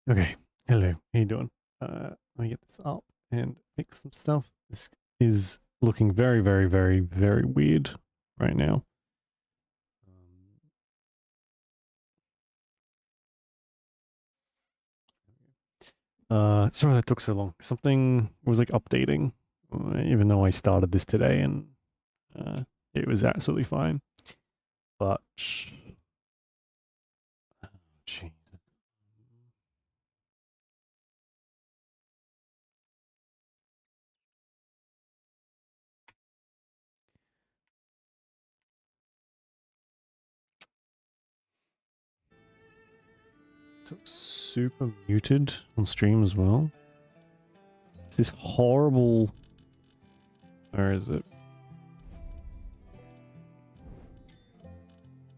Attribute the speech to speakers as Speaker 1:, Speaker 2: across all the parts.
Speaker 1: Okay. Hello. How you doing? Let me get this up and fix some stuff. This is looking very, very, very, very weird right now. Sorry that took so long. Something was like updating, even though I started this today and it was absolutely fine. But, jeez. It's like super muted on stream as well. It's this horrible. Where is it?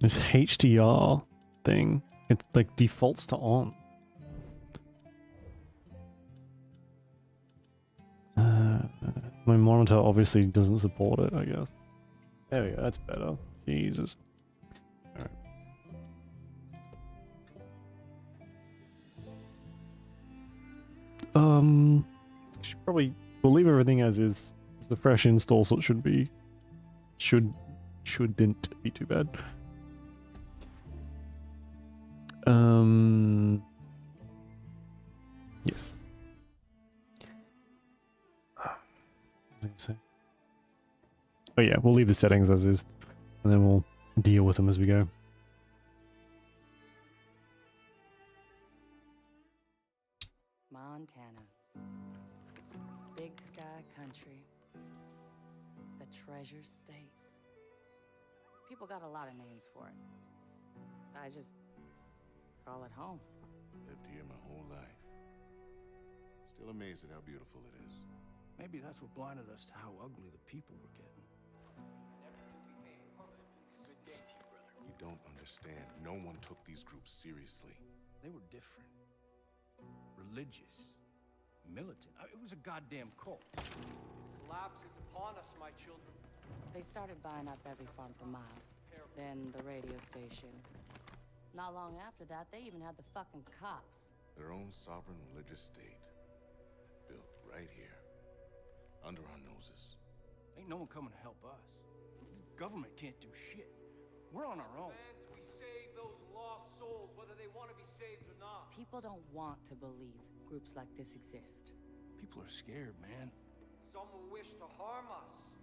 Speaker 1: This HDR thing. It like defaults to on. My monitor obviously doesn't support it, I guess. There we go, that's better. Jesus. Alright. Should probably we'll leave everything as is. It's the fresh install, so it shouldn't be shouldn't be too bad. Yes. Oh yeah, we'll leave the settings as is, and then we'll deal with them as we go.
Speaker 2: Montana. Big sky country. The treasure state. People got a lot of names for it. I just call it home.
Speaker 3: Lived here my whole life. Still amazed at how beautiful it is.
Speaker 4: Maybe that's what blinded us to how ugly the people were getting.
Speaker 5: Good day to you, brother.
Speaker 3: You don't understand. No one took these groups seriously.
Speaker 4: They were different. Religious. Militant. It was a goddamn cult.
Speaker 5: Collapse is upon us, my children.
Speaker 2: They started buying up every farm for miles. Then the radio station. Not long after that, they even had the fucking cops.
Speaker 3: Their own sovereign religious state. Built right here. Under our noses.
Speaker 4: Ain't no one coming to help us. The government can't do shit. We're on our own.
Speaker 5: Plans, we save those lost souls, whether they want to be saved or not.
Speaker 2: People don't want to believe groups like this exist.
Speaker 4: People are scared, man.
Speaker 5: Some will wish to harm us.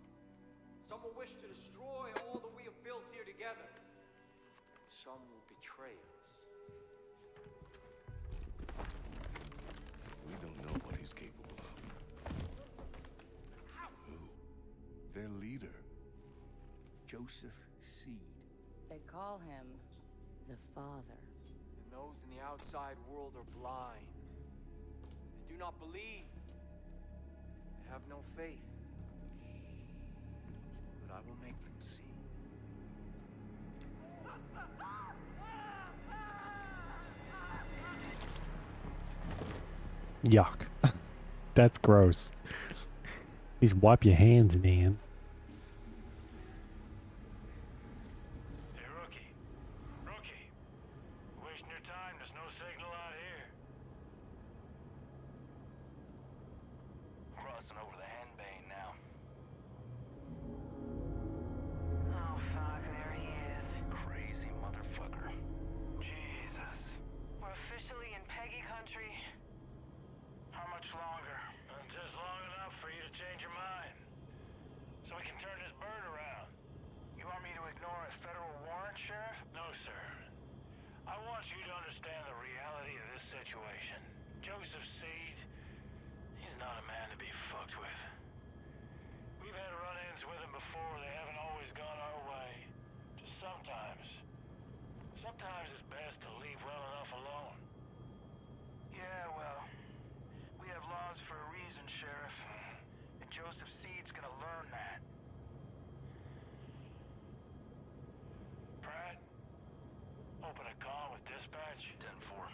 Speaker 5: Some will wish to destroy all that we have built here together. Some will betray us.
Speaker 3: We don't know what he's capable of. Who? Their leader.
Speaker 4: Joseph Seed.
Speaker 2: They call him the Father.
Speaker 5: And those in the outside world are blind. They do not believe. They have no faith. But I will make them see.
Speaker 1: Yuck. That's gross. Please wipe your hands, man.
Speaker 6: Hey, Rookie. Rookie. Wasting your time. There's no signal out here. Crossing over the Henbane now.
Speaker 7: Oh, fuck, there he is.
Speaker 6: Crazy motherfucker. Jesus.
Speaker 7: We're officially in Peggy country.
Speaker 6: How much longer? Just long enough for you to change your mind. So we can turn this bird around.
Speaker 7: You want me to ignore a federal warrant, Sheriff?
Speaker 6: No, sir. I want you to understand the reality of this situation. Joseph Seed, he's not a man to be fucked with. We've had run-ins with him before. They haven't always gone our way. Just sometimes. Sometimes it's best to leave well enough alone.
Speaker 7: Yeah, well, we have laws for a reason, Sheriff. And Joseph Seed's gonna learn that.
Speaker 6: Pratt, open a call with dispatch. 10-4.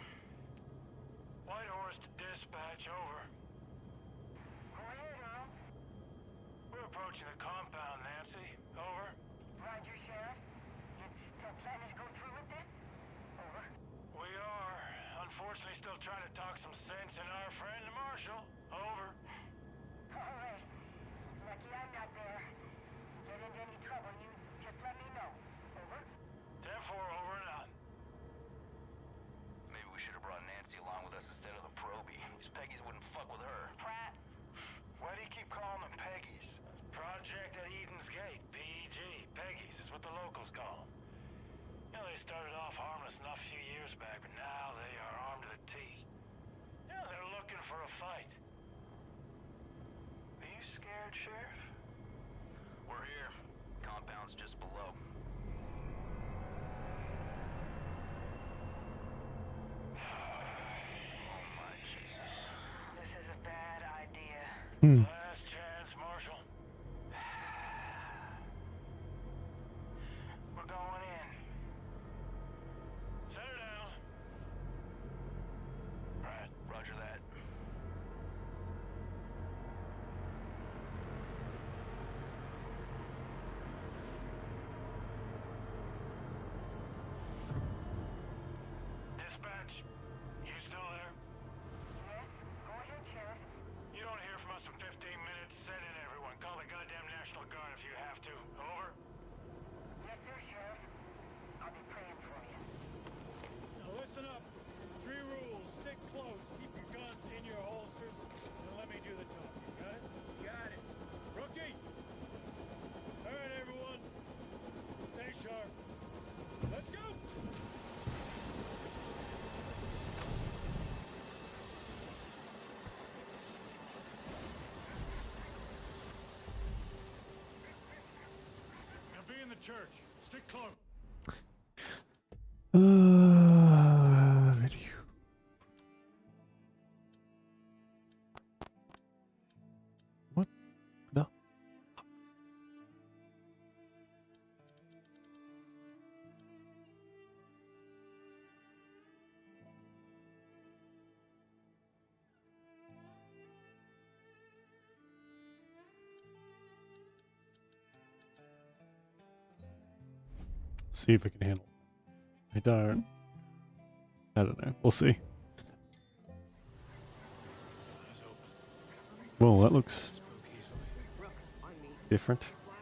Speaker 6: Whitehorse to dispatch, over.
Speaker 7: Go ahead, Earl.
Speaker 6: We're approaching the compound, Nancy. Over.
Speaker 7: Roger, Sheriff. You still planning to go through with this? Over.
Speaker 6: We are, unfortunately, still trying to talk project at Eden's Gate, PEG. Peggy's is what the locals call 'em. You know, they started off harmless enough a few years back, but now they are armed to the teeth. Yeah, they're looking for a fight.
Speaker 7: Are you scared, Sheriff? We're here. Compound's just below. Oh my Jesus. This is a bad idea.
Speaker 6: Last chance, Marshal.
Speaker 7: We're going in.
Speaker 6: Set her down.
Speaker 7: Right, roger that.
Speaker 6: Dispatch, you still there?
Speaker 7: Yes, go ahead, Sheriff.
Speaker 6: You don't hear from us in 15 minutes. Send in everyone. Call the goddamn National Guard if you have to. Over.
Speaker 7: Yes, sir, Sheriff. I'll be praying for you.
Speaker 8: Now listen up. 3 rules. Stick close. Keep your guns in your holsters. And let me do the talking. Got it? Got it. Rookie! All right, everyone. Stay sharp. Let's go! Now be in the church. Stick close.
Speaker 1: Video. What the? See if I can handle it. I don't know. We'll see. Well, that looks different.
Speaker 8: What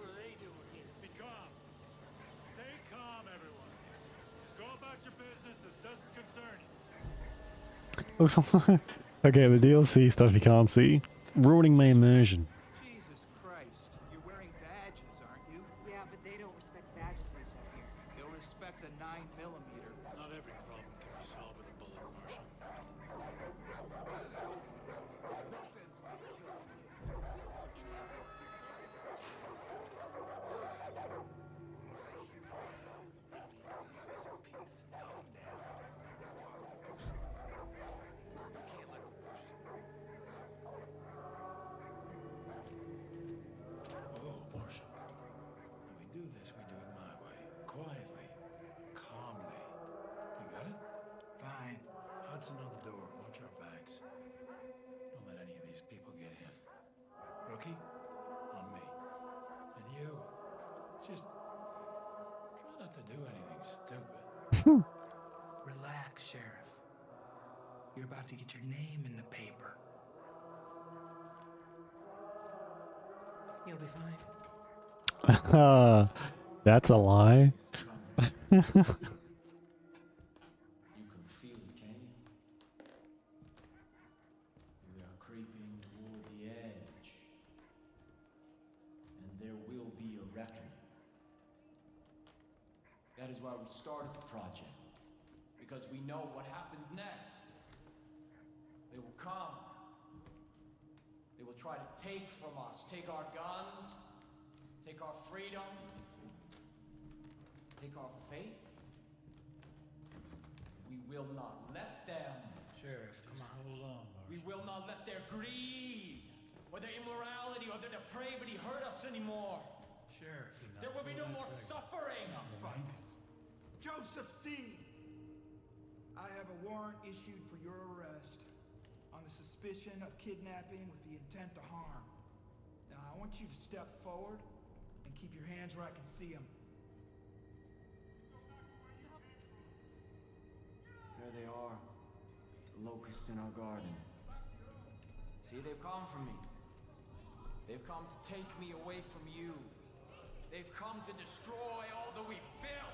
Speaker 8: are they doing here? Be calm. Stay calm, everyone. Just go about your business. This doesn't concern you.
Speaker 1: Okay, the DLC stuff you can't see. It's ruining my immersion.
Speaker 9: Jesus Christ. You're wearing badges, aren't you?
Speaker 2: Yeah, but they don't respect badges much out here.
Speaker 9: They'll respect a 9mm.
Speaker 8: Not every problem can be solved with a bullet, Marshal. Oh, Marshal. When we do this, we do it my way. Quietly. Calmly. You got it?
Speaker 9: Fine.
Speaker 8: Hudson on the door. Watch our backs. Don't let any of these people get in. Rookie, on me. And you, just try not to do anything stupid.
Speaker 9: Relax, Sheriff. You're about to get your name in the paper.
Speaker 2: You'll be fine.
Speaker 1: That's a lie.
Speaker 10: You can feel it, can you? We are creeping toward the edge. And there will be a reckoning. That is why we started the project. Because we know what happens next. They will come. They will try to take from us. Take our guns. Take our freedom. Take our faith. We will not let them.
Speaker 8: Sheriff, come on. Hold on,
Speaker 10: We will not let their greed, or their immorality, or their depravity hurt us anymore.
Speaker 8: Sheriff.
Speaker 10: There will be no more suffering.
Speaker 9: Fuck this. Joseph C. I have a warrant issued for your arrest on the suspicion of kidnapping with the intent to harm. Now, I want you to step forward and keep your hands where I can see them.
Speaker 10: There they are, the locusts in our garden. See, they've come for me. They've come to take me away from you. They've come to destroy all that we've built.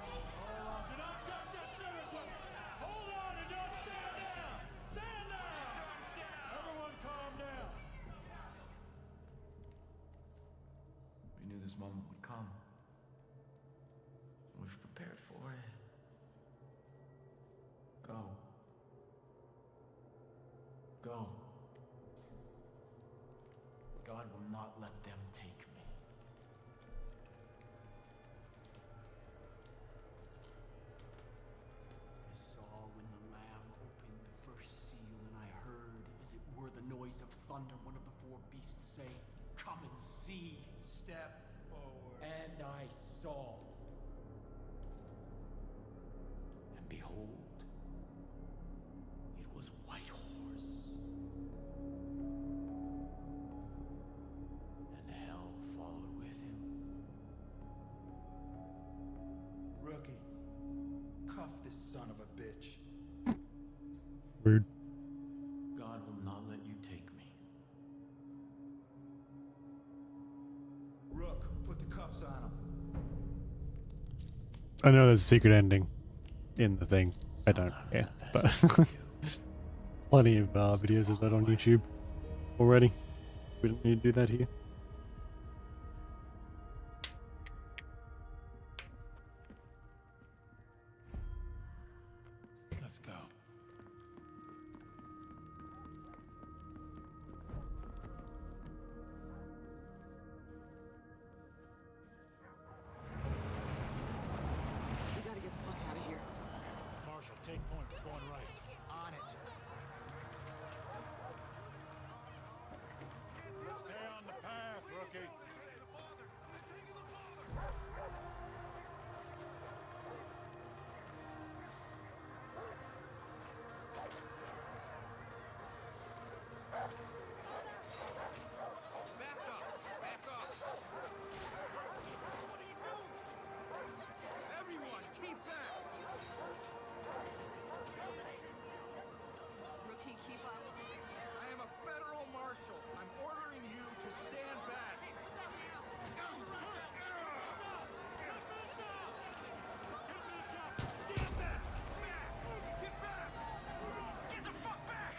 Speaker 8: Do not touch that service weapon! Hold on and don't stand down! Stand down! Everyone calm down.
Speaker 10: say, "Come and see."
Speaker 9: Step forward.
Speaker 10: And I saw. And behold, it was White Horse. And hell followed with him.
Speaker 9: Rookie, cuff this son of a bitch.
Speaker 1: Rude.
Speaker 10: God will not let you take me.
Speaker 9: Rook, put the cuffs on him.
Speaker 1: I know there's a secret ending in the thing. I don't care, but plenty of videos of that on YouTube already. We don't need to do that here.
Speaker 8: Let's go.
Speaker 7: We gotta get the fuck out of here.
Speaker 8: Marshall, take point. We're going right.
Speaker 7: On it.
Speaker 8: Stay on the path, rookie.
Speaker 5: Back up! Back up! What are you doing? Everyone, keep back!
Speaker 7: Rookie, keep up.
Speaker 5: I am a federal marshal. I'm ordering you to stand back. Stand back! Back! Get back! Get the fuck back!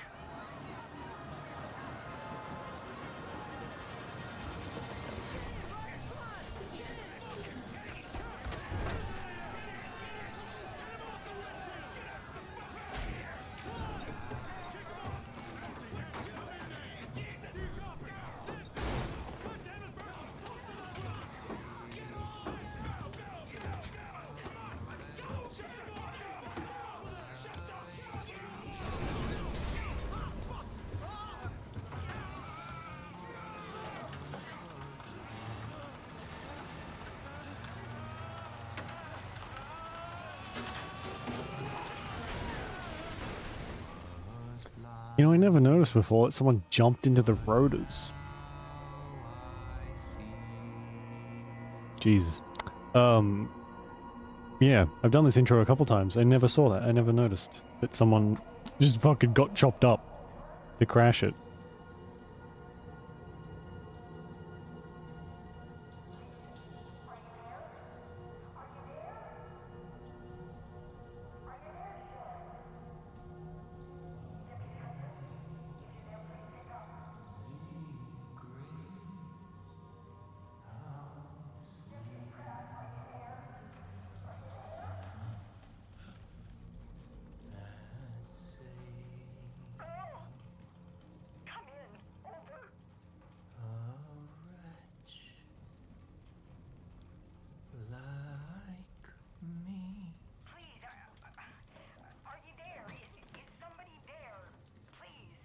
Speaker 1: You know, I never noticed before that someone jumped into the rotors. Jesus. Yeah, I've done this intro a couple times. I never saw that. I never noticed that someone just fucking got chopped up to crash it.
Speaker 7: Come in. Over.
Speaker 10: Like me.
Speaker 7: Please, are you there? Is somebody there? Please.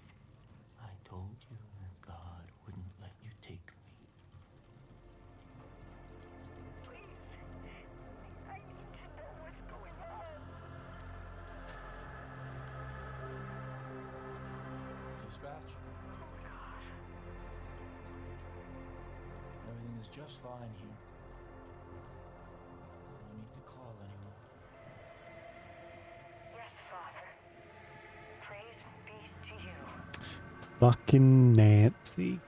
Speaker 10: I told you that God wouldn't let you take me.
Speaker 7: Please. I need to know what's going on.
Speaker 10: Dispatch? Everything is just fine here. No need to call anyone.
Speaker 7: Yes, Father. Praise be to you.
Speaker 1: Fucking Nancy.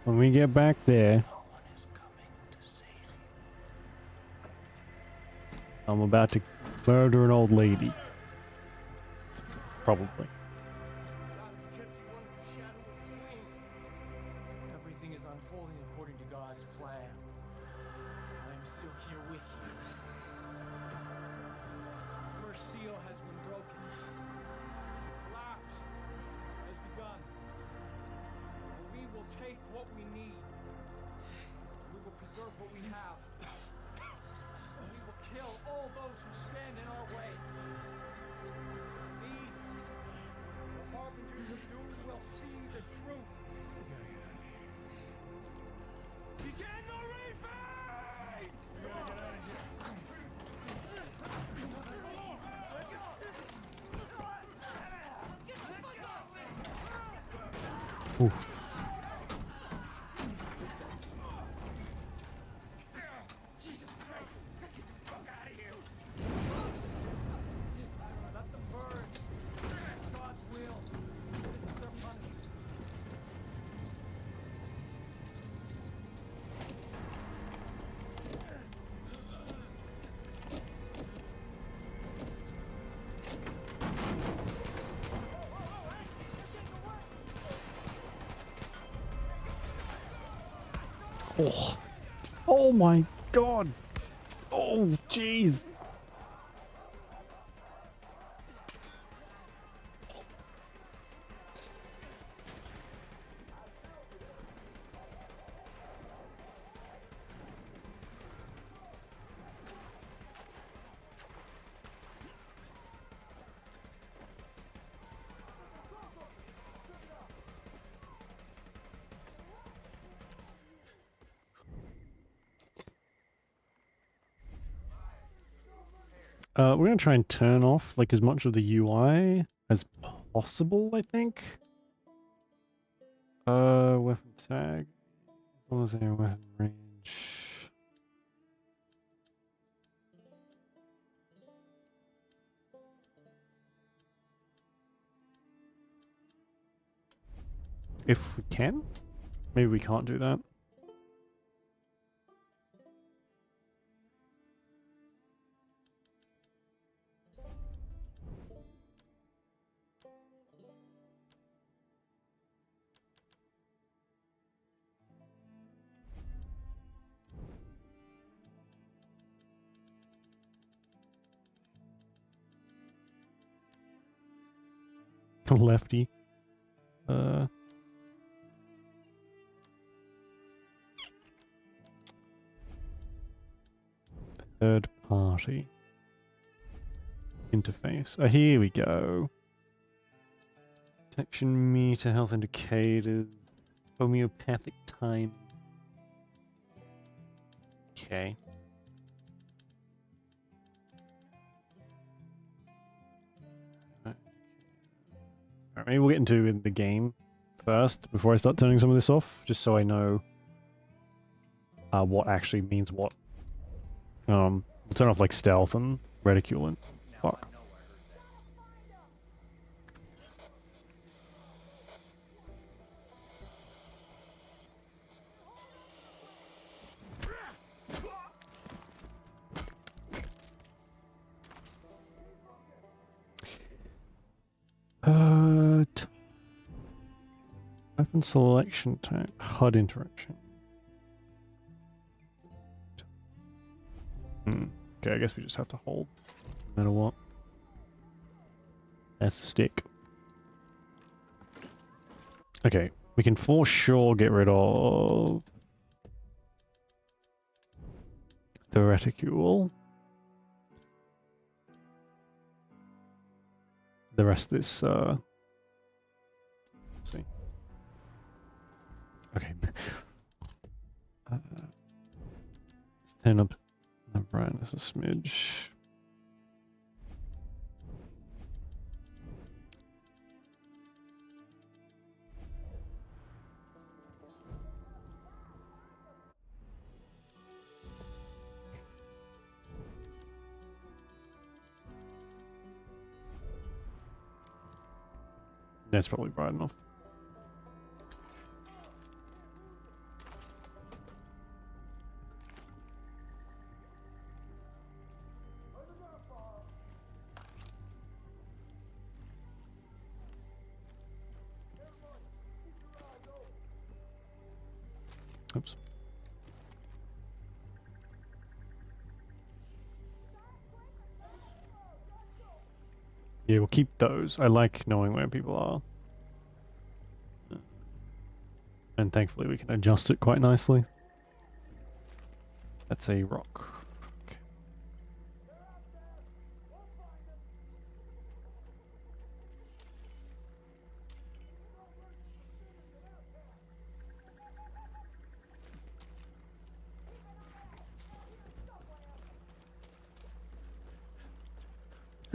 Speaker 1: When we get back there,
Speaker 10: No one is coming to save you.
Speaker 1: I'm about to murder an old lady. Probably.
Speaker 5: God has kept you under the shadow of his wings.
Speaker 10: Everything is unfolding according to God's plan. I am still here with you.
Speaker 5: The first seal has been broken. Collapse has begun. And we will take what we need. We will preserve what we have. And we will kill all those who stand in our way. These, the harbingers of doom, will see the roof. Begin the refeed!
Speaker 8: We gotta get out of here.
Speaker 1: Oof.
Speaker 5: Jesus Christ! Get the fuck out of here! Let them burn. It's God's will. This is their punishment.
Speaker 1: Oh. Oh my god. Oh, jeez. We're gonna try and turn off like as much of the UI as possible, I think. Weapon tag. As long as they're weapon range. If we can. Maybe we can't do that. Lefty. Third party interface. Oh, here we go. Detection meter, health indicators, homeopathic time. Okay. Alright, maybe we'll get into the game first before I start turning some of this off, just so I know what actually means what. We'll turn off like stealth and reticule and fuck. Weapon selection type, HUD interaction. Okay, I guess we just have to hold, no matter what. That's a stick. Okay, we can for sure get rid of the reticule. The rest of this, let's see. Okay. Let's turn up the brightness a smidge. That's probably bright enough. Oops. Yeah, we'll keep those. I like knowing where people are. And thankfully we can adjust it quite nicely. That's a rock. Okay.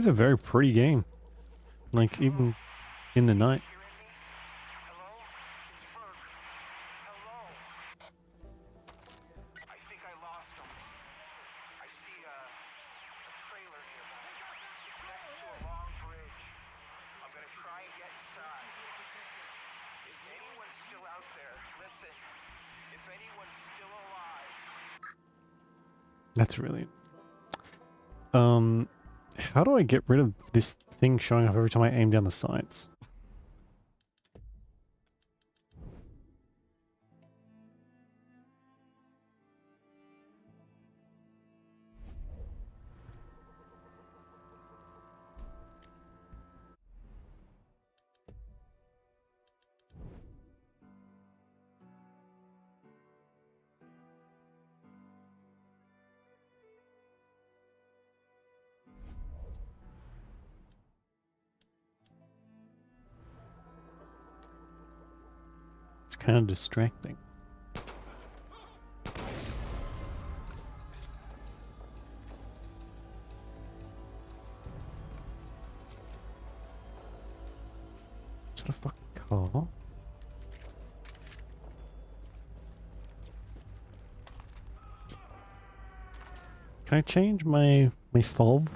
Speaker 1: It's a very pretty game. Like, even in the night.
Speaker 7: I think I lost him. I see a trailer nearby. It's next to a long bridge. I'm gonna try and get inside. If anyone's still out there, listen. If anyone's still alive.
Speaker 1: That's really... How do I get rid of this thing showing up every time I aim down the sights? It's kind of distracting. Is that a fucking car? Can I change my fob?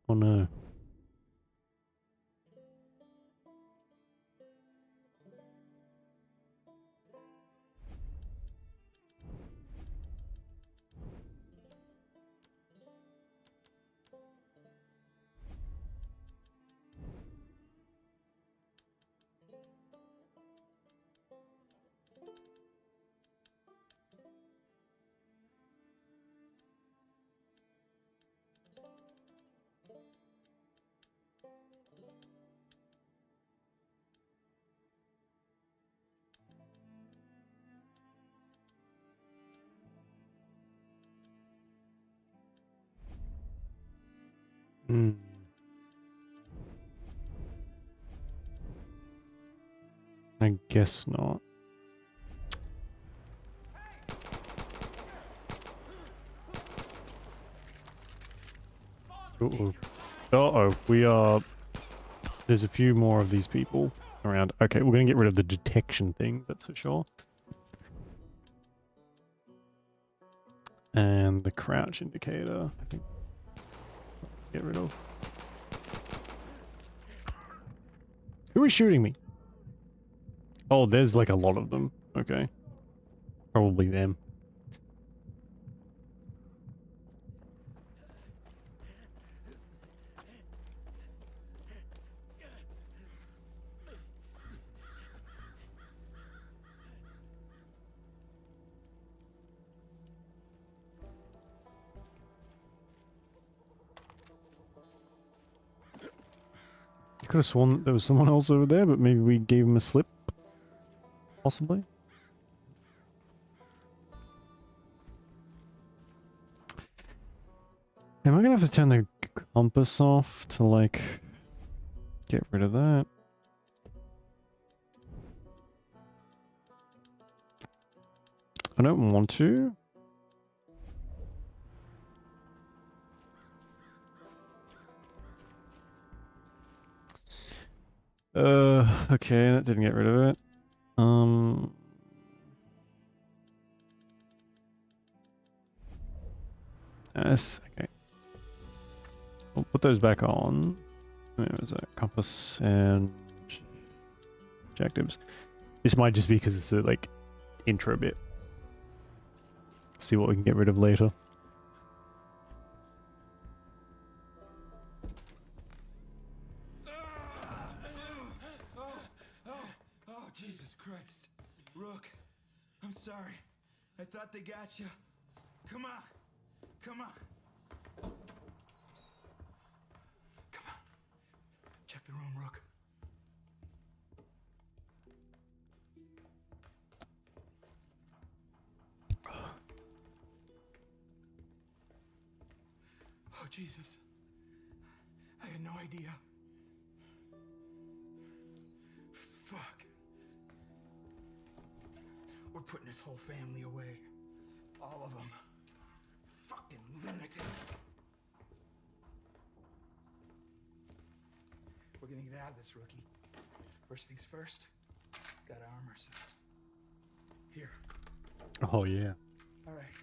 Speaker 1: Oh no. Hmm. I guess not. Uh-oh. Uh-oh, we are... There's a few more of these people around. Okay, we're gonna get rid of the detection thing, that's for sure. And the crouch indicator, I think. Get rid of. Who is shooting me? Oh, there's like a lot of them. Okay. Probably them. I could have sworn that there was someone else over there, but maybe we gave him a slip. Possibly. Am I gonna have to turn the compass off to, like, get rid of that? I don't want to. Okay, that didn't get rid of it. Yes, okay. We'll put those back on. Where was that? Compass and objectives. This might just be because it's a, like, intro bit. See what we can get rid of later.
Speaker 9: Oh, Jesus Christ. Rook, I'm sorry. I thought they got you. Come on. Come on. Come on. Check the room, Rook. Oh, Jesus. I had no idea. Fuck. We're putting this whole family away. All of them. Fucking lunatics. gonna get out of this, rookie. First things first, gotta arm ourselves. Here.
Speaker 1: Oh yeah.
Speaker 9: All right.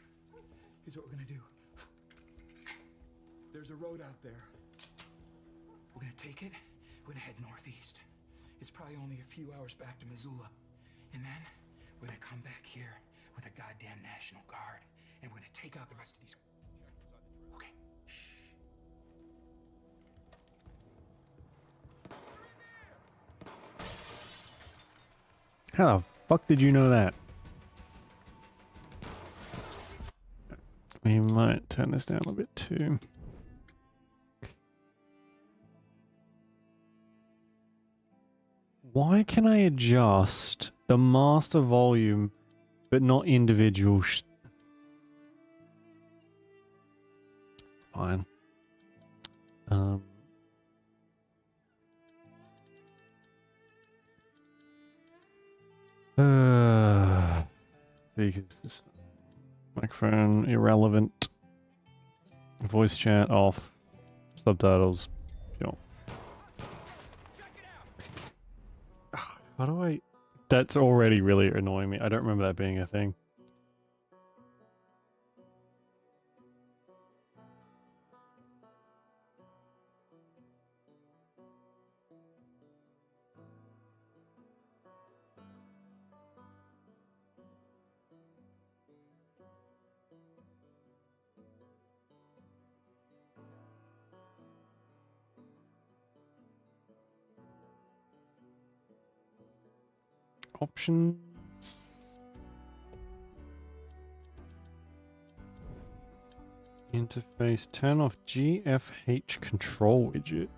Speaker 9: Here's what we're gonna do. There's a road out there. We're gonna take it. We're gonna head northeast. It's probably only a few hours back to Missoula. And then we're gonna come back here with a goddamn National Guard. And we're gonna take out the rest of these. Okay. Shh.
Speaker 1: How the fuck did you know that? We might turn this down a little bit too. Why can I adjust the master volume but not individual fine. Because microphone irrelevant. Voice chat off. Subtitles. Sure. How do I? That's already really annoying me. I don't remember that being a thing. Options. Interface. Turn off GFH control widget.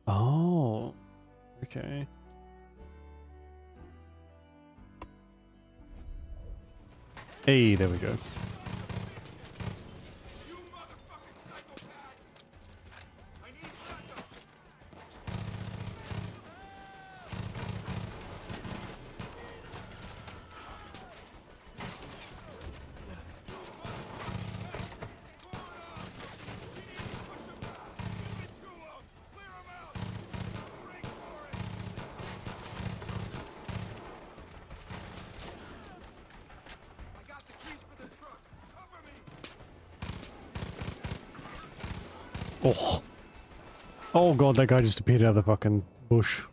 Speaker 1: Oh. Okay. Hey, there we go. Oh. Oh god, that guy just appeared out of the fucking bush.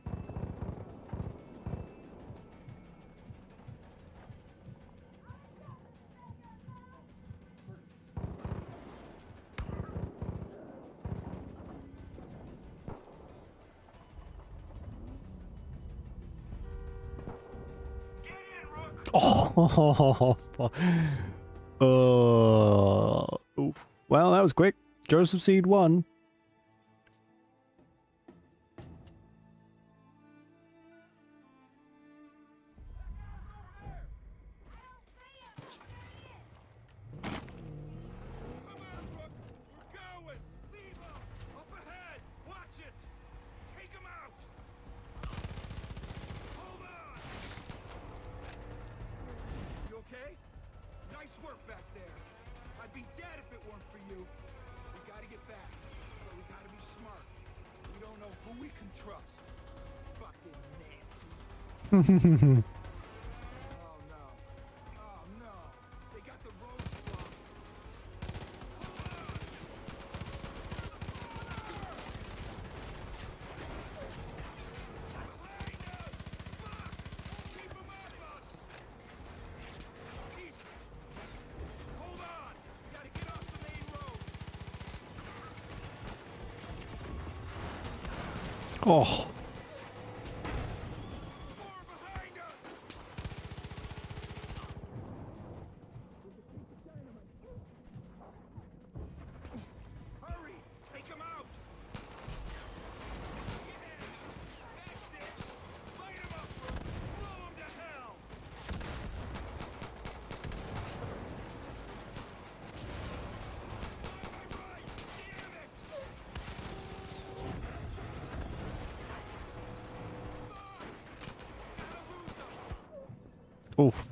Speaker 1: Oh, oof. Well, that was quick. Joseph Seed won.
Speaker 9: Oh no. Oh no. They got the roads blocked. Behind us! Fuck! Keep them off us! Jesus! Hold on! We gotta get off the main road.
Speaker 1: Oh. Oof.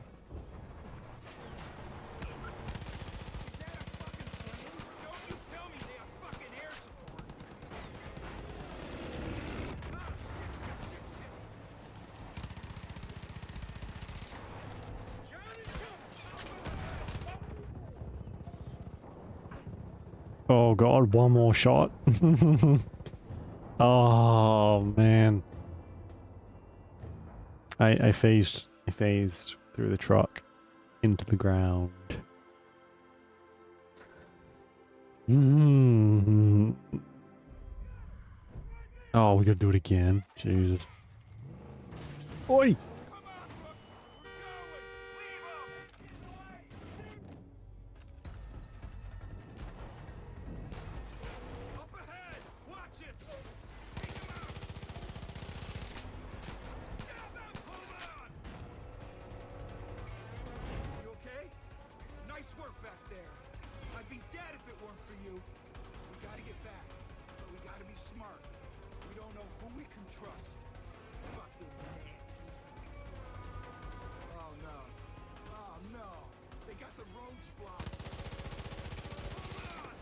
Speaker 1: Oh god, one more shot. Oh man. I phased through the truck into the ground. Oh, we gotta do it again. Jesus. Oi!
Speaker 9: You okay? Nice work back there. I'd be dead if it weren't for you. We gotta get back, but we gotta be smart. We don't know who we can trust. Fucking Nancy. Oh no. Oh no. They got the roads blocked. Hold on!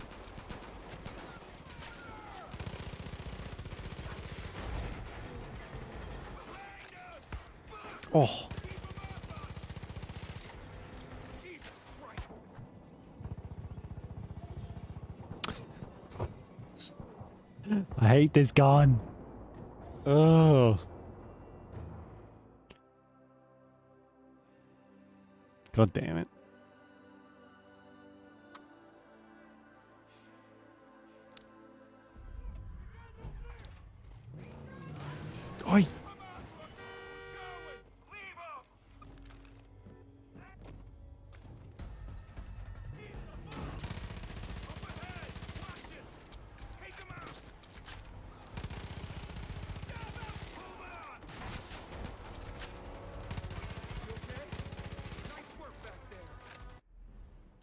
Speaker 9: Behind us! Fuck!
Speaker 1: Oh.
Speaker 9: Keep 'em off us! Jesus Christ!
Speaker 1: I hate this gun. Oh. God damn it. Oi.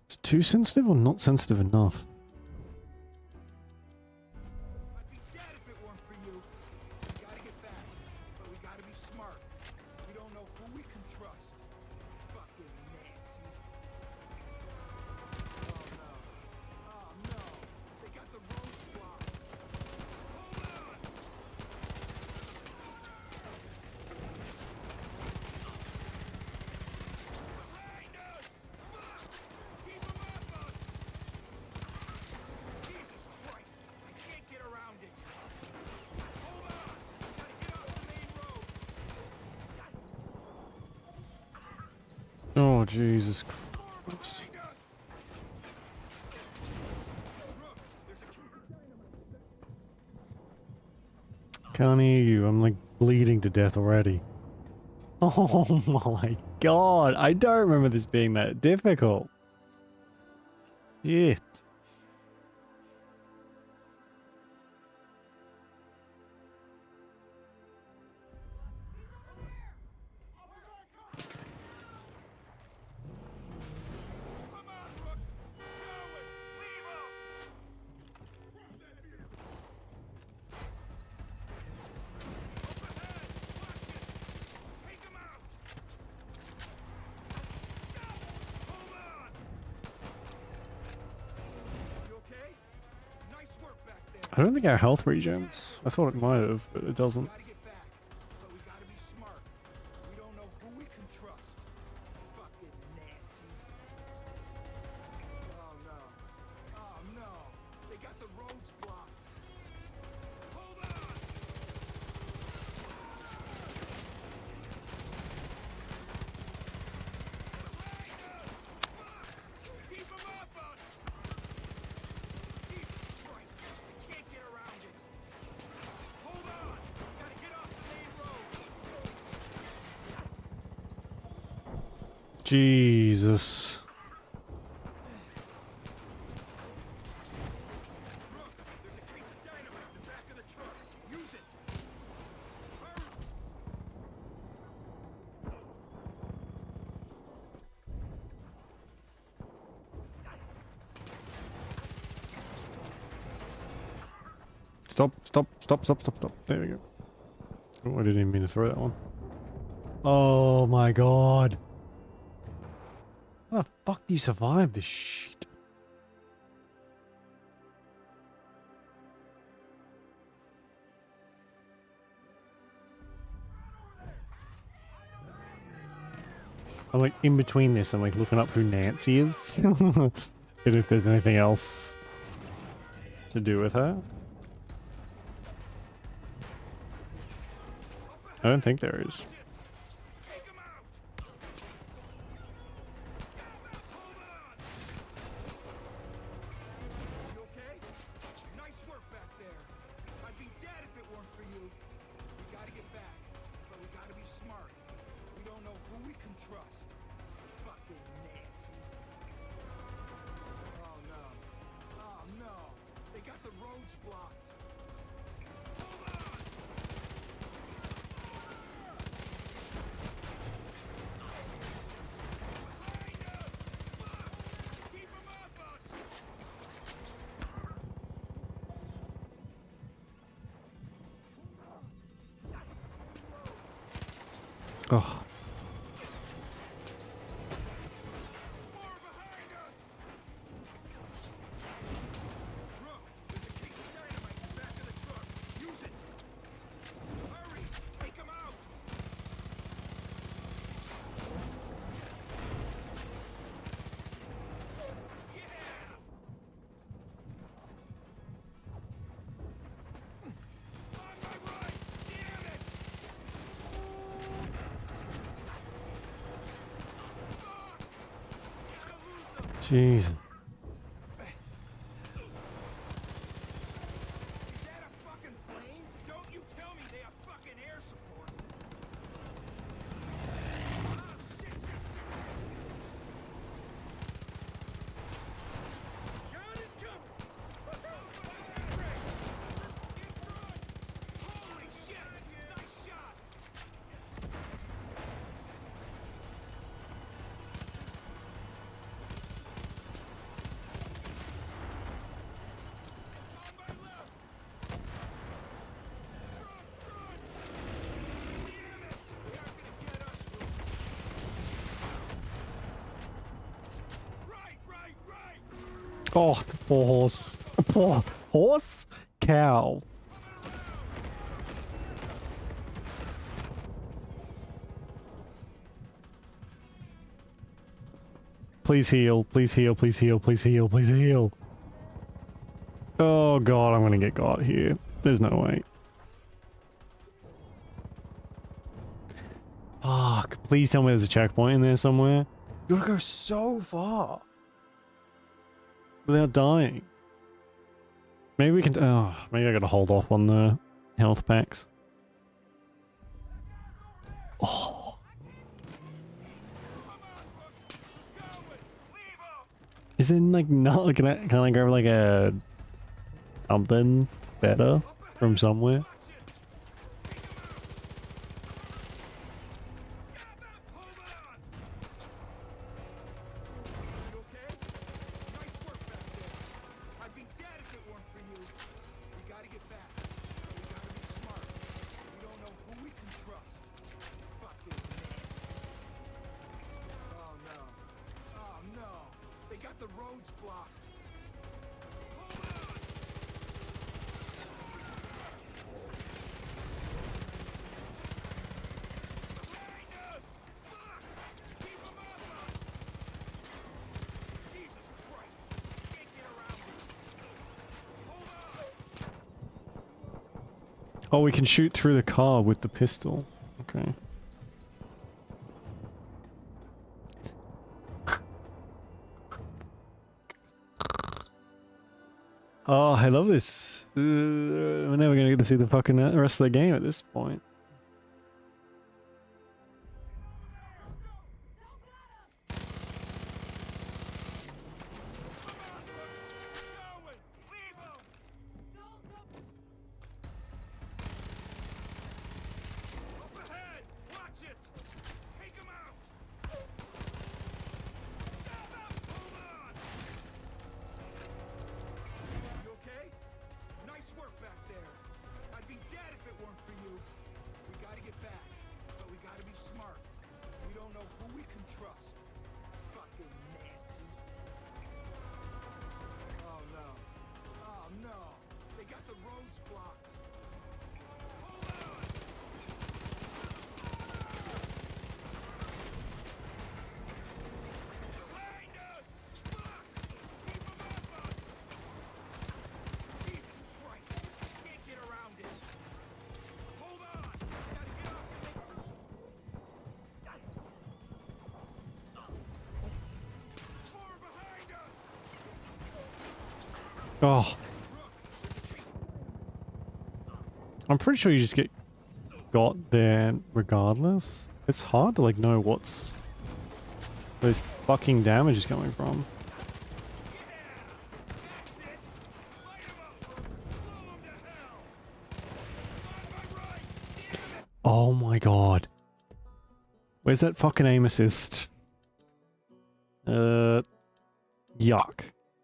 Speaker 1: It's too sensitive or not sensitive enough?
Speaker 9: I'd be dead if it weren't for you. We gotta get back, but we gotta be smart. We don't know who we can trust. Fucking Nancy. Oh no. Oh no. They got the roads blocked. Hold on! Behind us! Fuck! Keep 'em off us! Jesus Christ! I can't get around it. Hold on! Gotta get off the main road.
Speaker 1: Oh, Jesus Christ.
Speaker 9: Behind us! Rook, there's a
Speaker 1: Can't hear you. I'm like bleeding to death already. Oh my god. I don't remember this being that difficult. Shit.
Speaker 9: Come on, Rook! Going! Leave 'em! Overhead! Watch it! Take 'em out! Hold on! You okay? Nice work back there.
Speaker 1: I don't think our health regens. I thought it might have, but it doesn't.
Speaker 9: Gotta get back, but we gotta be smart. We don't know who we can trust. Fucking Nancy. Oh no. Oh no. They got the roads blocked. Hold on! Behind us! Fuck! Keep 'em off us! Jesus Christ! I can't get around it. Hold on! Gotta get off the main road.
Speaker 1: Jesus.
Speaker 9: Rook, there's a case of dynamite in the back of the truck. Use it. Hurry!
Speaker 1: Stop, stop, stop, stop, stop, stop. There we go. Oh, I didn't even mean to throw that one. Oh my god. How the fuck do you survive this shit? I'm like in between this, I'm like looking up who Nancy is. And if there's anything else to do with her? I don't think there is.
Speaker 9: You okay? Nice work back there. I'd be dead if it weren't for you. We gotta get back, but we gotta be smart. We don't know who we can trust. Fucking Nancy. Oh no. Oh no. They got the roads blocked. Hold on! Behind us! Fuck! Keep 'em off us!
Speaker 1: Oh.
Speaker 9: More behind us! Rook, there's a case of dynamite in the back of the truck. Use it! Hurry! Take 'em out! Yeah! On my right! Damn it! Fuck! Gotta lose 'em!
Speaker 1: Jeez.
Speaker 9: Is that a fucking plane? Don't you tell me they have fucking air support. Ah, shit. John is coming. In front. Holy shit. Nice shot. On my left. Run. Damn it. They aren't gonna get us, Luke. Right.
Speaker 1: Oh, the poor horse. Poor horse? Cow. Please heal, please heal, please heal, please heal, please heal. Oh god, I'm gonna get got here. There's no way. Fuck, please tell me there's a checkpoint in there somewhere. You gotta go so far. Without dying. Maybe we can... Oh, maybe I gotta hold off on the health packs. Oh. Is it like not... Can I grab like a... something better from somewhere?
Speaker 9: You okay? Nice work back there. I'd be dead if it weren't for you. We gotta get back. But we gotta be smart. We don't know who we can trust. Fucking Nancy. Oh no. Oh no. They got the roads blocked. Hold on! Behind us! Fuck! Keep 'em off us! Jesus Christ! Can't get around this. Hold on!
Speaker 1: Oh, we can shoot through the car with the pistol. Okay. Oh, I love this. We're never gonna get to see the fucking rest of the game at this point.
Speaker 9: Up ahead! Watch it! Take 'em out! Hold on! You okay? Nice work back there. I'd be dead if it weren't for you.
Speaker 1: Oh. I'm pretty sure you just get got there regardless. It's hard to like know what's where this fucking damage is coming from. Oh my god. Where's that fucking aim assist? Yuck.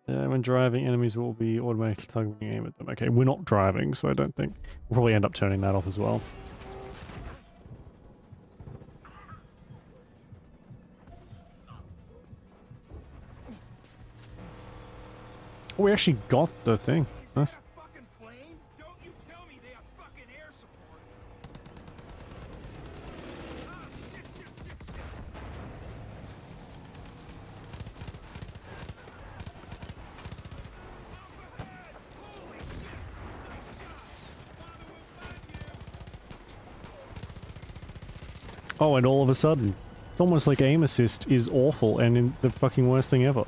Speaker 1: When driving, enemies will be automatically targeting aim at them. Okay, we're not driving, so I don't think we'll probably end up turning that off as well. Oh, we actually got the thing. Nice.
Speaker 9: Fucking plane? Don't you tell me they have fucking air support. Ah, shit. Up ahead! Holy shit! Nice shot! Father will find you!
Speaker 1: Oh, and all of a sudden, it's almost like aim assist is awful and in the fucking worst thing ever.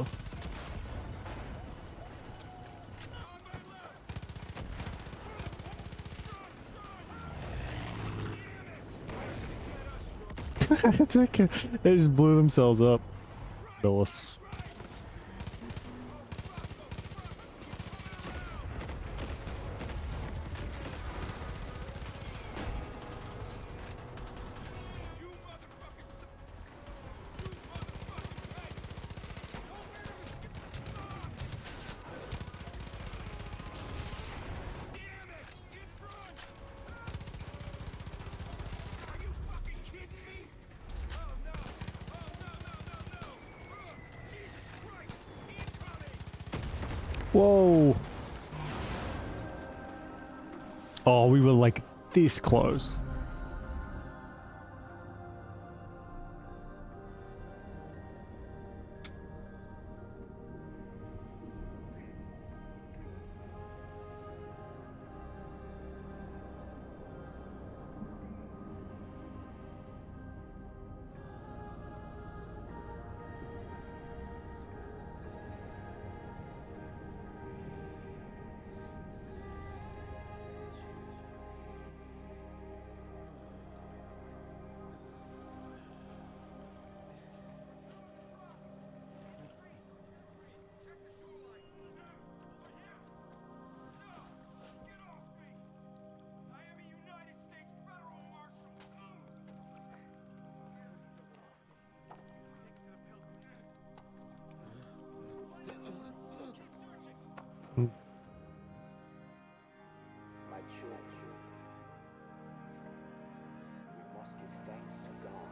Speaker 1: It's okay. They just blew themselves up. Nice. Whoa! Oh, we were like this close.
Speaker 11: My children, we must give thanks to God.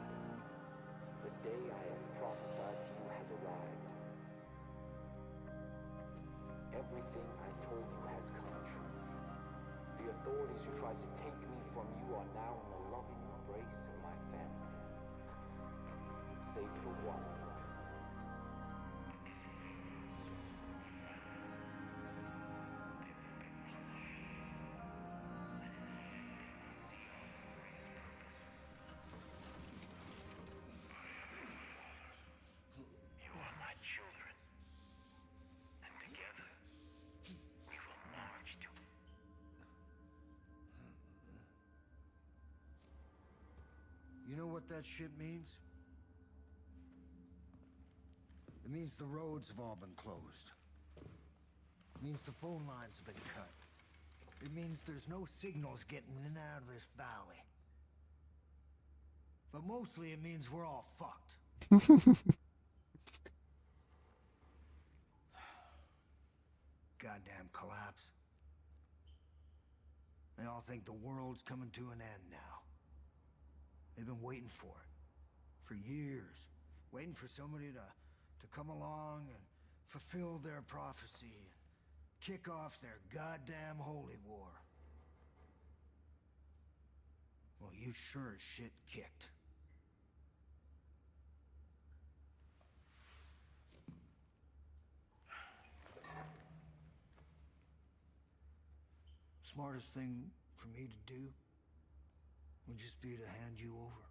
Speaker 11: The day I have prophesied to you has arrived. Everything I told you has come true. The authorities who tried to take me from you are now in the loving embrace of my family. Save for one.
Speaker 6: You are my children. And together, we will march to...
Speaker 12: You know what that shit means? It means the roads have all been closed. It means the phone lines have been cut. It means there's no signals getting in and out of this valley. But mostly it means we're all fucked. Goddamn collapse. They all think the world's coming to an end now. They've been waiting for it. For years. Waiting for somebody to come along and fulfill their prophecy and kick off their goddamn holy war. Well, you sure as shit kicked. Smartest thing for me to do would just be to hand you over.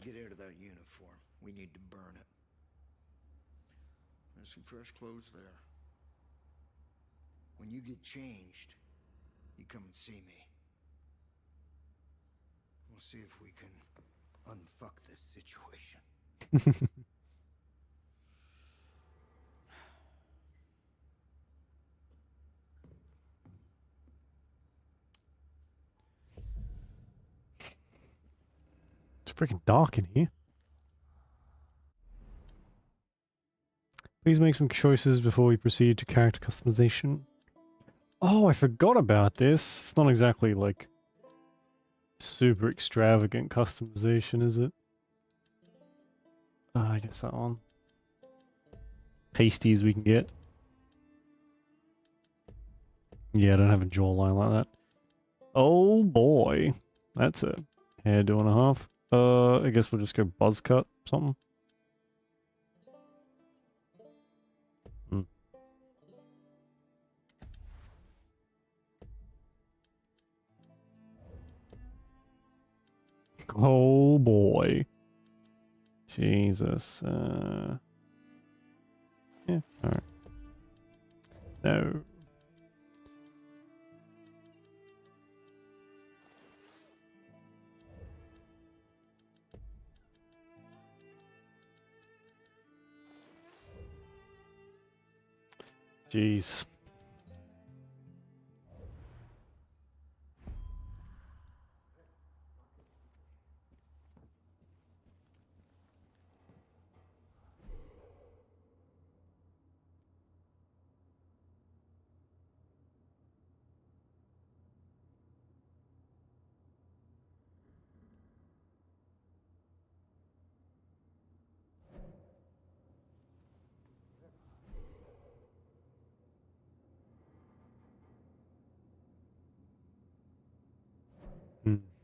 Speaker 12: Get out of that uniform. We need to burn it. There's some fresh clothes there. When you get changed, you come and see me. We'll see if we can unfuck this situation.
Speaker 1: It's freaking dark in here. Please make some choices before we proceed to character customization. Oh, I forgot about this. It's not exactly like super extravagant customization, is it? I guess that one. Pasty as we can get. Yeah, I don't have a jawline like that. Oh boy. That's a hairdo and a half. I guess we'll just go buzz cut something. Oh boy. Jesus. Yeah, alright. No. Jeez.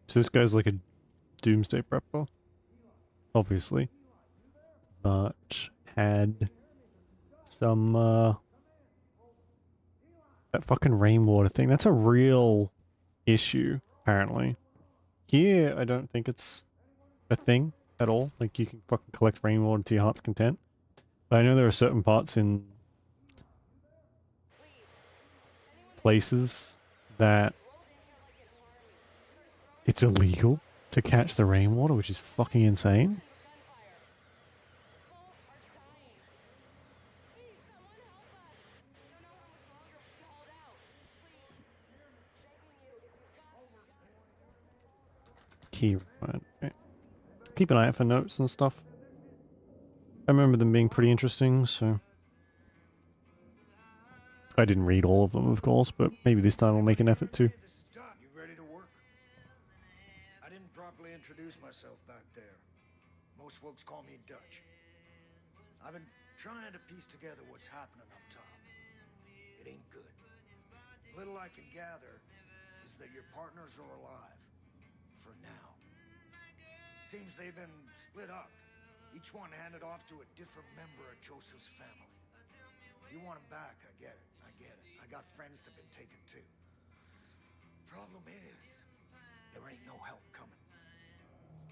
Speaker 1: So this guy's like a doomsday prepper, obviously, but had some that fucking rainwater thing. That's a real issue, apparently. Here, I don't think it's a thing at all. Like, you can fucking collect rainwater to your heart's content. But I know there are certain parts in places that it's illegal to catch the rainwater, which is fucking insane. Key, right, okay. Keep an eye out for notes and stuff. I remember them being pretty interesting, so... I didn't read all of them, of course, but maybe this time I'll make an effort to.
Speaker 12: You ready to work? I didn't properly introduce myself back there. Most folks call me Dutch. I've been trying to piece together what's happening up top. It ain't good. Little I can gather is that your partners are alive. For now. Seems they've been split up. Each one handed off to a different member of Joseph's family. You want them back, I get it. I got friends that've been taken too. Problem is, there ain't no help coming.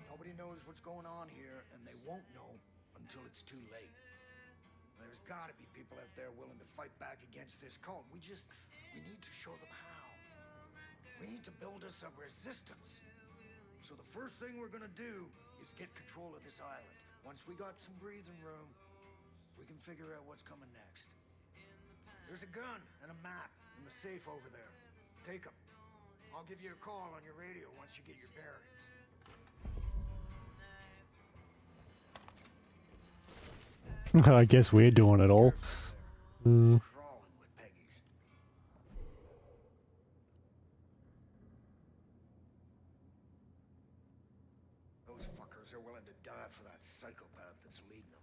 Speaker 12: Nobody knows what's going on here, and they won't know until it's too late. There's gotta be people out there willing to fight back against this cult. We need to show them how. We need to build us a resistance. So the first thing we're gonna do is get control of this island. Once we got some breathing room, we can figure out what's coming next. There's a gun and a map in the safe over there. Take them. I'll give you a call on your radio once you get your bearings.
Speaker 1: I guess we're doing it all.
Speaker 12: Crawling with Peggy's. Those fuckers are willing to die for that psychopath that's leading them.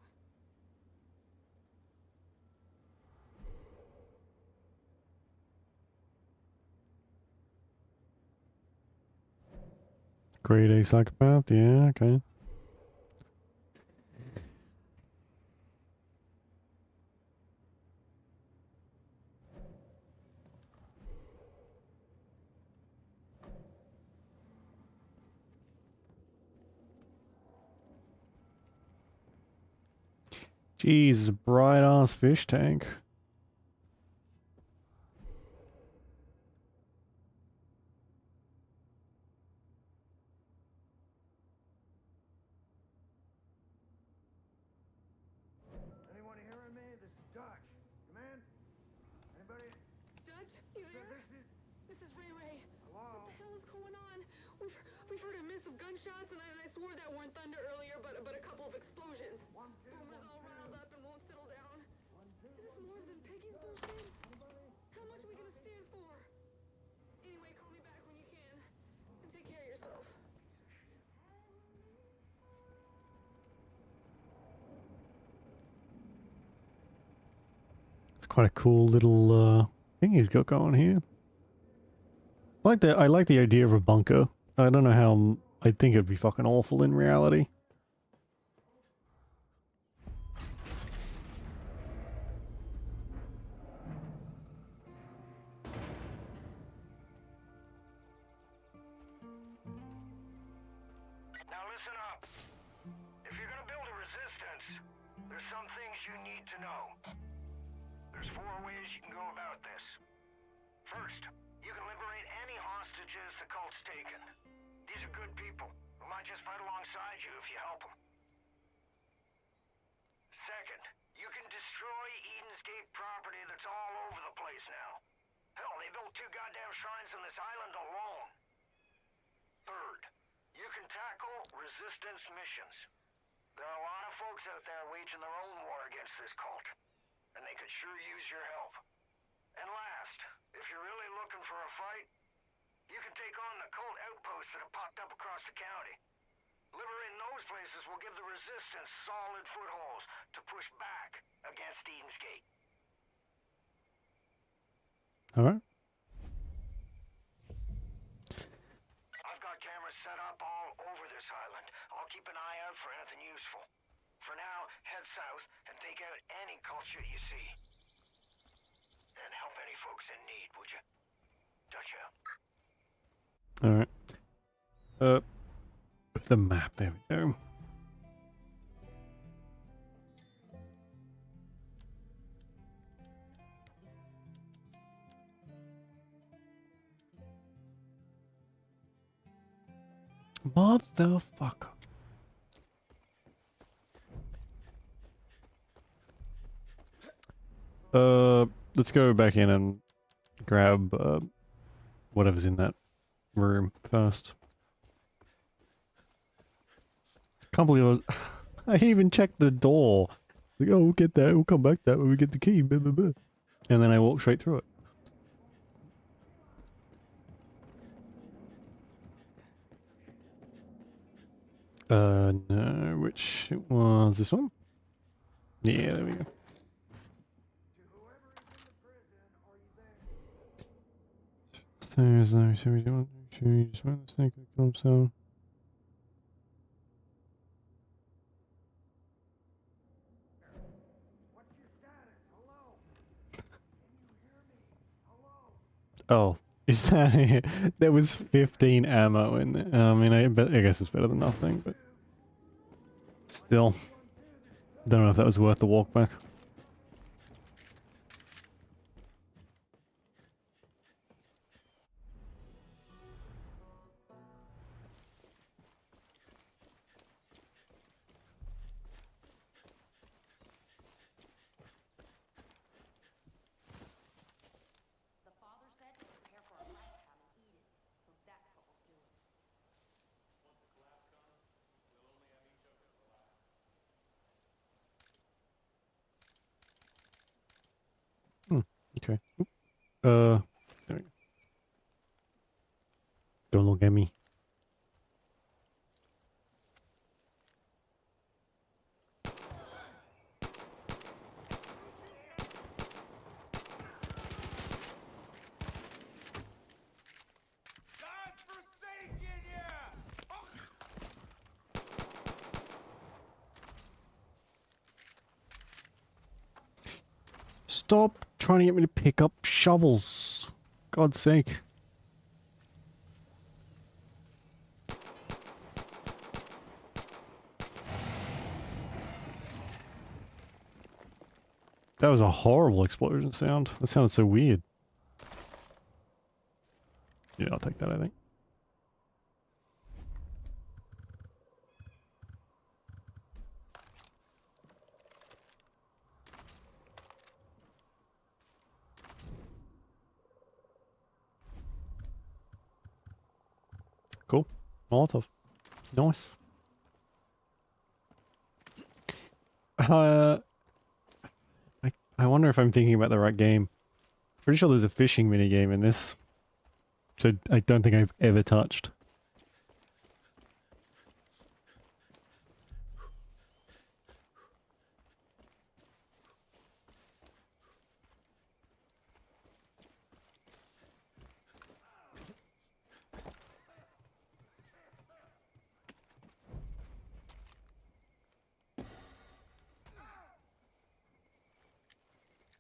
Speaker 1: Grade A psychopath, yeah, okay. Jeez, bright ass fish tank.
Speaker 8: Anyone hearing me? This is Dutch. Come in. Anybody?
Speaker 13: Dutch, you there? This is Ray Ray.
Speaker 8: Hello?
Speaker 13: What the hell is going on? We've heard a miss of gunshots, and I swore that weren't thunder earlier, but a couple of explosions. Boomer's all riled up and won't settle down. Is this more than Peggy's bullshit? How much are we gonna stand for? Anyway, call me back when you can, and take care of yourself.
Speaker 1: It's quite a cool little thing he's got going here. I like the idea of a bunker. I don't know how I think it'd be fucking awful in reality.
Speaker 6: Now listen up. If you're gonna build a resistance, there's some things you need to know. There's 4 ways you can go about this. First, you can liberate any hostages the cult's taken. These are good people who might just fight alongside you if you help them. Second, you can destroy Eden's Gate property that's all over the place now. Hell, they built 2 goddamn shrines on this island alone. Third, you can tackle resistance missions. There are a lot of folks out there waging their own war against this cult, and they could sure use your help. And last, if you're really looking for a fight, you can take on the cult outposts that have popped up across the county. Liberating those places will give the resistance solid footholds to push back against Eden's Gate.
Speaker 1: Alright.
Speaker 6: I've got cameras set up all over this island. I'll keep an eye out for anything useful. For now, head south and take out any culture you see. And help any folks in need, would you? Dutch out.
Speaker 1: Alright. The map, there we go. Motherfucker. Let's go back in and grab whatever's in that room first. Can't believe I even checked the door. Like, oh, we'll get that. We'll come back to that when we get the key. Blah, blah, blah. And then I walk straight through it. No, which was this one? Yeah, there we go. So we don't should we just run the snake that comes down? Oh, is that it? There was 15 ammo in there. I mean, I guess it's better than nothing, but still. Don't know if that was worth the walk back. Okay. Oop. There we go. Don't look at me. Stop trying to get me to pick up shovels. God's sake. That was a horrible explosion sound. That sounded so weird. Yeah, I'll take that, I think. Cool. Molotov. Nice. I wonder if I'm thinking about the right game. Pretty sure there's a fishing minigame in this. So I don't think I've ever touched.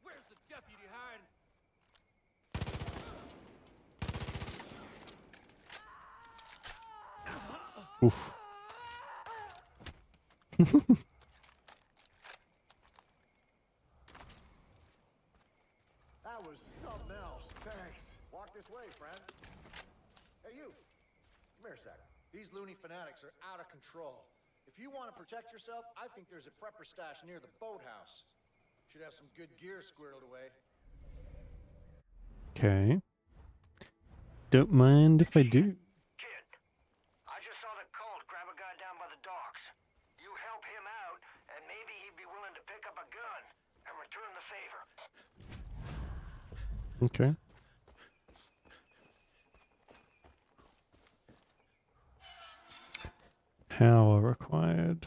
Speaker 4: Where's the deputy hiding?
Speaker 1: Oof.
Speaker 14: That was something else. Thanks. Walk this way, friend. Hey, you. Come here a sec. These loony fanatics are out of control. If you want to protect yourself, I think there's a prepper stash near the boathouse. Should have some good gear squirreled away.
Speaker 1: Okay. Don't mind if I do.
Speaker 6: Kid, I just saw the cult grab a guy down by the docks. You help him out, and maybe he'd be willing to pick up a gun and return the favor.
Speaker 1: Okay. Power required.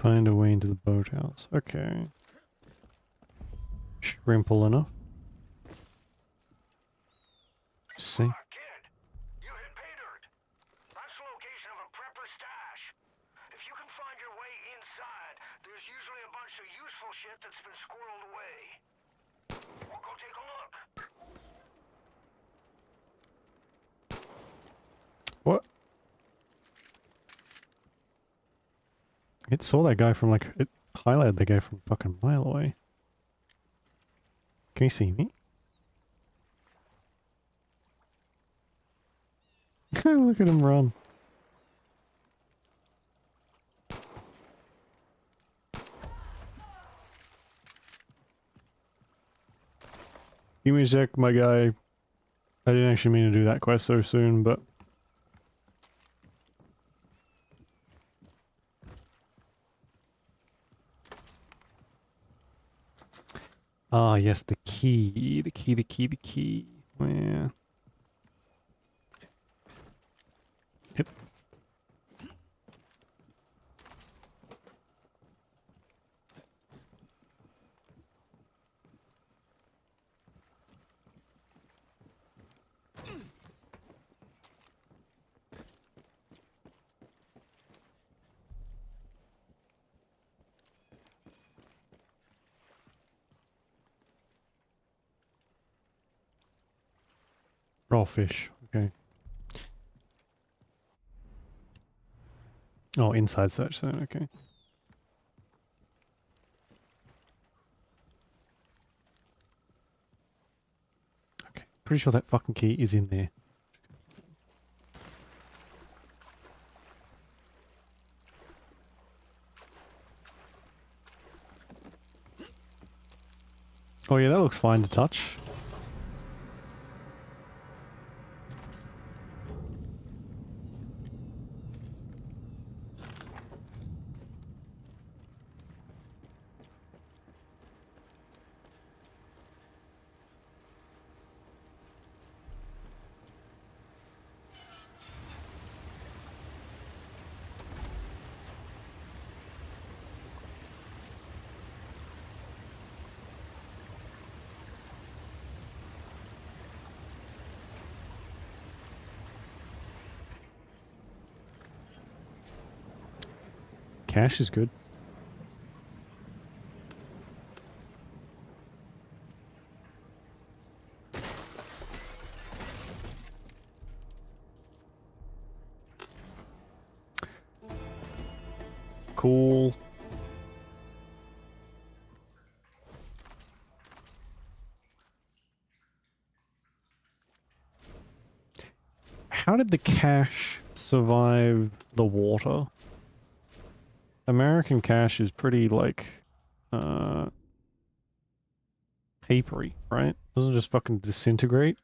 Speaker 1: Find a way into the boathouse. Okay. Shrimple enough. See.
Speaker 6: You hit pay dirt. That's the location of a prepper stash. If you can find your way inside, there's usually a bunch of useful shit that's been squirreled away. We'll go take a look.
Speaker 1: What? It saw that guy from like, it highlighted the guy from a fucking mile away. Can you see me? Look at him run. Give me a sec, my guy. I didn't actually mean to do that quest so soon, but... Ah, yes, the key. The key, the key, the key. Yeah. Yep. Raw fish, okay. Oh, inside search zone, okay. Okay, pretty sure that fucking key is in there. Oh yeah, that looks fine to touch. Cash is good. cool. How did the cash survive the water? American cash is pretty, like, papery, right? Doesn't just fucking disintegrate.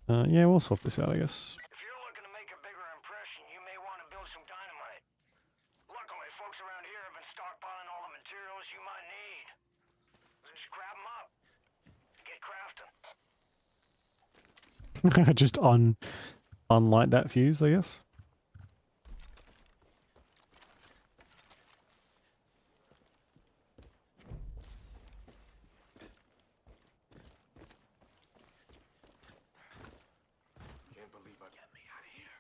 Speaker 1: Yeah, we'll swap this out, I guess.
Speaker 6: If you're looking to make a bigger impression, you may want to build some dynamite. Luckily, folks around here have been stockpiling all the materials you might need. Just grab them up. Get crafting.
Speaker 1: Just unlight that fuse, I guess.
Speaker 15: Can't believe I get me out of here.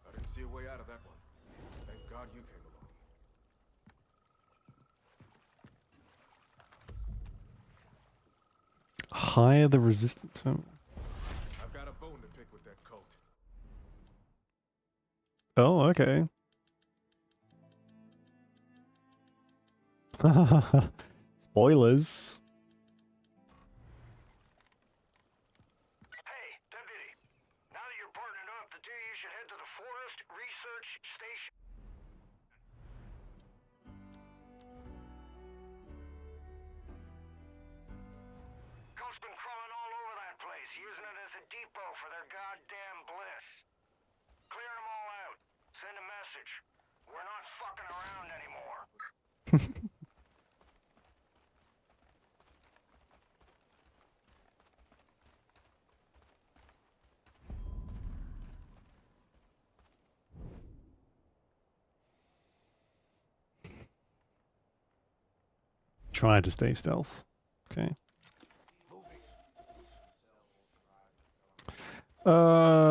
Speaker 15: I didn't see a way out of that one. Thank God you came along.
Speaker 1: Higher the resistance.
Speaker 15: I've got a bone to pick with that cult.
Speaker 1: Oh, okay. Spoilers.
Speaker 6: Hey, Deputy. Now that you're partnered up, the two of you should head to the Forest Research Station. Cult's been crawling all over that place, using it as a depot for their goddamn bliss. Clear them all out. Send a message. We're not fucking around anymore.
Speaker 1: Try to stay stealth. Okay.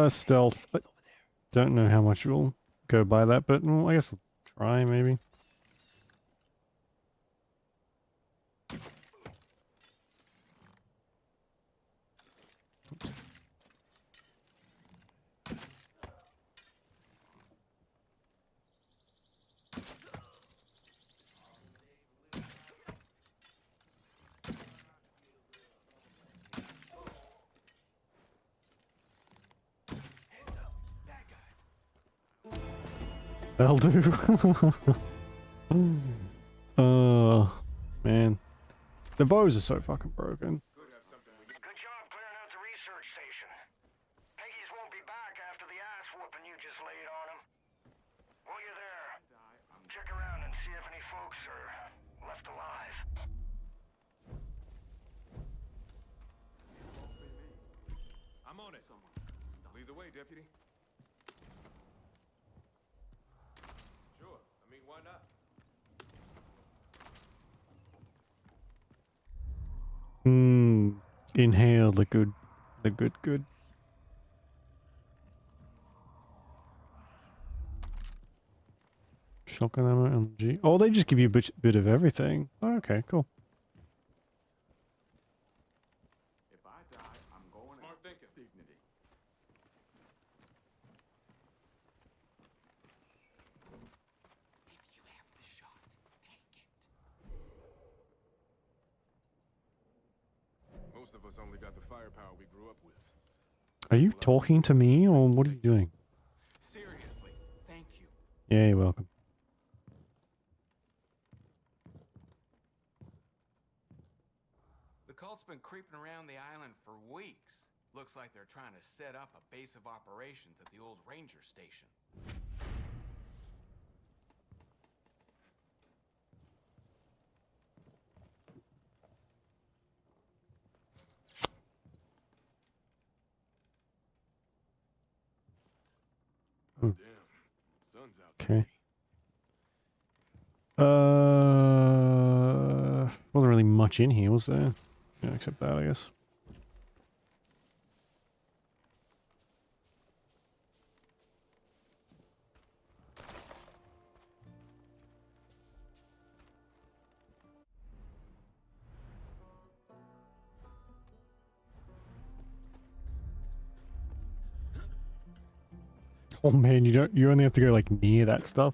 Speaker 1: Stealth. I don't know how much we'll go by that, but I guess we'll try maybe. That'll do. Man. The bows are so fucking broken.
Speaker 6: Good job clearing out the research station. Peggy's won't be back after the ass whooping you just laid on him. While you're there, check around and see if any folks are left alive.
Speaker 15: I'm on it. Lead the way, Deputy. Sure. I mean, why not?
Speaker 1: Inhale the good. Shotgun ammo, LMG. Oh, they just give you a bit of everything. Oh, okay, cool.
Speaker 15: If I die, I'm going smart thinking. Dignity.
Speaker 10: If you have the shot, take it.
Speaker 15: Most of us only got the firepower we grew up with.
Speaker 1: Are you talking to me or what are you doing?
Speaker 10: Seriously, thank you.
Speaker 1: Yeah, you're welcome.
Speaker 10: The cult's been creeping around the island for weeks. Looks like they're trying to set up a base of operations at the old ranger station.
Speaker 15: Damn. Sun's out.
Speaker 1: Okay. Wasn't really much in here, was there? Yeah, except that, I guess. Oh man, you only have to go like near that stuff.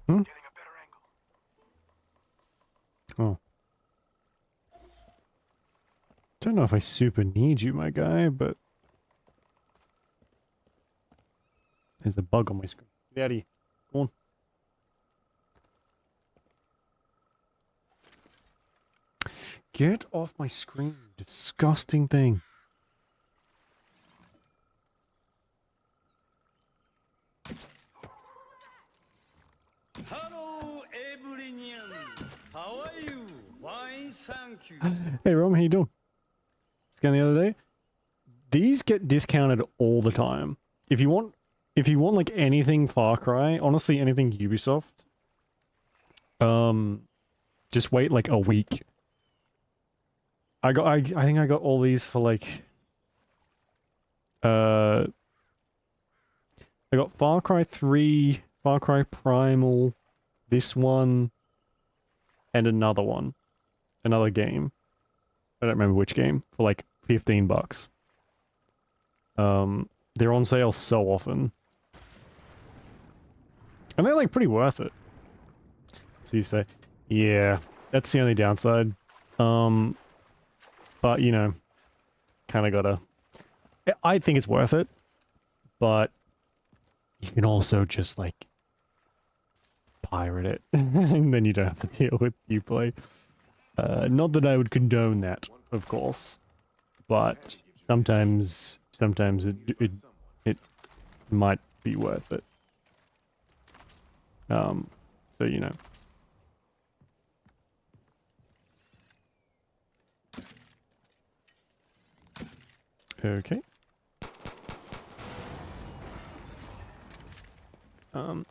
Speaker 1: Hmm? Oh. Don't know if I super need you, my guy, but there's a bug on my screen. Daddy, come on. Get off my screen, disgusting thing.
Speaker 8: Hello, Evelinian. How are you? Fine, thank you.
Speaker 1: Hey, Rom, how you doing? Scan the other day. These get discounted all the time. If you want like anything Far Cry, honestly anything Ubisoft, just wait like a week. I think I got all these for like I got Far Cry 3, Far Cry Primal, this one, and another one. Another game. I don't remember which game, for like $15. They're on sale so often. And they're like pretty worth it. Yeah, that's the only downside. But you know, kinda gotta... I think it's worth it, but you can also just like pirate it, and then you don't have to deal with Uplay. Not that I would condone that, of course, but sometimes it might be worth it. So you know. Okay.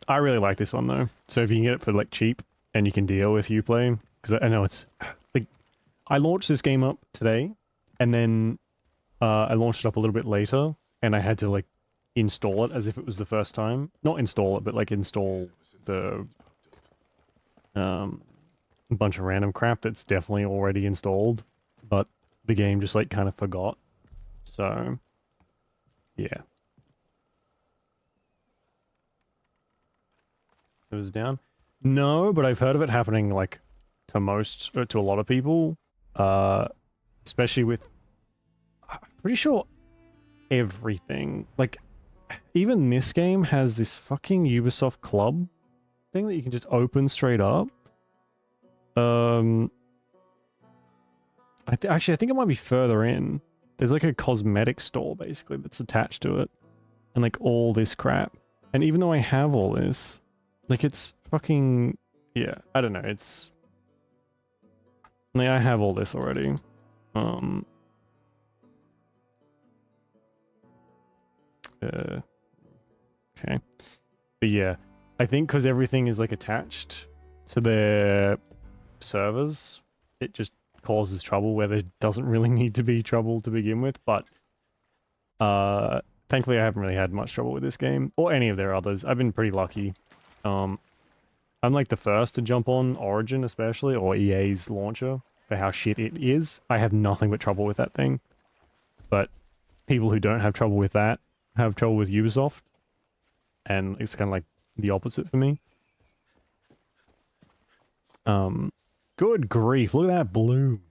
Speaker 1: I really like this one though. So if you can get it for like cheap and you can deal with Uplay, because I know it's like I launched this game up today, and then I launched it up a little bit later, and I had to like install it as if it was the first time. Not install it, but like install the bunch of random crap that's definitely already installed, but the game just like kind of forgot. So yeah. It was down? No, but I've heard of it happening like to a lot of people. Especially with, I'm pretty sure everything, like even this game has this fucking Ubisoft Club thing that you can just open straight up. Actually, I think it might be further in. There's like a cosmetic store basically that's attached to it, and like all this crap. And even though I have all this, like it's fucking, yeah, I don't know, it's like I have all this already. Okay. But yeah, I think because everything is like attached to their servers, it just causes trouble where there doesn't really need to be trouble to begin with, but thankfully I haven't really had much trouble with this game, or any of their others. I've been pretty lucky. I'm like the first to jump on Origin especially, or EA's launcher, for how shit it is. I have nothing but trouble with that thing. But people who don't have trouble with that have trouble with Ubisoft, and it's kind of like the opposite for me. Good grief, look at that bloom.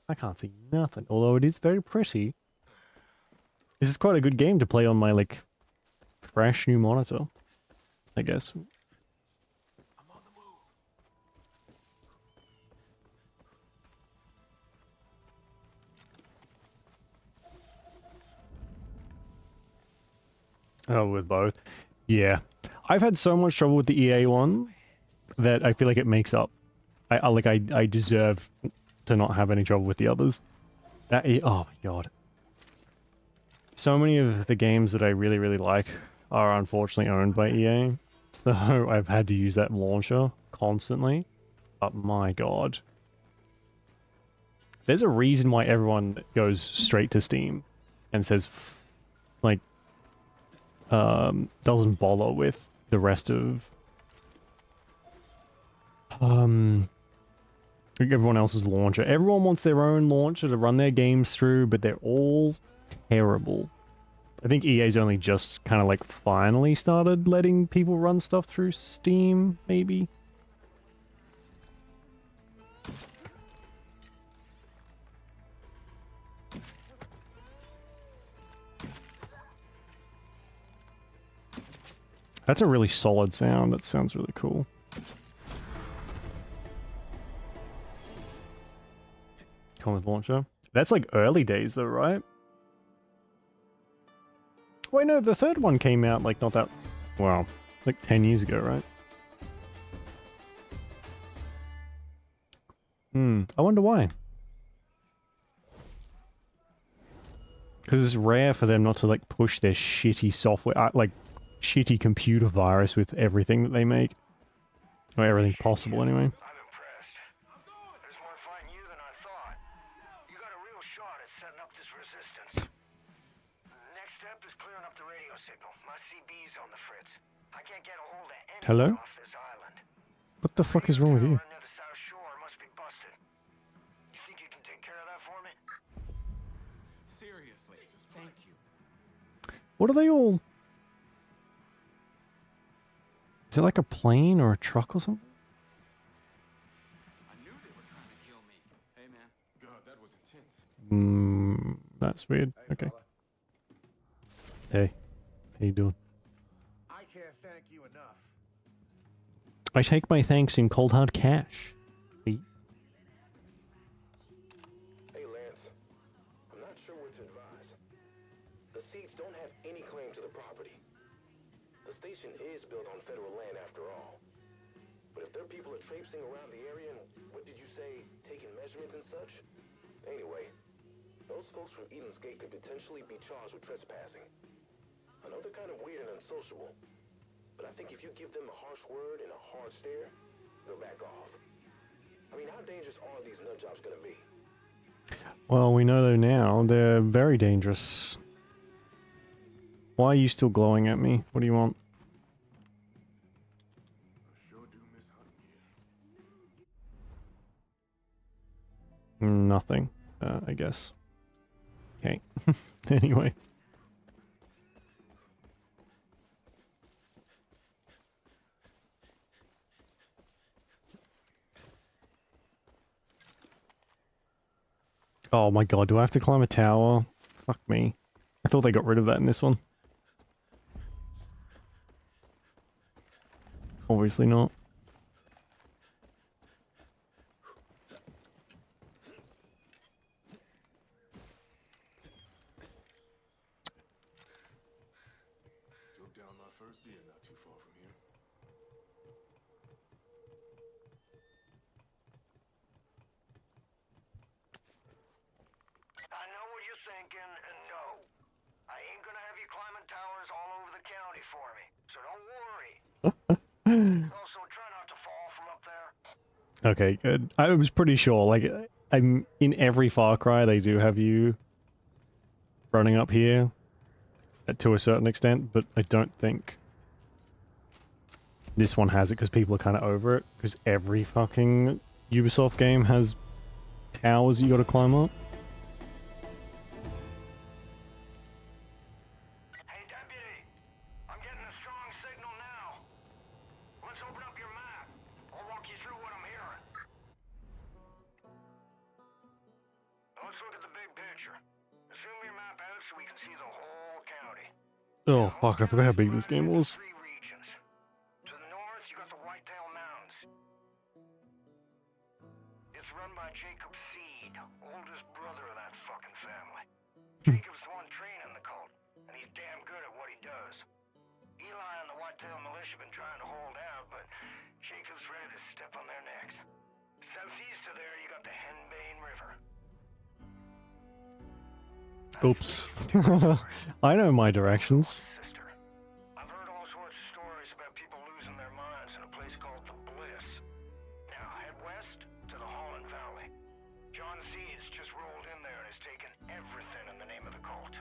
Speaker 1: I can't see nothing, although it is very pretty. This is quite a good game to play on my, like, fresh new monitor, I guess. Oh, with both? Yeah. I've had so much trouble with the EA one that I feel like it makes up. I deserve to not have any trouble with the others. Oh my god. So many of the games that I really, really like are unfortunately owned by EA. So I've had to use that launcher constantly. But my god. There's a reason why everyone goes straight to Steam. and says like doesn't bother with the rest of everyone else's launcher. Everyone wants their own launcher to run their games through, but they're all terrible. I think EA's only just kind of like finally started letting people run stuff through Steam, maybe. That's a really solid sound. That sounds really cool. Common launcher. That's like early days though, right? Wait, no, the third one came out like not that... Well, like 10 years ago, right? I wonder why. Because it's rare for them not to like push their shitty software, like shitty computer virus with everything that they make. Or everything possible anyway. Hello? What the fuck is wrong with you?
Speaker 10: Seriously, thank you.
Speaker 1: What are they all... Is it like a plane or a truck or something?
Speaker 10: I knew they were trying to kill me. Hey, man. God, that was intense.
Speaker 1: That's weird. Okay. Hey. How you doing?
Speaker 14: I can't thank you enough.
Speaker 1: I take my thanks in cold hard cash.
Speaker 16: Hey, Lance. I'm not sure what to advise. The Seeds don't have any claim to the property. The station is built on federal land after all. But if their people are traipsing around the area and, what did you say, taking measurements and such? Anyway, those folks from Eden's Gate could potentially be charged with trespassing. I know they're kind of weird and unsociable, but I think if you give them a harsh word and a hard stare, they'll back off. I mean, how dangerous are these nut jobs gonna be?
Speaker 1: Well, we know though now they're very dangerous. Why are you still glowing at me? What do you want? Nothing, I guess. Okay. Anyway. Oh my god, do I have to climb a tower? Fuck me. I thought they got rid of that in this one. Obviously not.
Speaker 15: Took down my first deer not too far from here.
Speaker 6: I know what you're thinking, and no. I ain't gonna have you climbing towers all over the county for me, so don't worry. Also, try not to fall from up there.
Speaker 1: Okay, good. I was pretty sure, like, I'm in every Far Cry they do have you running up here to a certain extent, but I don't think this one has it because people are kind of over it, because every fucking Ubisoft game has towers you gotta climb up.
Speaker 6: Hey, Deputy. I'm getting a strong signal now. Let's open up your map. I'll walk you through what I'm hearing. Let's look at the big picture. Zoom your map out so we can see the whole county.
Speaker 1: Oh fuck, I forgot how big this game was.
Speaker 6: Three regions. To the north, you got the Whitetail Mountains. It's run by Jacob Seed, oldest brother of that fucking family. Jacob's the one training the cult, and he's damn good at what he does. Eli and the Whitetail Militia been trying to hold out, but Jacob's ready to step on their necks. Southeast of there, you got the Henbane River.
Speaker 1: Oops. I know my directions.
Speaker 6: I've heard all sorts of stories about people losing their minds in a place called the Bliss. Now head west to the Holland Valley. John Seeds just rolled in there and has taken everything in the name of the cult.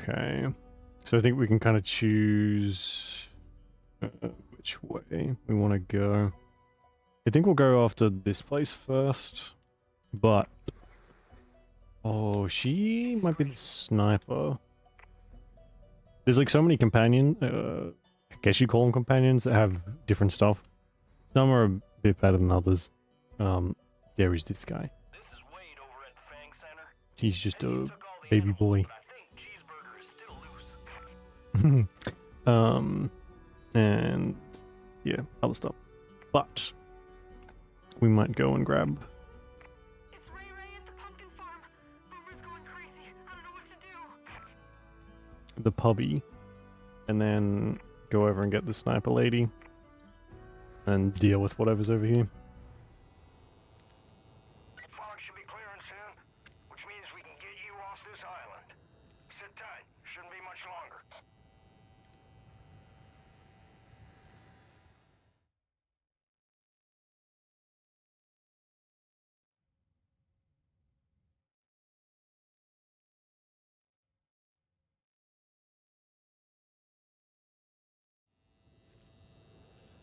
Speaker 1: Okay. So I think we can kind of choose which way we want to go. I think we'll go after this place first, but... Oh, she might be the sniper. There's like so many I guess you call them companions, that have different stuff. Some are a bit better than others. There is this guy. He's just a baby boy. And yeah, other stuff. But we might go and grab the puppy and then go over and get the sniper lady and deal with whatever's over here.
Speaker 6: Fog should be clearing soon, which means we can get you off this island. Sit tight, shouldn't be much longer.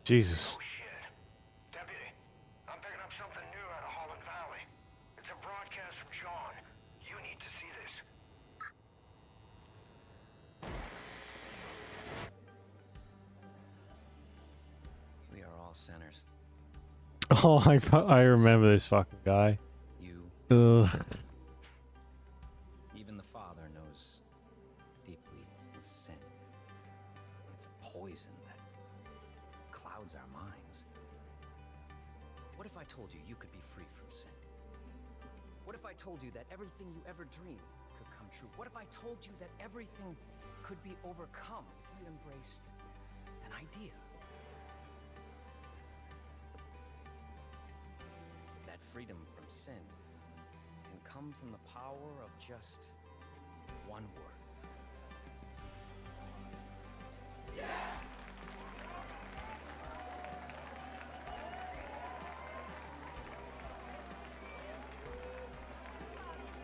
Speaker 1: Jesus.
Speaker 6: Oh shit. Deputy, I'm picking up something new out of Holland Valley. It's a broadcast from John. You need to see this.
Speaker 17: We are all sinners.
Speaker 1: Oh, I remember this fucking guy.
Speaker 17: You.
Speaker 1: Ugh.
Speaker 17: Even the Father knows deeply of sin. It's a poison that clouds our minds. What if I told you you could be free from sin? What if I told you that everything you ever dreamed could come true? What if I told you that everything could be overcome if you embraced an idea? That freedom from sin can come from the power of just one word.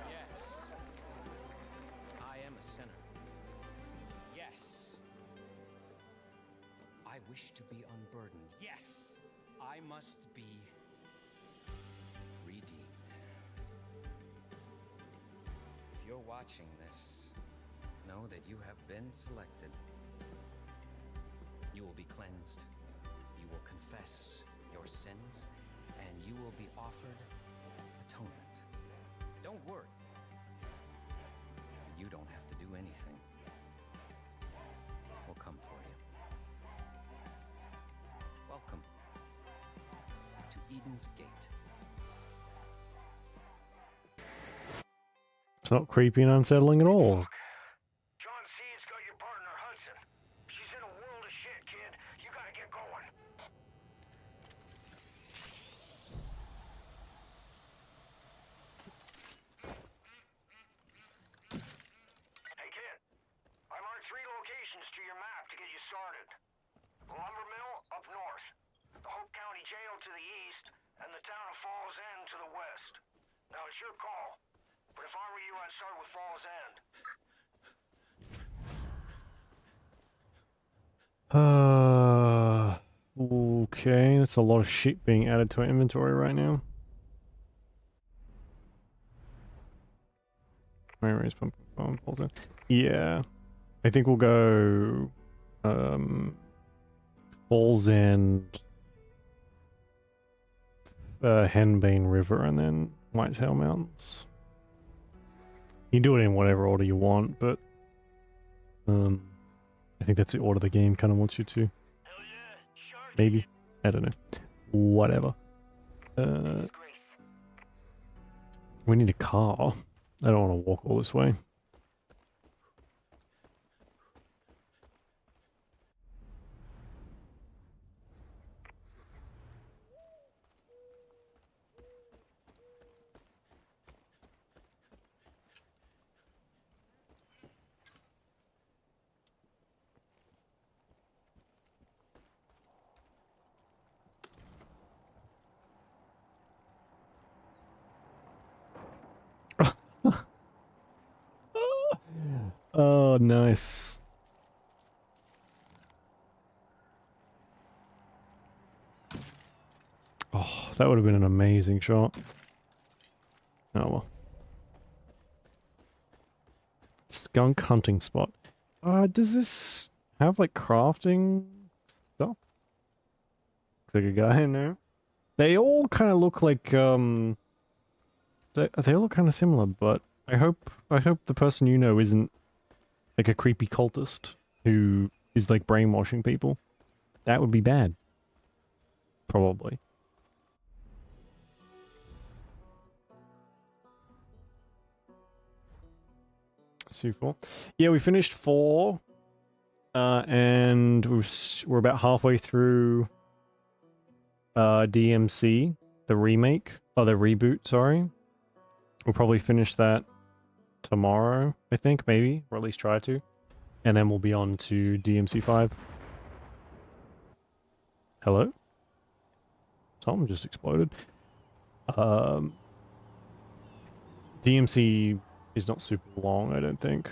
Speaker 17: Yes, I am a sinner. Yes, I wish to be unburdened. Yes, I must be redeemed. If you're watching this, know that you have been selected. You will be cleansed. You will confess your sins, and you will be offered atonement. Don't worry. You don't have to do anything. We'll come for you. Welcome to Eden's Gate.
Speaker 1: It's not creepy and unsettling at all.
Speaker 6: John Seed's got your partner, Hudson. She's in a world of shit, kid. You gotta get going. Hey, kid. I marked 3 locations to your map to get you started. The lumber mill up north, the Hope County Jail to the east, and the town of Falls End to the west. Now, it's your call. But if I were you, I'd start with Falls End.
Speaker 1: Okay, that's a lot of shit being added to our inventory right now. Where is pumpkin farm? Falls End. Yeah, I think we'll go Falls End, Henbane River, and then Whitetail Mountains. You can do it in whatever order you want, but I think that's the order the game kind of wants you to. Maybe. I don't know. Whatever. We need a car. I don't want to walk all this way. Oh, nice. Oh, that would have been an amazing shot. Oh well. Skunk hunting spot. Does this have like crafting stuff? Looks like a guy in there. They all kind of look like they look kind of similar, but I hope the person you know isn't like a creepy cultist who is like brainwashing people. That would be bad. Probably. See 4. Yeah, we finished 4. And we're about halfway through DMC, the remake. Oh, the reboot, sorry. We'll probably finish that tomorrow, I think, maybe. Or at least try to. And then we'll be on to DMC 5. Hello? Something just exploded. DMC is not super long, I don't think.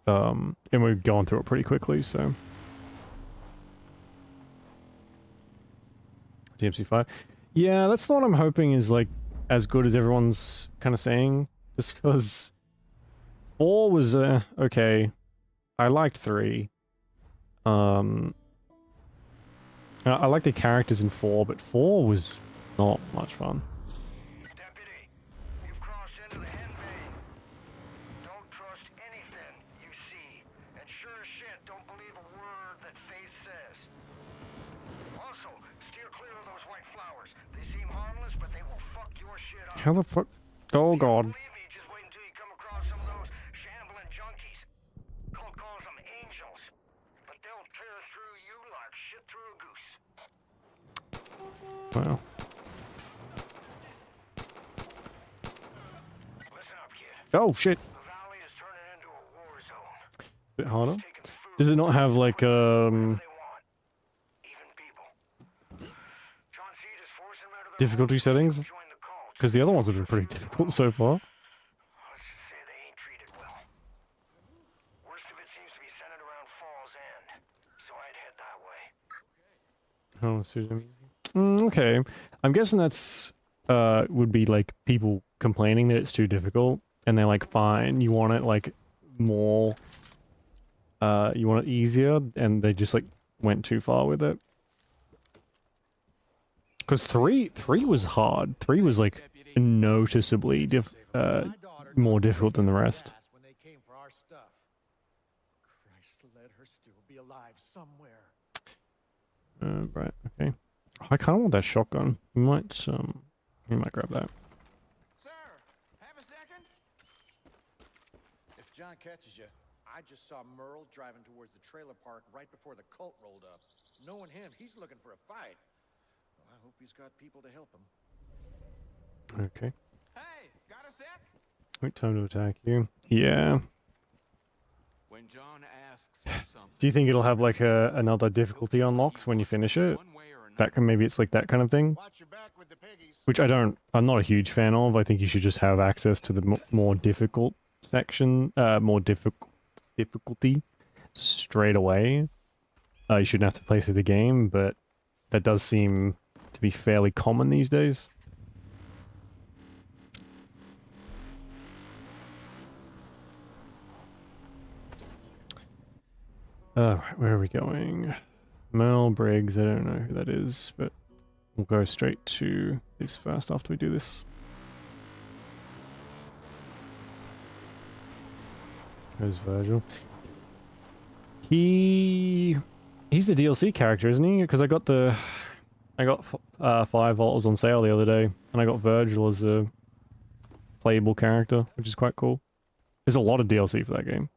Speaker 1: And we're going through it pretty quickly, so. DMC 5. Yeah, that's the one I'm hoping is like as good as everyone's kind of saying. Just because 4 was okay. I liked 3. I liked the characters in 4, but 4 was not much fun. How the fuck? Oh god. Wow. Oh shit. Bit harder. Does it not have like difficulty settings? Because the other ones have been pretty difficult so far. Oh, okay. I'm guessing that's would be like people complaining that it's too difficult, and they're like, fine, you want it like more, you want it easier, and they just like went too far with it. Because 3 was hard. 3 was like noticeably more difficult than the rest.
Speaker 14: When they came for our stuff. Christ, let her still be alive somewhere.
Speaker 1: Right, okay. I kind of want that shotgun. We might grab that.
Speaker 14: Sir, have a second? If John catches you, I just saw Merle driving towards the trailer park right before the cult rolled up. Knowing him, he's looking for a fight. Well, I hope he's got people to help him.
Speaker 1: Okay.
Speaker 15: Hey, got a sec?
Speaker 1: Wait, time to attack you. Yeah.
Speaker 15: When John asks for something,
Speaker 1: Do you think it'll have like another difficulty unlocks when you finish it? That can, maybe it's like that kind of thing. Which I'm not a huge fan of. I think you should just have access to the more difficult section, more difficulty straight away. You shouldn't have to play through the game, but that does seem to be fairly common these days. Where are we going? Mel Briggs, I don't know who that is, but we'll go straight to this first after we do this. There's Virgil. He's the DLC character, isn't he? Because I got 5 Volts on sale the other day, and I got Virgil as a playable character, which is quite cool. There's a lot of DLC for that game.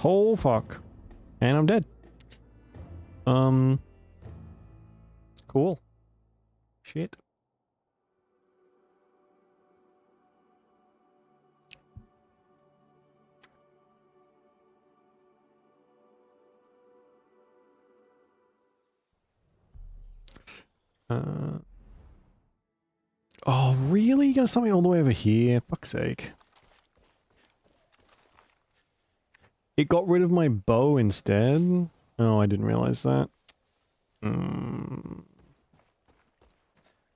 Speaker 1: Oh fuck. And I'm dead. Cool. Shit. Oh, really? You got something all the way over here? Fuck's sake. It got rid of my bow instead? Oh, I didn't realize that.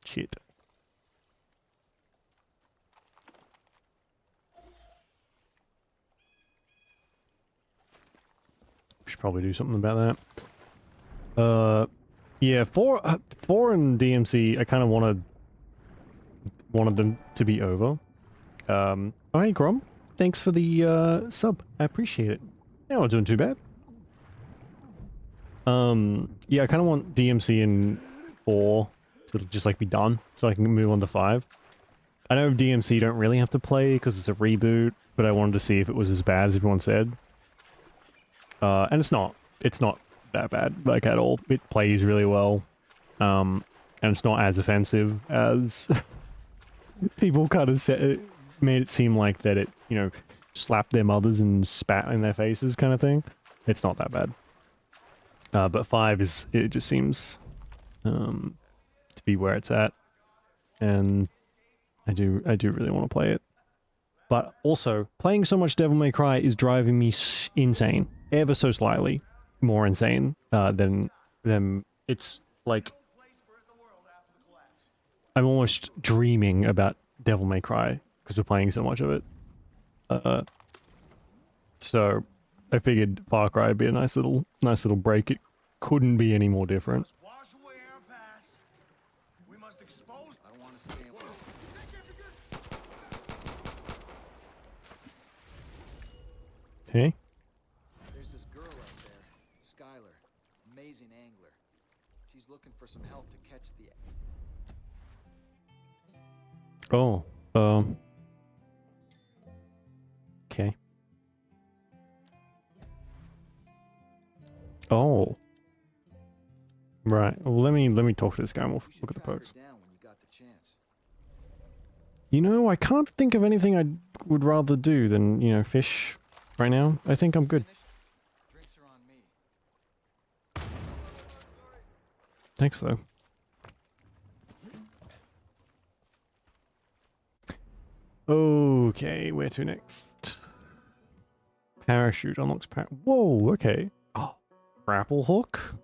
Speaker 1: Shit. Should probably do something about that. Yeah, 4 and DMC, I kind of wanted them to be over. Oh, hey, Grom. Thanks for the sub. I appreciate it. Yeah, not doing too bad. Yeah, I kind of want DMC and 4 to just like be done, so I can move on to 5. I know DMC don't really have to play because it's a reboot, but I wanted to see if it was as bad as everyone said. And it's not that bad, like, at all. It plays really well. And it's not as offensive as people kind of made it seem like that it, you know, slapped their mothers and spat in their faces kind of thing. It's not that bad. But 5 it just seems to be where it's at. And I do really want to play it. But also, playing so much Devil May Cry is driving me insane. Ever so slightly more insane than it's like I'm almost dreaming about Devil May Cry because we're playing so much of it. So I figured Far Cry would be a nice little break. It couldn't be any more different. Hey?
Speaker 10: There's this girl out there, Skylar, amazing angler. She's looking for some help to catch the...
Speaker 1: Oh, okay. Oh. Right. Well, let me talk to this guy and we'll look at the perks. You know, I can't think of anything I would rather do than, you know, fish right now. I think I'm good. Thanks, though. Okay, where to next? Parachute unlocks Whoa, okay. Oh, grapple hook.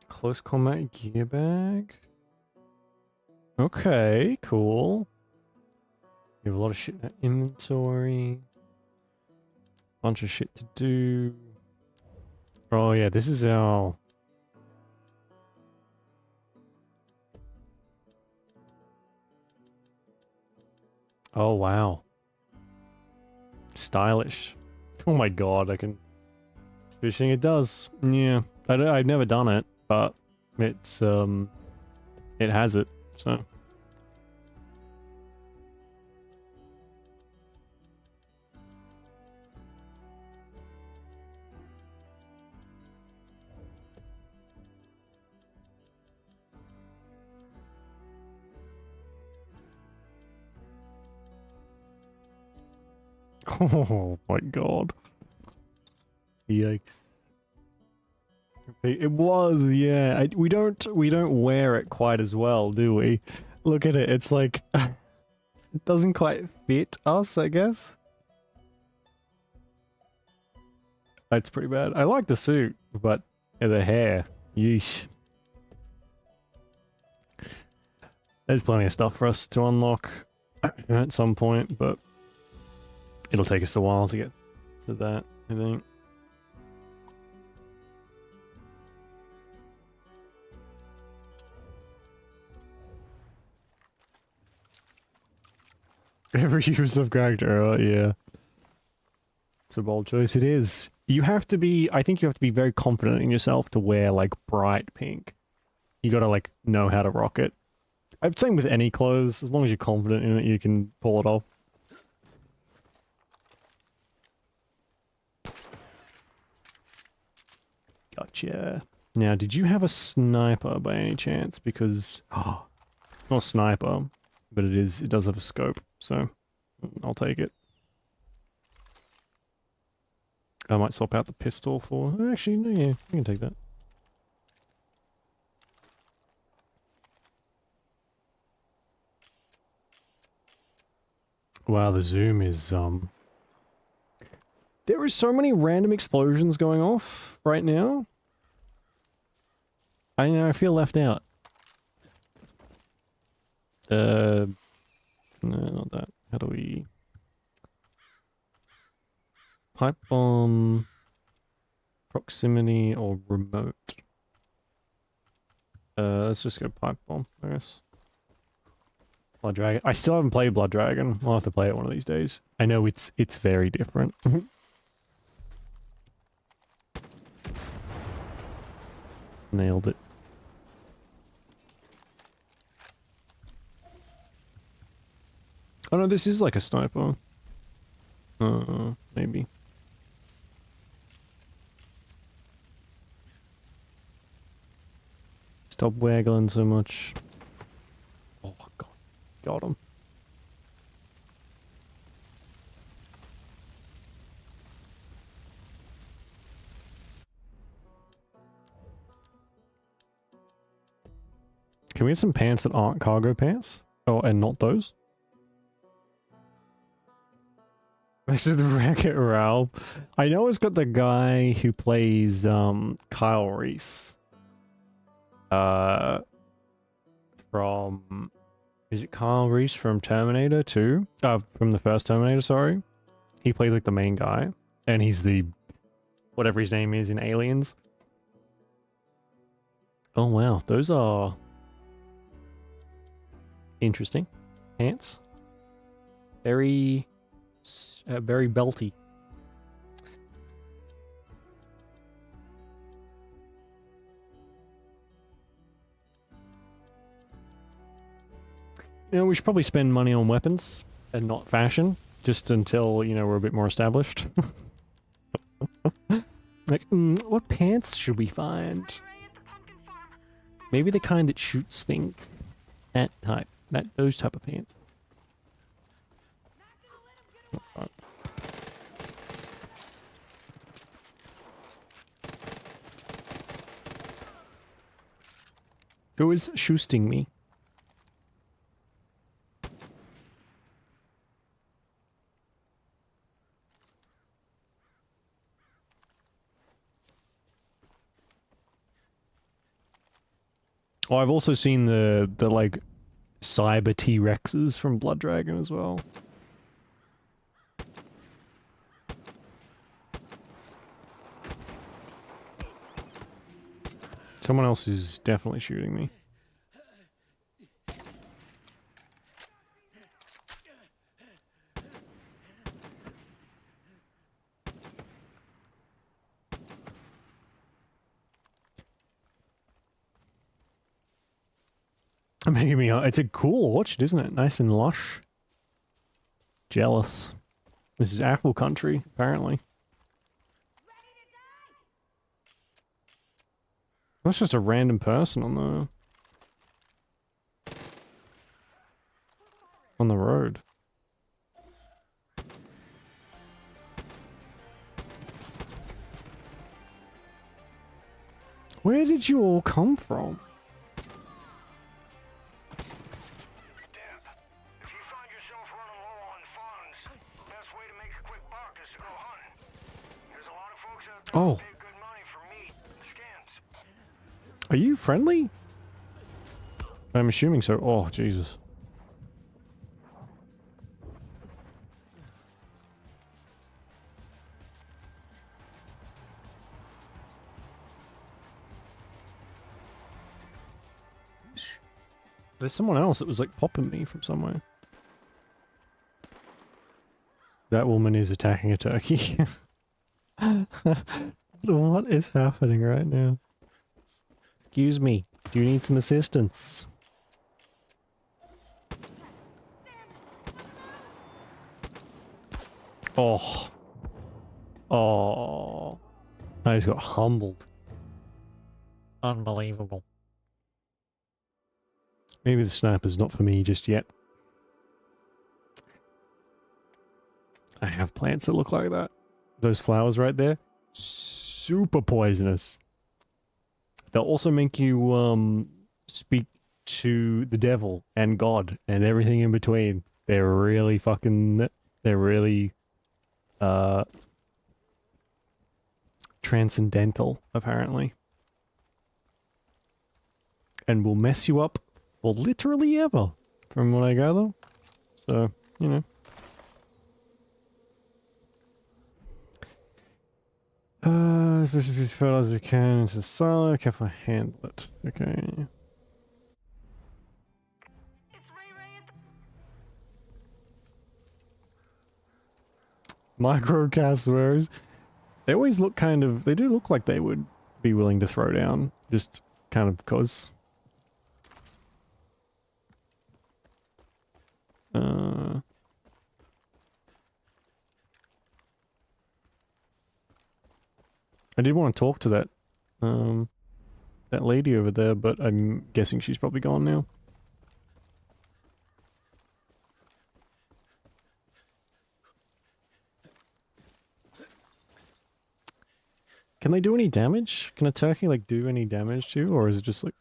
Speaker 1: Close combat gear bag. Okay, cool. We have a lot of shit in our inventory. Bunch of shit to do. Oh yeah, this is our... Oh wow. Stylish. Oh my god, I can... Fishing it does. Yeah. I've never done it, but it's it has it, so... Oh my god. Yikes. It was, yeah. We don't wear it quite as well, do we? Look at it. It's like it doesn't quite fit us, I guess. It's pretty bad. I like the suit, but the hair, yeesh. There's plenty of stuff for us to unlock at some point, but it'll take us a while to get to that, I think. Every use of character, yeah. It's a bold choice, it is. You have to be, I think you have to be very confident in yourself to wear, like, bright pink. You gotta, like, know how to rock it. I'm saying with any clothes, as long as you're confident in it, you can pull it off. Gotcha. Now, did you have a sniper by any chance? Because, oh, not a sniper, but it does have a scope, so I'll take it. I might swap out the pistol for... Actually, no, yeah, you can take that. Wow, the zoom is there is so many random explosions going off right now. I feel left out. No, not that. How do we... Pipe bomb, proximity, or remote? Let's just go pipe bomb, I guess. Blood Dragon. I still haven't played Blood Dragon. I'll have to play it one of these days. I know it's very different. Nailed it. Oh no, this is like a sniper. Maybe. Stop waggling so much. Oh god. Got him. Can we get some pants that aren't cargo pants? Oh, and not those? This is the Wreck-It Ralph. I know it's got the guy who plays Kyle Reese. From... Is it Kyle Reese from Terminator 2? From the first Terminator, sorry. He plays like the main guy. And he's the... whatever his name is in Aliens. Oh wow, those are... interesting. Pants. Very... very belty. You know, we should probably spend money on weapons and not fashion, just until, you know, we're a bit more established. Like, what pants should we find? Maybe the kind that shoots things. That type. Those type of pants. Who is shooting me? Oh, I've also seen the like cyber T-Rexes from Blood Dragon as well. Someone else is definitely shooting me. Making me, it's a cool orchard, isn't it? Nice and lush. Jealous. This is apple country, apparently. That's just a random person on the road. Where did you all come from? Oh. Are you friendly? I'm assuming so. Oh, Jesus. There's someone else that was like popping me from somewhere. That woman is attacking a turkey. What is happening right now? Excuse me, do you need some assistance? Oh. Oh. I just got humbled. Unbelievable. Maybe the sniper's not for me just yet. I have plants that look like that. Those flowers right there, super poisonous. They'll also make you speak to the devil and God and everything in between. they're really fucking, they're really transcendental, apparently. And will mess you up for literally ever, from what I gather. So, you know. As far as we can into the silo, carefully handle it. Okay. Micro cassowaries. They always look kind of, they do look like they would be willing to throw down, just kind of because. I did want to talk to that lady over there, but I'm guessing she's probably gone now. Can they do any damage? Can a turkey like do any damage to you, or is it just like,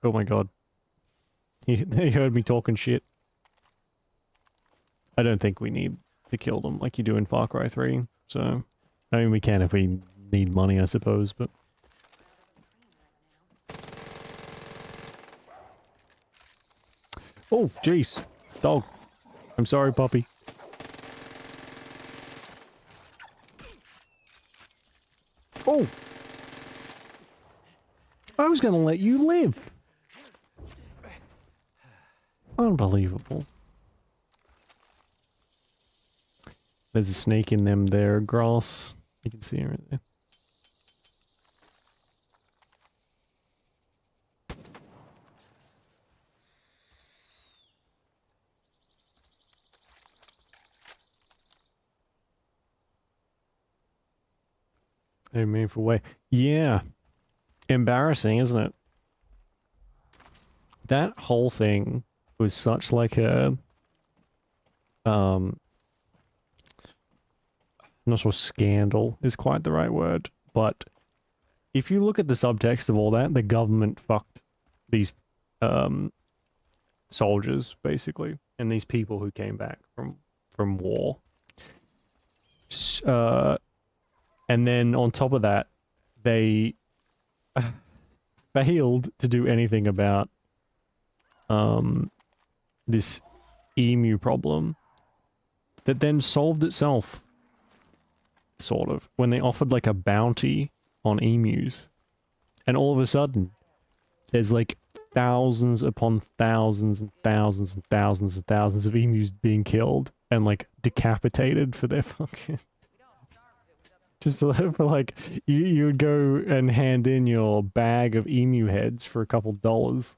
Speaker 1: oh my god, he heard me talking shit. I don't think we need to kill them like you do in Far Cry 3, so I mean we can if we need money, I suppose, but oh jeez, dog, I'm sorry puppy. Oh, I was gonna let you live. Unbelievable. There's a snake in them there, grass. You can see it right there. A meaningful way. Yeah. Embarrassing, isn't it? That whole thing was such like a I'm not sure scandal is quite the right word, but if you look at the subtext of all that, the government fucked these soldiers, basically, and these people who came back from war. And then on top of that, they failed to do anything about this emu problem that then solved itself, sort of, when they offered like a bounty on emus. And all of a sudden, there's like thousands upon thousands and thousands and thousands and thousands of emus being killed and like decapitated for their fucking... Just for like, you would go and hand in your bag of emu heads for a couple dollars.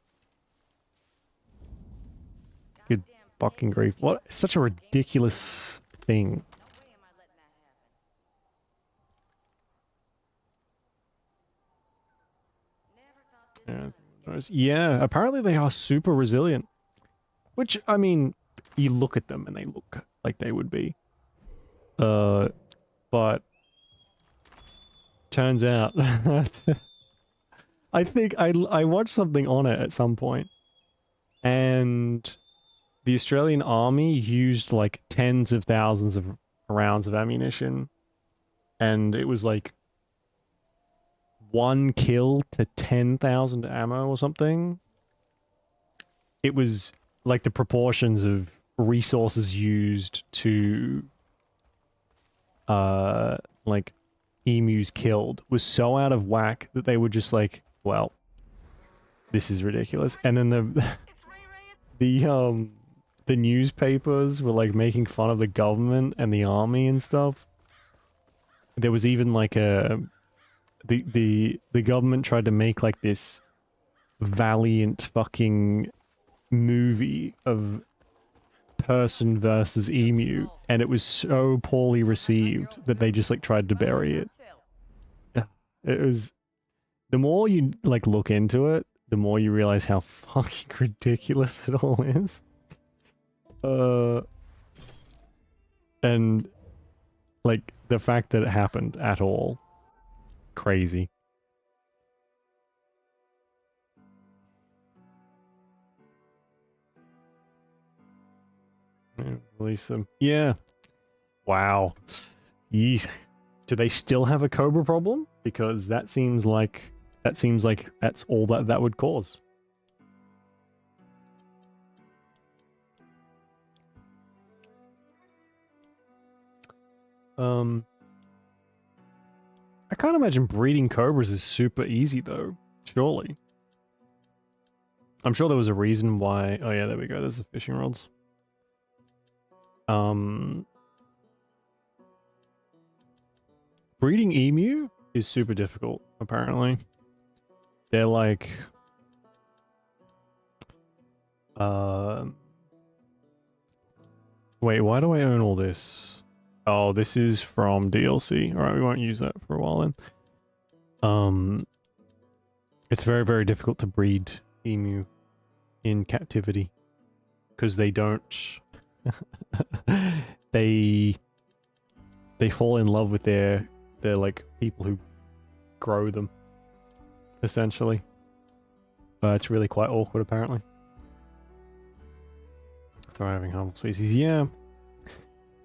Speaker 1: Good fucking grief. What? Such a ridiculous thing. Yeah, apparently they are super resilient. Which, I mean, you look at them and they look like they would be. But... turns out... I think I watched something on it at some point. And... the Australian Army used like tens of thousands of rounds of ammunition. And it was like... 1 kill to 10,000 ammo or something. It was like the proportions of resources used to like emus killed was so out of whack that they were just like, well, this is ridiculous. And then the newspapers were like making fun of the government and the army and stuff. There was even like a the government tried to make like this valiant fucking movie of person versus emu, and it was so poorly received that they just like tried to bury it. It was, the more you like look into it, the more you realize how fucking ridiculous it all is. And like the fact that it happened at all, crazy. Release them. Yeah. Wow. Yeesh. Do they still have a Cobra problem? Because that seems like that's all that would cause. I can't imagine breeding cobras is super easy though. Surely. I'm sure there was a reason why. Oh yeah, there we go. There's the fishing rods. Breeding emu is super difficult, apparently. They're like wait, why do I own all this? Oh, this is from DLC. Alright, we won't use that for a while then. It's very, very difficult to breed emu in captivity. Because they don't they fall in love with their like people who grow them, essentially. It's really quite awkward, apparently. Thriving harmful species, yeah.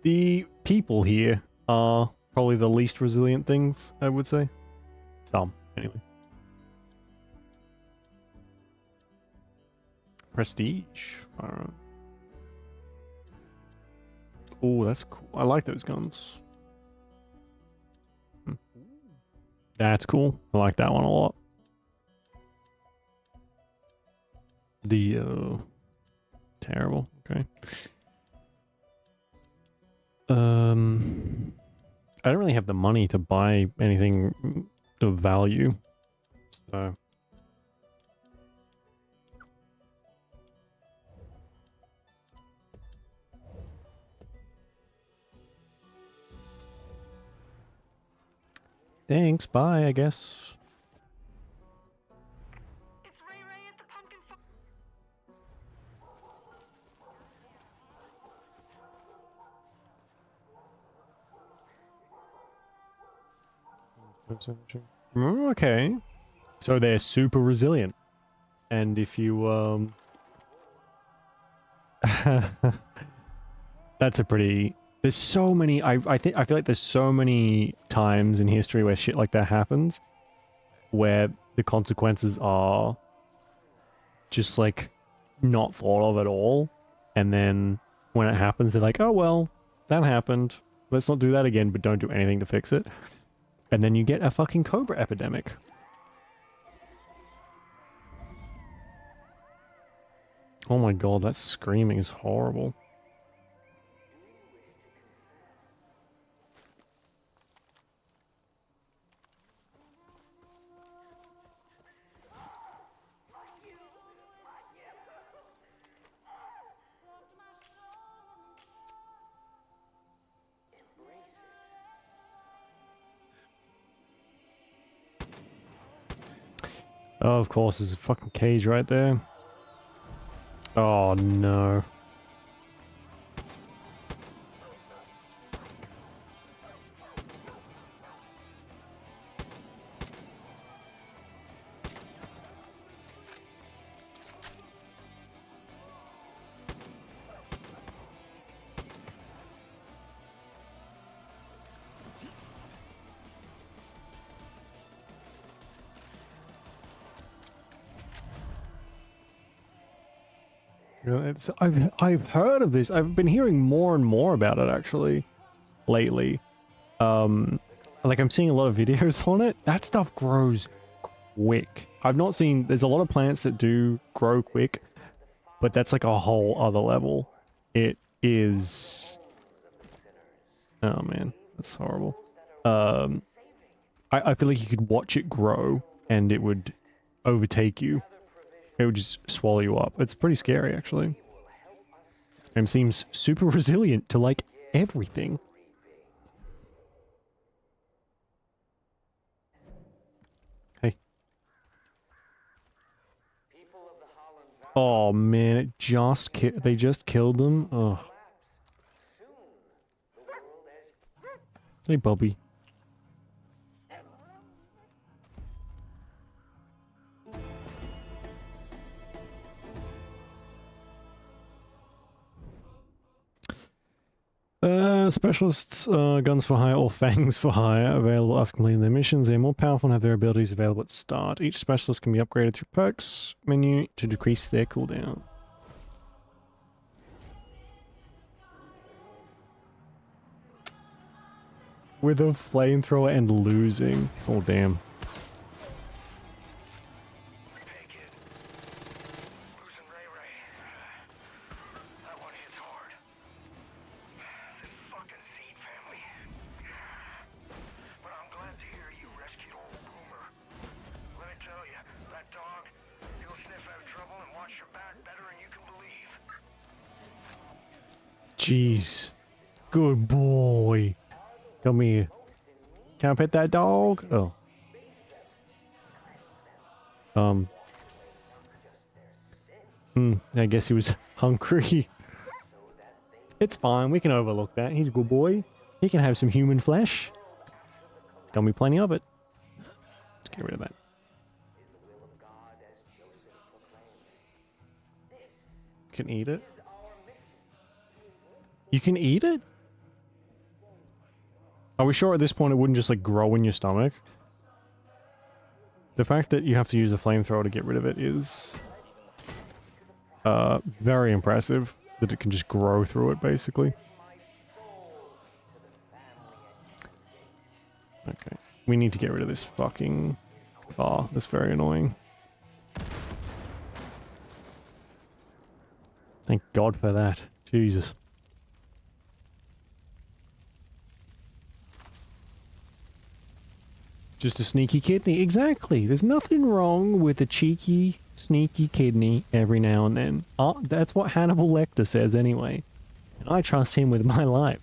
Speaker 1: The people here are probably the least resilient things, I would say. Some, anyway. Prestige. Oh, that's cool. I like those guns. That's cool. I like that one a lot. The terrible. Okay. I don't really have the money to buy anything of value. So thanks, bye, I guess.
Speaker 13: It's Ray Ray at the pumpkin farm.
Speaker 1: Okay. So they're super resilient. And if you that's a pretty. There's so many. I feel like there's so many times in history where shit like that happens, where the consequences are just like not thought of at all, and then when it happens, they're like, "Oh well, that happened. Let's not do that again," but don't do anything to fix it, and then you get a fucking cobra epidemic. Oh my god, that screaming is horrible. Oh, of course, there's a fucking cage right there. Oh no. I've heard of this. I've been hearing more and more about it actually lately. Like I'm seeing a lot of videos on it. That stuff grows quick. I've not seen. There's a lot of plants that do grow quick, but that's like a whole other level. It is. Oh man, that's horrible. I feel like you could watch it grow and it would overtake you. It would just swallow you up. It's pretty scary, actually. And seems super resilient to, like, everything. Hey. Oh, man, it just they just killed them? Ugh. Hey, Bobby. Specialists, guns for hire or fangs for hire, available after completing their missions. They're more powerful and have their abilities available at the start. Each specialist can be upgraded through perks menu to decrease their cooldown. With a flamethrower and losing. Oh, damn. Jeez. Good boy. Come here. Can I pet that dog? Oh. I guess he was hungry. It's fine. We can overlook that. He's a good boy. He can have some human flesh. There's gonna be plenty of it. Let's get rid of that. Can eat it. You can eat it? Are we sure at this point it wouldn't just like grow in your stomach? The fact that you have to use a flamethrower to get rid of it is very impressive. That it can just grow through it basically. Okay. We need to get rid of this fucking... Oh, that's very annoying. Thank God for that. Jesus. Just a sneaky kidney. Exactly. There's nothing wrong with a cheeky, sneaky kidney every now and then. That's what Hannibal Lecter says anyway. And I trust him with my life.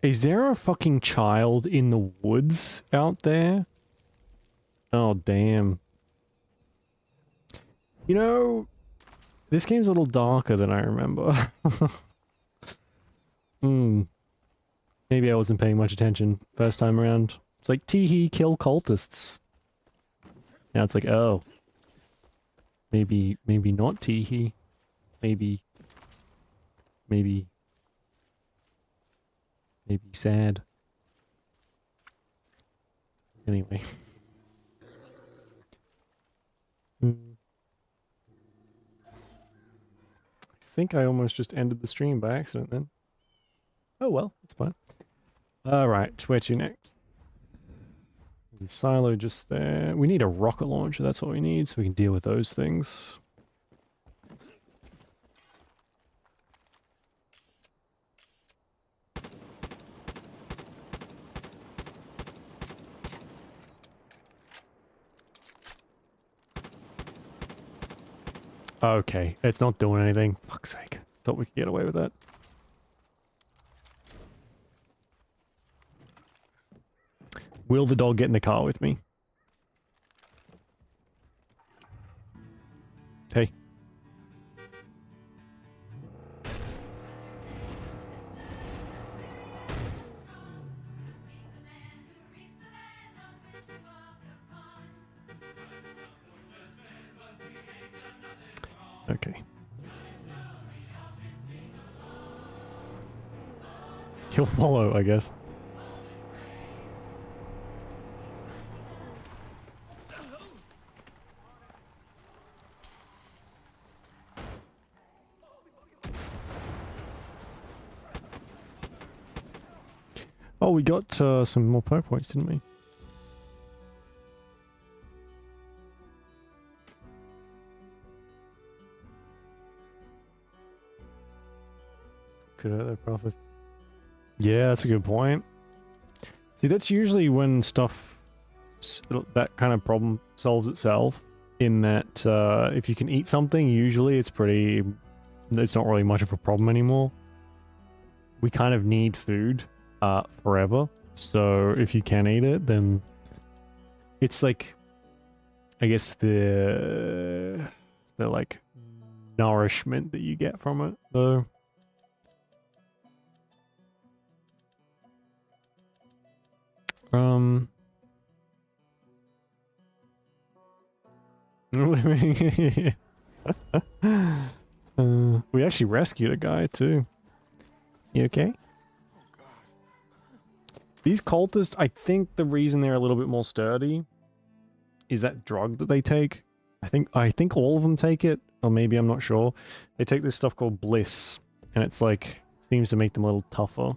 Speaker 1: Is there a fucking child in the woods out there? Oh, damn. You know, this game's a little darker than I remember. Maybe I wasn't paying much attention first time around. It's like, tee-hee, kill cultists. Now it's like, oh. Maybe not tee-hee. Maybe sad. Anyway. I think I almost just ended the stream by accident then. Oh well, it's fine. Alright, where to next? There's a silo just there. We need a rocket launcher, that's what we need, so we can deal with those things. Okay, it's not doing anything. Fuck's sake. Thought we could get away with that. Will the dog get in the car with me? Hey. Okay. He'll follow, I guess. Oh, we got some more power points, didn't we? Could have profit. Yeah, that's a good point. See, that's usually when stuff, that kind of problem solves itself. In that, if you can eat something, usually it's not really much of a problem anymore. We kind of need food, forever. So if you can eat it, then it's like, I guess the like nourishment that you get from it, though. We actually rescued a guy too. You okay? These cultists, I think the reason they're a little bit more sturdy is that drug that they take. I think all of them take it, or maybe I'm not sure. They take this stuff called Bliss, and it's like seems to make them a little tougher.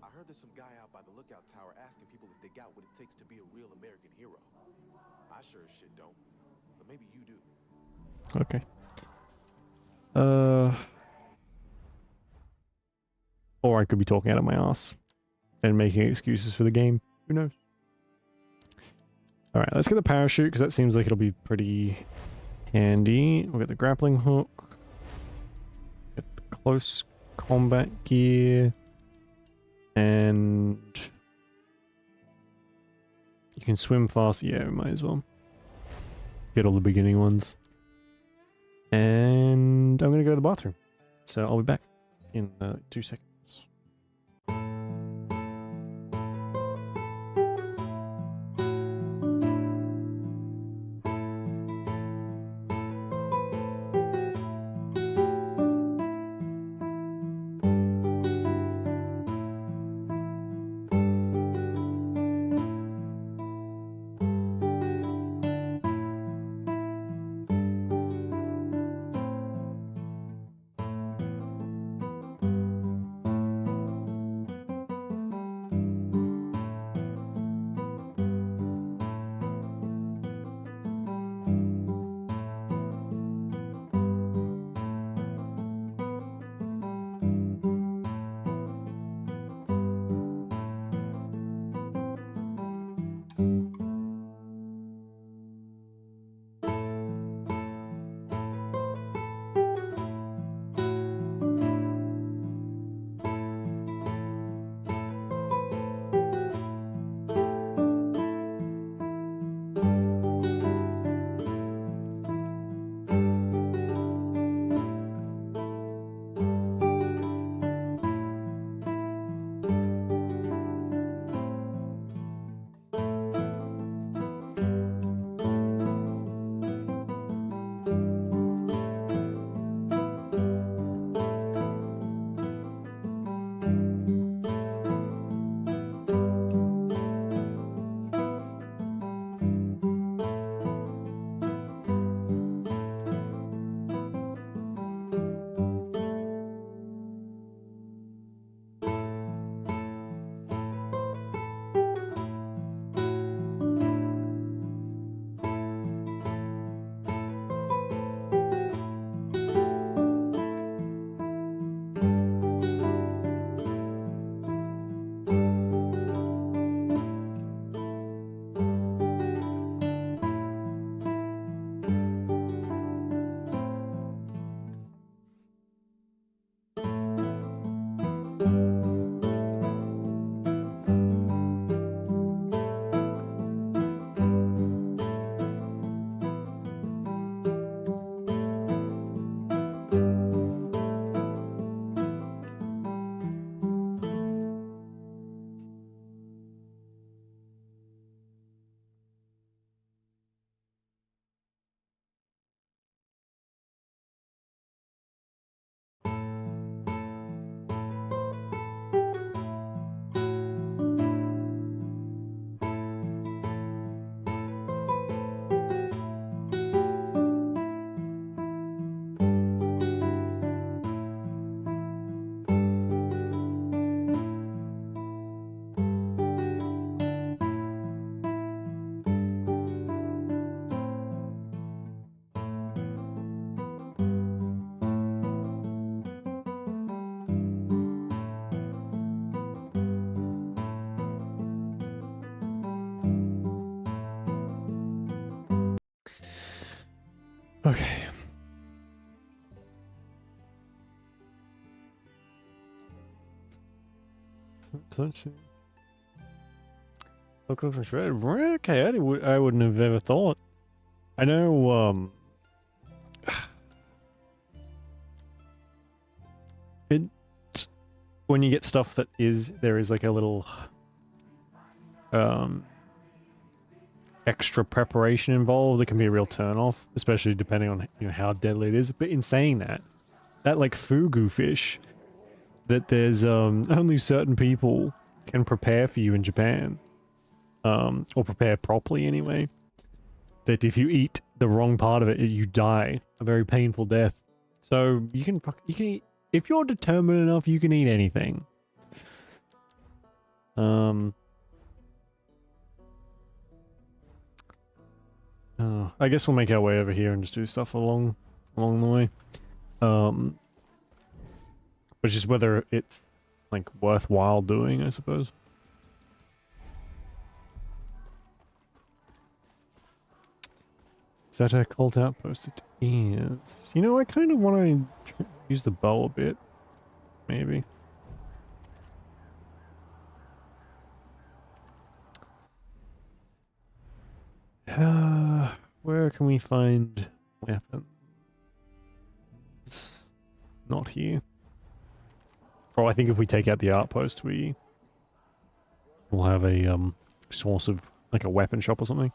Speaker 15: I heard there's some guy out by the lookout tower asking people if they got what it takes to be a real American hero. I sure as shit don't, but maybe you do.
Speaker 1: Okay. Or I could be talking out of my ass and making excuses for the game. Who knows? Alright, let's get the parachute, because that seems like it'll be pretty handy. We'll get the grappling hook. Get the close combat gear. And... you can swim fast. Yeah, we might as well. Get all the beginning ones. And I'm going to go to the bathroom. So I'll be back in 2 seconds. Okay. Touching. Look up from shred. Okay, I wouldn't have ever thought. I know. It when you get stuff that there is like a little extra preparation involved, it can be a real turnoff, especially depending on how deadly it is. But in saying that, like fugu fish, that there's only certain people can prepare for you in Japan, or prepare properly anyway. That if you eat the wrong part of it, you die a very painful death. So you can eat, if you're determined enough, you can eat anything. I guess we'll make our way over here and just do stuff along the way. But just whether it's like worthwhile doing, I suppose. Is that a cult outpost? It is. You know, I kind of want to use the bow a bit. Maybe. Where can we find weapons? Not here. Oh, I think if we take out the outpost, we'll have a source of like a weapon shop or something.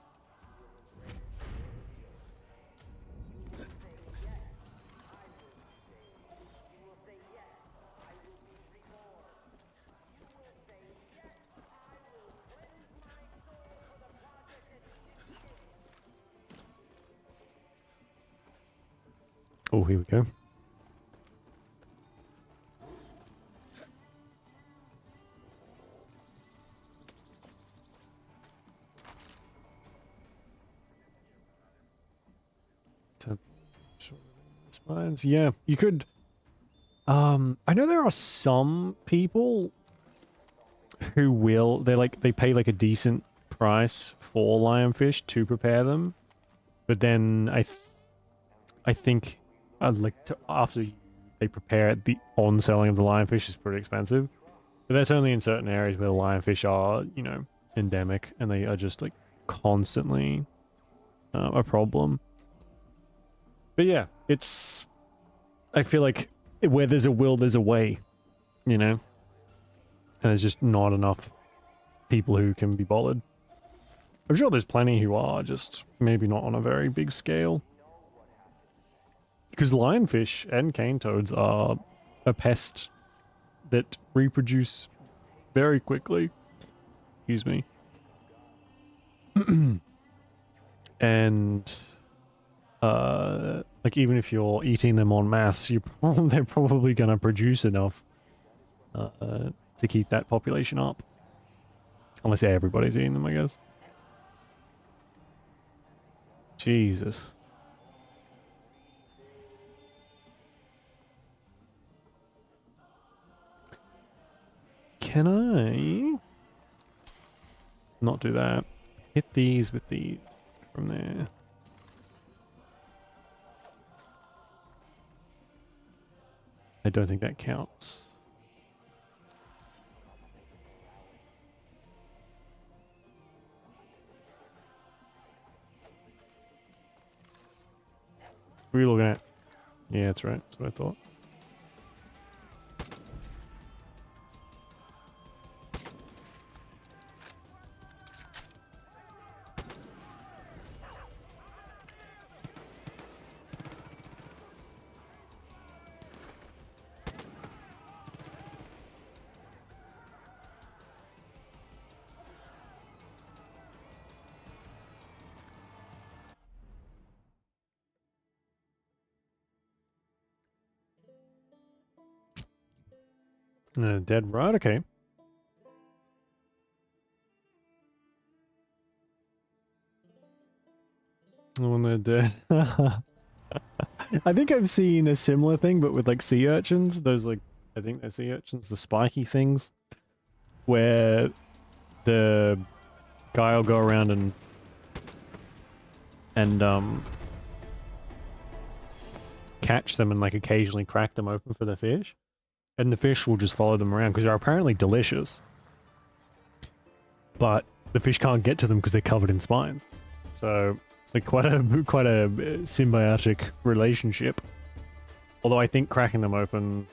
Speaker 1: Oh, here we go. Spines, yeah, you could. I know there are some people who will. They pay like a decent price for lionfish to prepare them, but then I think. After they prepare it, the on-selling of the lionfish is pretty expensive. But that's only in certain areas where the lionfish are, endemic, and they are just, like, constantly a problem. But yeah, it's... I feel like where there's a will, there's a way, And there's just not enough people who can be bothered. I'm sure there's plenty who are, just maybe not on a very big scale. Because lionfish and cane toads are a pest that reproduce very quickly. Excuse me. And like even if you're eating them en masse, they're probably going to produce enough to keep that population up. Unless everybody's eating them, I guess. Jesus. Can I not do that? Hit these with these from there. I don't think that counts. What are you looking at? Yeah, that's right. That's what I thought. Dead rod, okay. When they're dead. I think I've seen a similar thing, but with like sea urchins. Those like, I think they're sea urchins, the spiky things. Where the guy will go around and catch them and like occasionally crack them open for the fish. And the fish will just follow them around because they're apparently delicious. But the fish can't get to them because they're covered in spines. So it's like quite a symbiotic relationship. Although I think cracking them open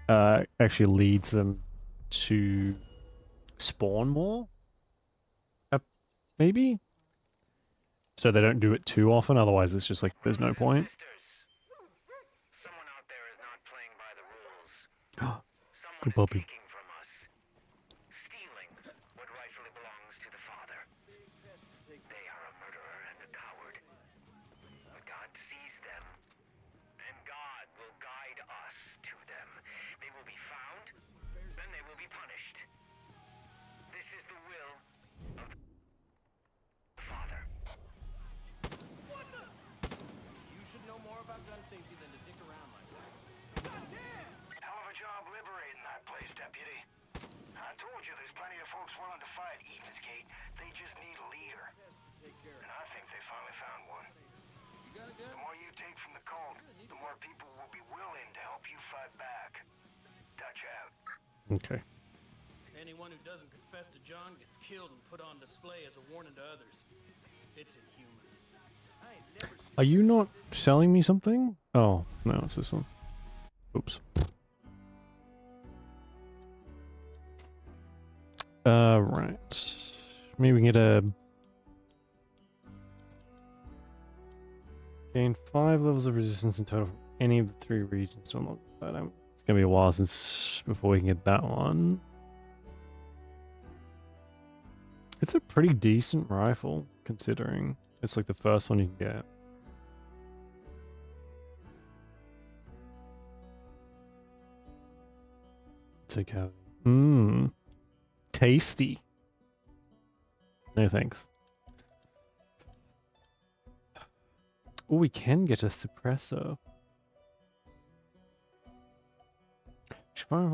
Speaker 1: actually leads them to spawn more. maybe? So they don't do it too often, otherwise it's just like, there's no point. Good puppy.
Speaker 6: They are a murderer and a coward. But God sees them, and God will guide us to them. They will be found, and they will be punished. This is the will of the Father.
Speaker 10: What the? You should know more about gun safety than to dick around like that. Goddamn!
Speaker 6: Hell of a job liberating that place, Deputy. I told you there's plenty of folks willing to fight Eden's Gate. They just need a leader. And I think they finally found one. The more you take from the cult, the more people will be willing to help you fight back. Touch out.
Speaker 1: Okay.
Speaker 10: Anyone who doesn't confess to John gets killed and put on display as a warning to others. It's inhuman.
Speaker 1: Are you not selling me something? Oh, no, it's this one. Oops. Right. Maybe we can get a... Gain 5 levels of resistance in total from any of the 3 regions. So it's gonna be a while since before we can get that one. It's a pretty decent rifle, considering it's like the first one you can get. Take out. Tasty. No thanks. Oh, we can get a suppressor. Don't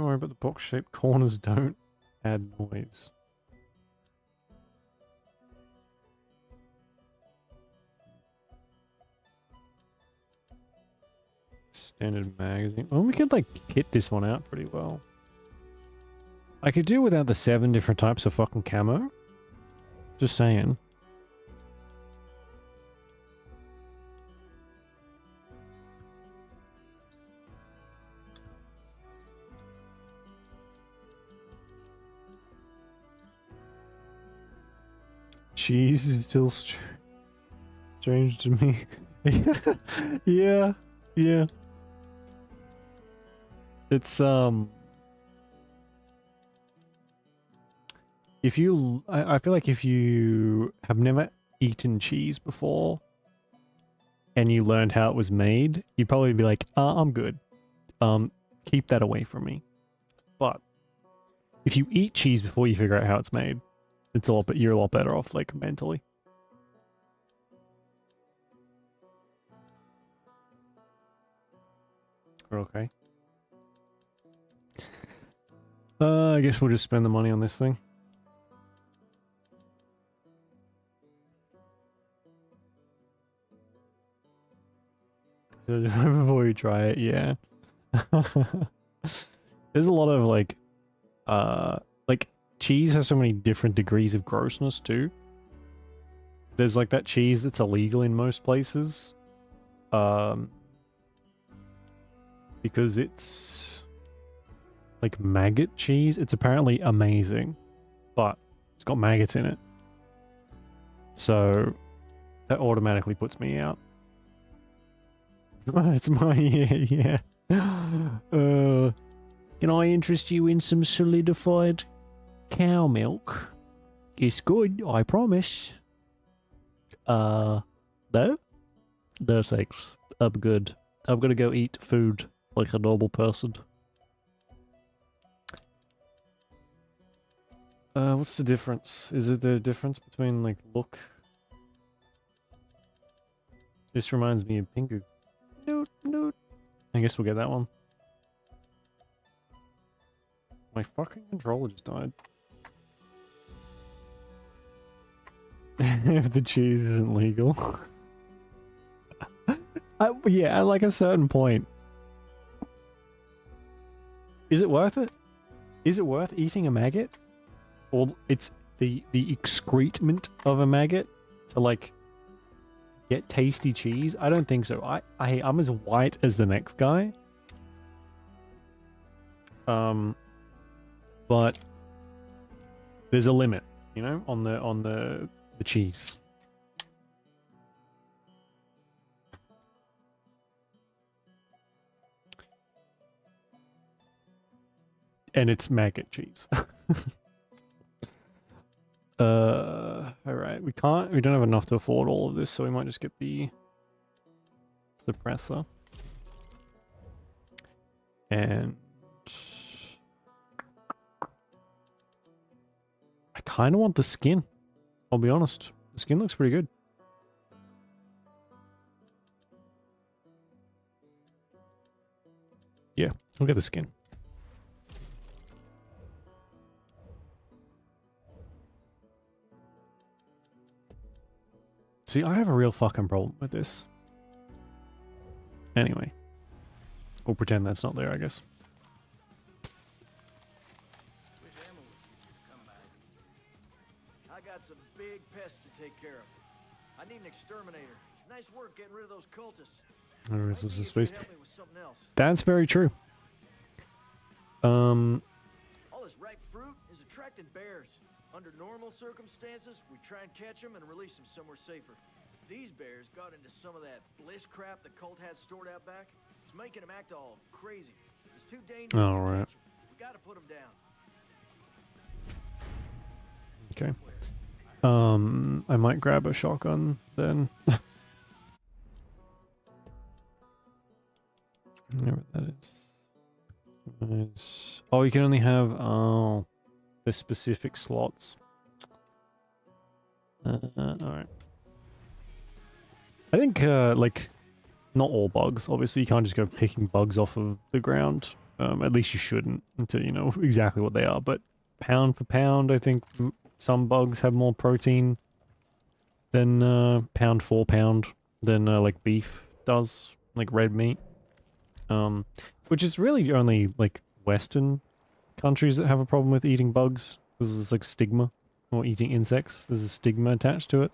Speaker 1: worry about the box-shaped corners. Don't add noise. Standard magazine. Well, we could like kit this one out pretty well. I could do without the 7 different types of fucking camo. Just saying. Cheese is still strange to me. Yeah. It's if you, I feel like if you have never eaten cheese before and you learned how it was made, you'd probably be like, I'm good. Keep that away from me. But if you eat cheese before you figure out how it's made, it's a lot, but you're a lot better off, like, mentally. Okay. I guess we'll just spend the money on this thing. Before you try it, yeah. There's a lot of like cheese has so many different degrees of grossness too. There's like that cheese that's illegal in most places. Because it's like maggot cheese. It's apparently amazing, but it's got maggots in it. So that automatically puts me out. It's my yeah. Can I interest you in some solidified cow milk? It's good, I promise. No? No thanks. I'm good. I'm gonna go eat food like a normal person. What's the difference? Is it the difference between like look? This reminds me of Pingu. Noot. I guess we'll get that one. My fucking controller just died. If the cheese isn't legal. Yeah, at like a certain point. Is it worth it? Is it worth eating a maggot? Or it's the excrement of a maggot to like get tasty cheese? I don't think so. I'm as white as the next guy. But there's a limit, you know, on the cheese. And it's maggot cheese. Alright, we don't have enough to afford all of this, so we might just get the suppressor. And I kind of want the skin. I'll be honest. The skin looks pretty good. Yeah, I'll get the skin. See, I have a real fucking problem with this. Anyway. We'll pretend that's not there, I guess.
Speaker 14: I got some big pests to take care of. I need an exterminator. Nice work getting rid of those cultists.
Speaker 1: Oh, this is a space.
Speaker 14: Help me with something else.
Speaker 1: That's very true.
Speaker 14: All this ripe fruit is attracting bears. Under normal circumstances, we try and catch them and release them somewhere safer. These bears got into some of that bliss crap the cult had stored out back. It's making them act all crazy. It's too dangerous to
Speaker 1: Alright.
Speaker 14: catch 'em. We gotta put them down.
Speaker 1: Okay. I might grab a shotgun then. Whatever that is. Nice. Oh, you can only have the specific slots. Alright. I think like not all bugs. Obviously, you can't just go picking bugs off of the ground. At least you shouldn't until you know exactly what they are. But pound for pound, I think some bugs have more protein than pound for pound than like beef does, like red meat. Which is really only like Western countries that have a problem with eating bugs, because there's like stigma, or eating insects. There's a stigma attached to it.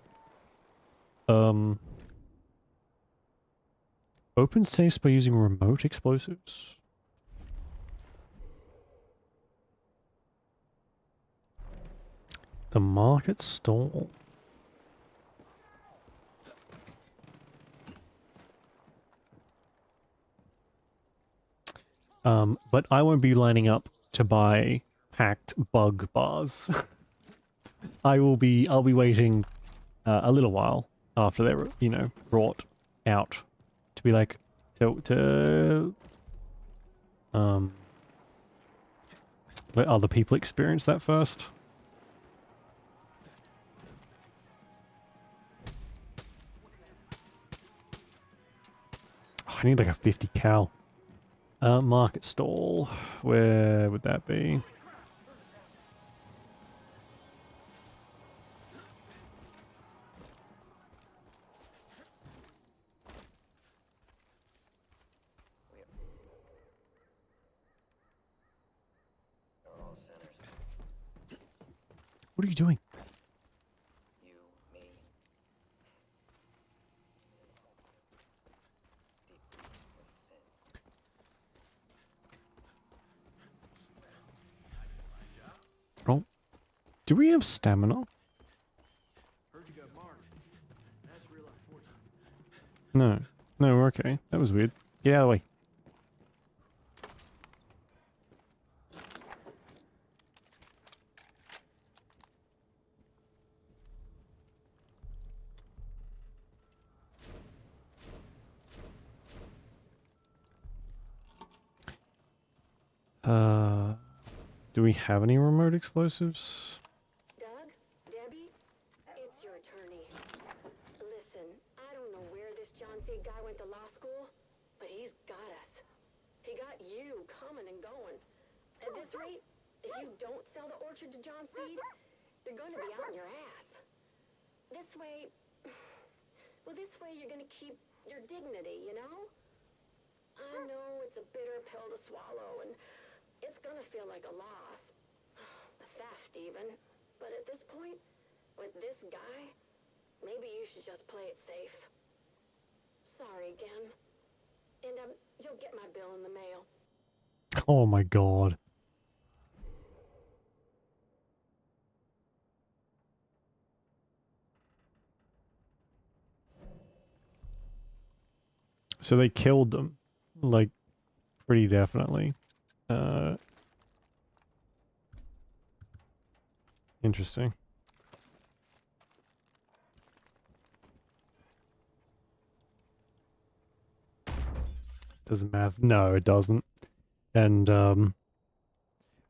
Speaker 1: Open safes by using remote explosives. The market stall. But I won't be lining up to buy packed bug bars. I'll be waiting a little while after they're, you know, brought out to be like to let other people experience that first. Oh, I need like a 50 cal. Market stall. Where would that be? What are you doing? Oh, do we have stamina?
Speaker 14: Heard you got marked. That's real unfortunate.
Speaker 1: No. No, we're okay. That was weird. Get out of the way. Do we have any remote explosives?
Speaker 18: Doug? Debbie? It's your attorney. Listen, I don't know where this John Seed guy went to law school, but he's got us. He got you coming and going. At this rate, if you don't sell the orchard to John Seed, you're going to be out in your ass. This way, well, this way you're going to keep your dignity, you know? I know it's a bitter pill to swallow, and it's gonna feel like a loss. A theft, even. But at this point, with this guy, maybe you should just play it safe. Sorry again. And, you'll get my bill in the mail.
Speaker 1: Oh my god. So they killed them, like, pretty definitely. Interesting. Doesn't matter. No, it doesn't. And,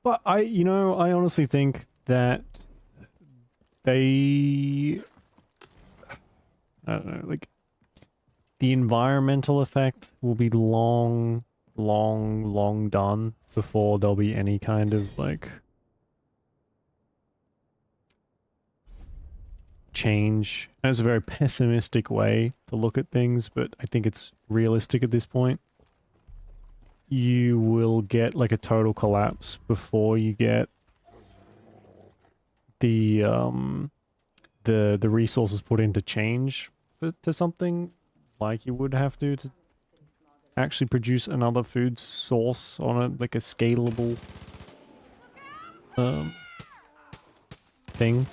Speaker 1: but I honestly think that they, I don't know, like, the environmental effect will be long done before there'll be any kind of, like, change. And it's a very pessimistic way to look at things, but I think it's realistic at this point. You will get, like, a total collapse before you get the resources put in to change to something like you would have to actually produce another food source on a, like, a scalable thing.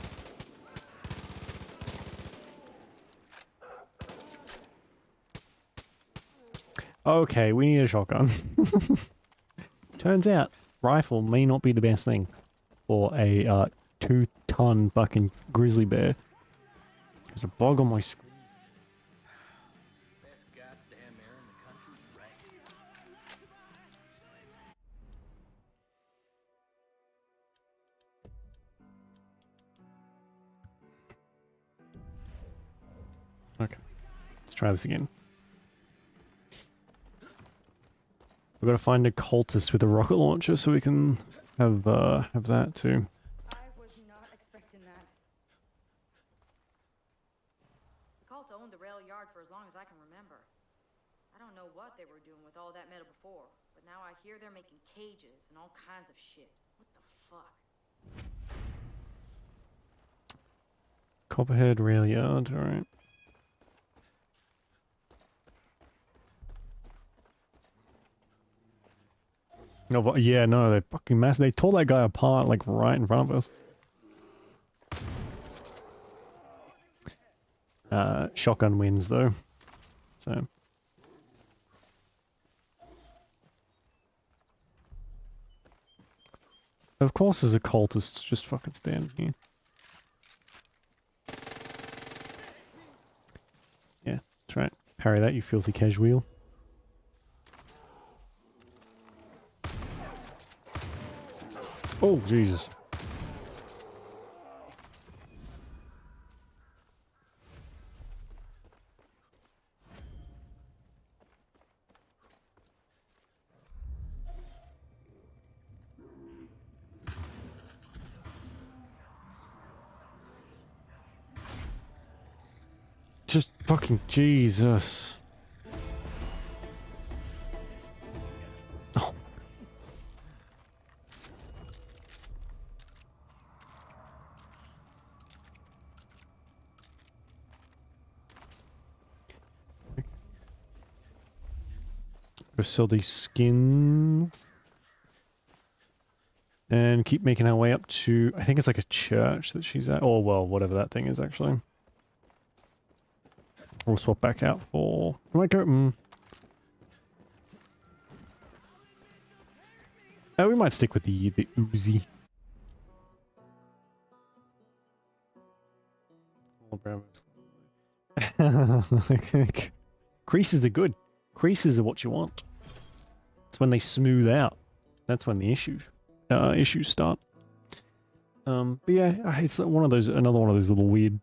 Speaker 1: Okay, we need a shotgun. Turns out, rifle may not be the best thing for a 2-ton fucking grizzly bear. There's a bug on my screen.
Speaker 10: Best goddamn air in the country's right here.
Speaker 1: Okay, let's try this again. We've got to find a cultist with a rocket launcher so we can have that too.
Speaker 2: I was not expecting that.
Speaker 19: The cults owned the rail yard for as long as I can remember. I don't know what they were doing with all that metal before, but now I hear they're making cages and all kinds of shit. What the fuck?
Speaker 1: Copperhead rail yard, alright. No, but yeah, no, they're fucking massive. They tore that guy apart, like, right in front of us. Shotgun wins, though. So. Of course there's a cultist just fucking standing here. Yeah, that's right. Parry that, you filthy casual. Oh, Jesus. Just fucking Jesus. Oh. Go sell these skins. And keep making our way up to, I think it's like a church that she's at. Oh, well, whatever that thing is, actually. We'll swap back out for... I might go... we might stick with the Uzi. Creases are good. Creases are what you want. It's when they smooth out. That's when the issues start. But yeah, it's one of those, another one of those little weird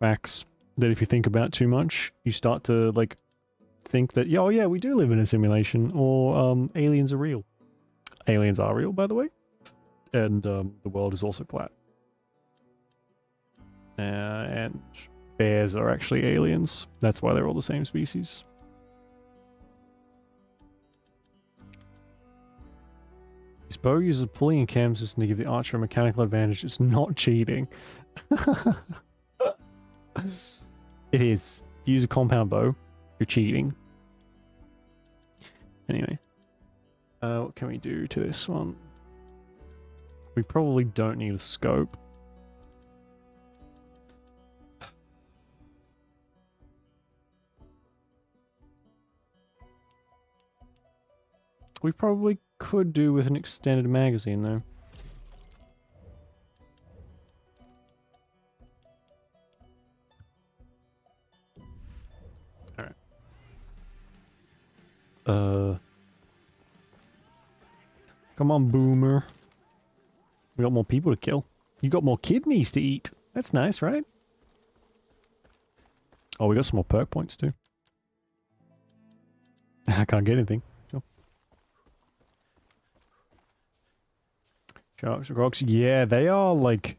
Speaker 1: facts that if you think about too much, you start to, like, think that, oh yeah, we do live in a simulation, or aliens are real. Aliens are real, by the way. And the world is also flat. And bears are actually aliens. That's why they're all the same species. This bow uses a pulling and cam system to give the archer a mechanical advantage. It's not cheating. It is. If you use a compound bow, you're cheating. Anyway. What can we do to this one? We probably don't need a scope. We probably could do with an extended magazine, though. Alright. Come on, Boomer. We got more people to kill. You got more kidneys to eat. That's nice, right? Oh, we got some more perk points, too. I can't get anything. Sure. Sharks, rocks. Yeah, they are like...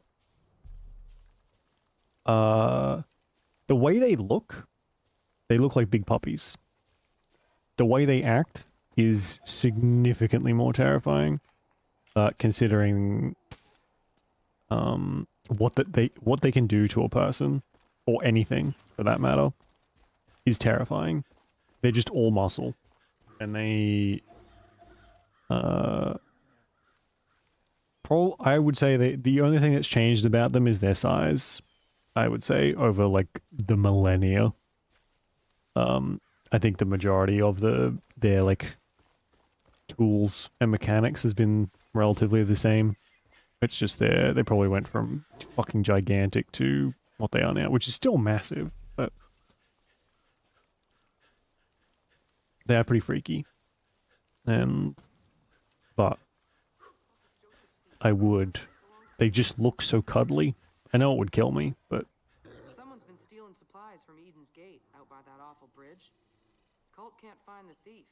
Speaker 1: the way they look like big puppies. The way they act is significantly more terrifying, considering what they can do to a person, or anything for that matter, is terrifying. They're just all muscle, and they I would say the only thing that's changed about them is their size. I would say over like the millennia. I think the majority of their like tools and mechanics has been relatively the same. It's just they probably went from fucking gigantic to what they are now, which is still massive, but they are pretty freaky. But they just look so cuddly. I know it would kill me, but
Speaker 19: Someone's been stealing supplies from Eden's Gate out by that awful bridge. Cult can't find the thief,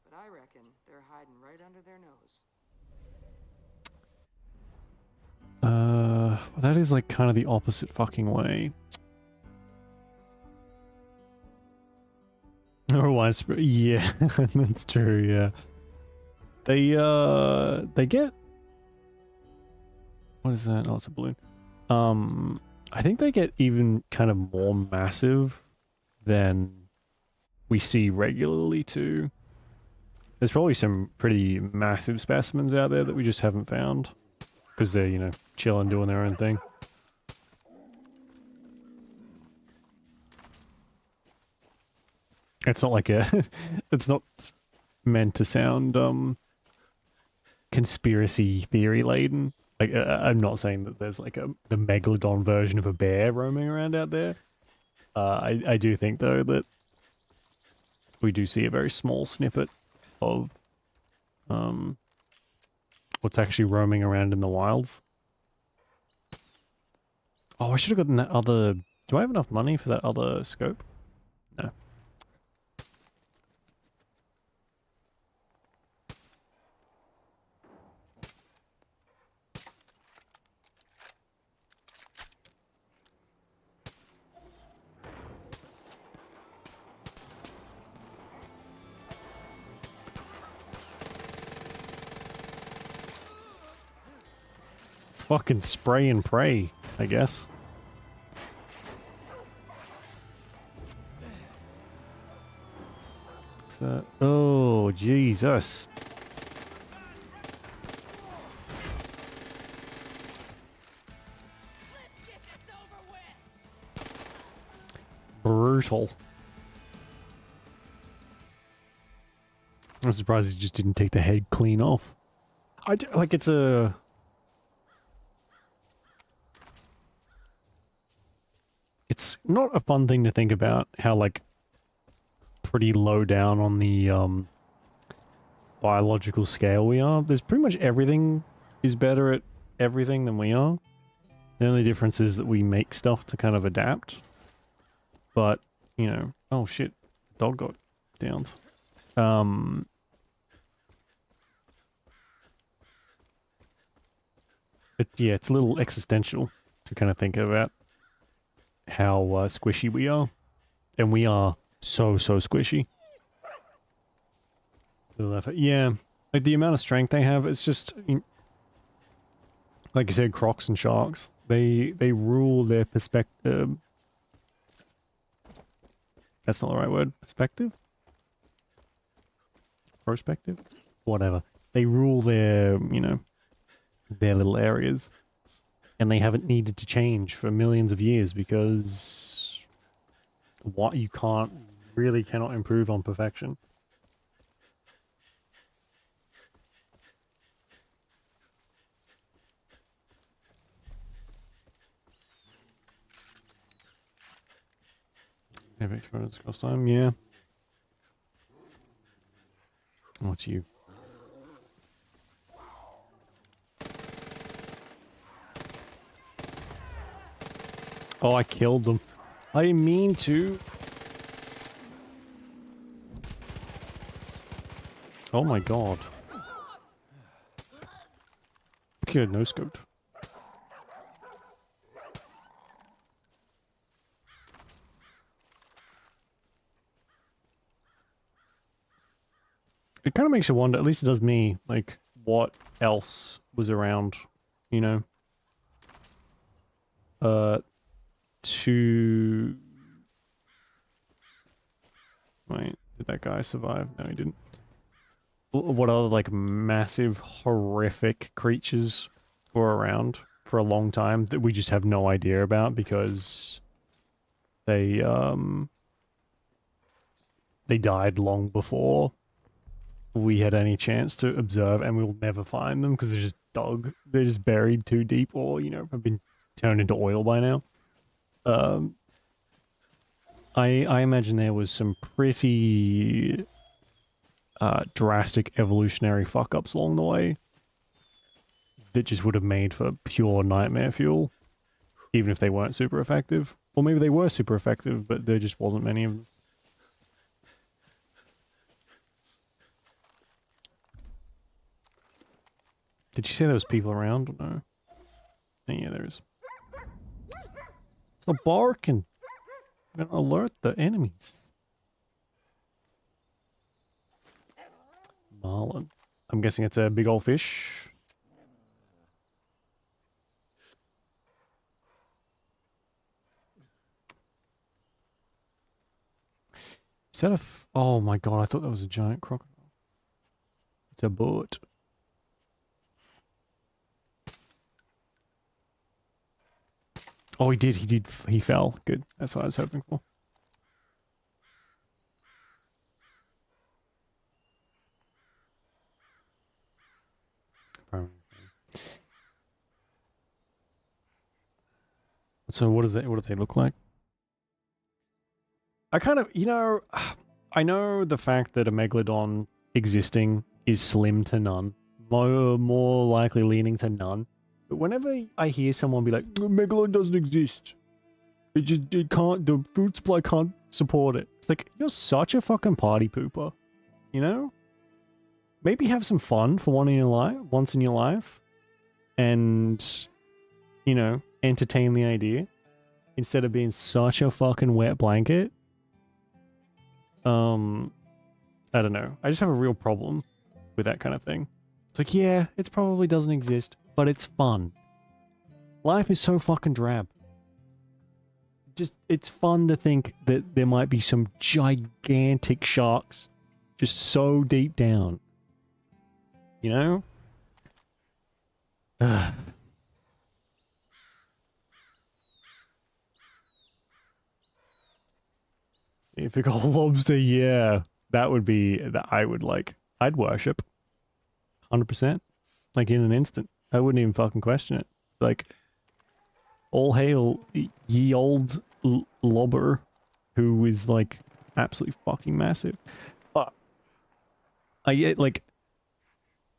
Speaker 19: but I reckon they're hiding right under their nose.
Speaker 1: that is like kind of the opposite fucking way. Otherwise, yeah, that's true, yeah. They get... What is that? Oh, it's a balloon. I think they get even kind of more massive than we see regularly too. There's probably some pretty massive specimens out there that we just haven't found. Because they're, you know, chilling, doing their own thing. It's not like a... it's not meant to sound, conspiracy theory laden. Like, I'm not saying that there's like the Megalodon version of a bear roaming around out there. I do think, though, that we do see a very small snippet of what's actually roaming around in the wilds. Oh, I should have gotten that other... Do I have enough money for that other scope? No. Fucking spray and pray, I guess. So, oh, Jesus. Brutal. I'm surprised he just didn't take the head clean off. Like, it's a... It's not a fun thing to think about, how, like, pretty low down on the, biological scale we are. There's pretty much everything is better at everything than we are. The only difference is that we make stuff to kind of adapt. But, you know... Oh, shit. Dog got downed. But, yeah, it's a little existential to kind of think about how squishy we are. And we are so squishy. Yeah, like the amount of strength they have, it's just... Like you said, crocs and sharks. They rule their perspective. That's not the right word. Perspective? Prospective? Whatever. They rule their, you know, their little areas. And they haven't needed to change for millions of years because what you cannot improve on perfection. Epic photos cost time, yeah. What's you? Oh, I killed them. I didn't mean to. Oh my god. Good, no scoped. It kind of makes you wonder, at least it does me, like, what else was around, you know? Wait, did that guy survive? No, he didn't. What other, like, massive, horrific creatures were around for a long time that we just have no idea about because they died long before we had any chance to observe, and we'll never find them because they're just buried too deep, or, you know, have been turned into oil by now. I imagine there was some pretty drastic evolutionary fuck-ups along the way that just would have made for pure nightmare fuel, even if they weren't super effective. Or maybe they were super effective, but there just wasn't many of them. Did you say there was people around or no? Yeah, there is. Stop barking. I'm gonna alert the enemies. Marlin. I'm guessing it's a big old fish. Is that a oh my god, I thought that was a giant crocodile. It's a boat. Oh, he fell. Good. That's what I was hoping for. So what do they look like? I kind of, you know, I know the fact that a Megalodon existing is slim to none. More likely leaning to none. But whenever I hear someone be like, Megalodon doesn't exist. It can't, the food supply can't support it. It's like, you're such a fucking party pooper. You know? Maybe have some fun for once in your life. And, you know, entertain the idea. Instead of being such a fucking wet blanket. I don't know. I just have a real problem with that kind of thing. It's like, yeah, it probably doesn't exist, but it's fun. Life is so fucking drab. Just, it's fun to think that there might be some gigantic sharks just so deep down. You know? If a gold lobster, yeah, that would be, that I'd worship. 100%. Like, in an instant. I wouldn't even fucking question it. Like, all hail ye old lobber who is, like, absolutely fucking massive. But I get, like,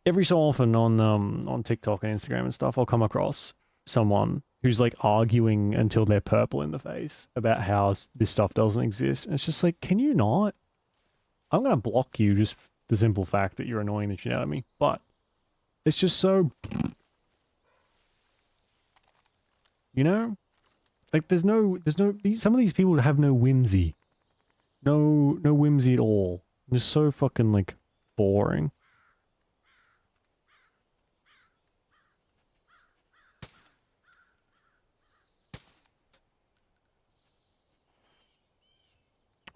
Speaker 1: every so often on TikTok and Instagram and stuff, I'll come across someone who's, like, arguing until they're purple in the face about how this stuff doesn't exist. And it's just like, can you not? I'm gonna block you just for the simple fact that you're annoying the shit out of me. But it's just so, you know, like there's no some of these people have no whimsy, no whimsy at all. They're so fucking like boring.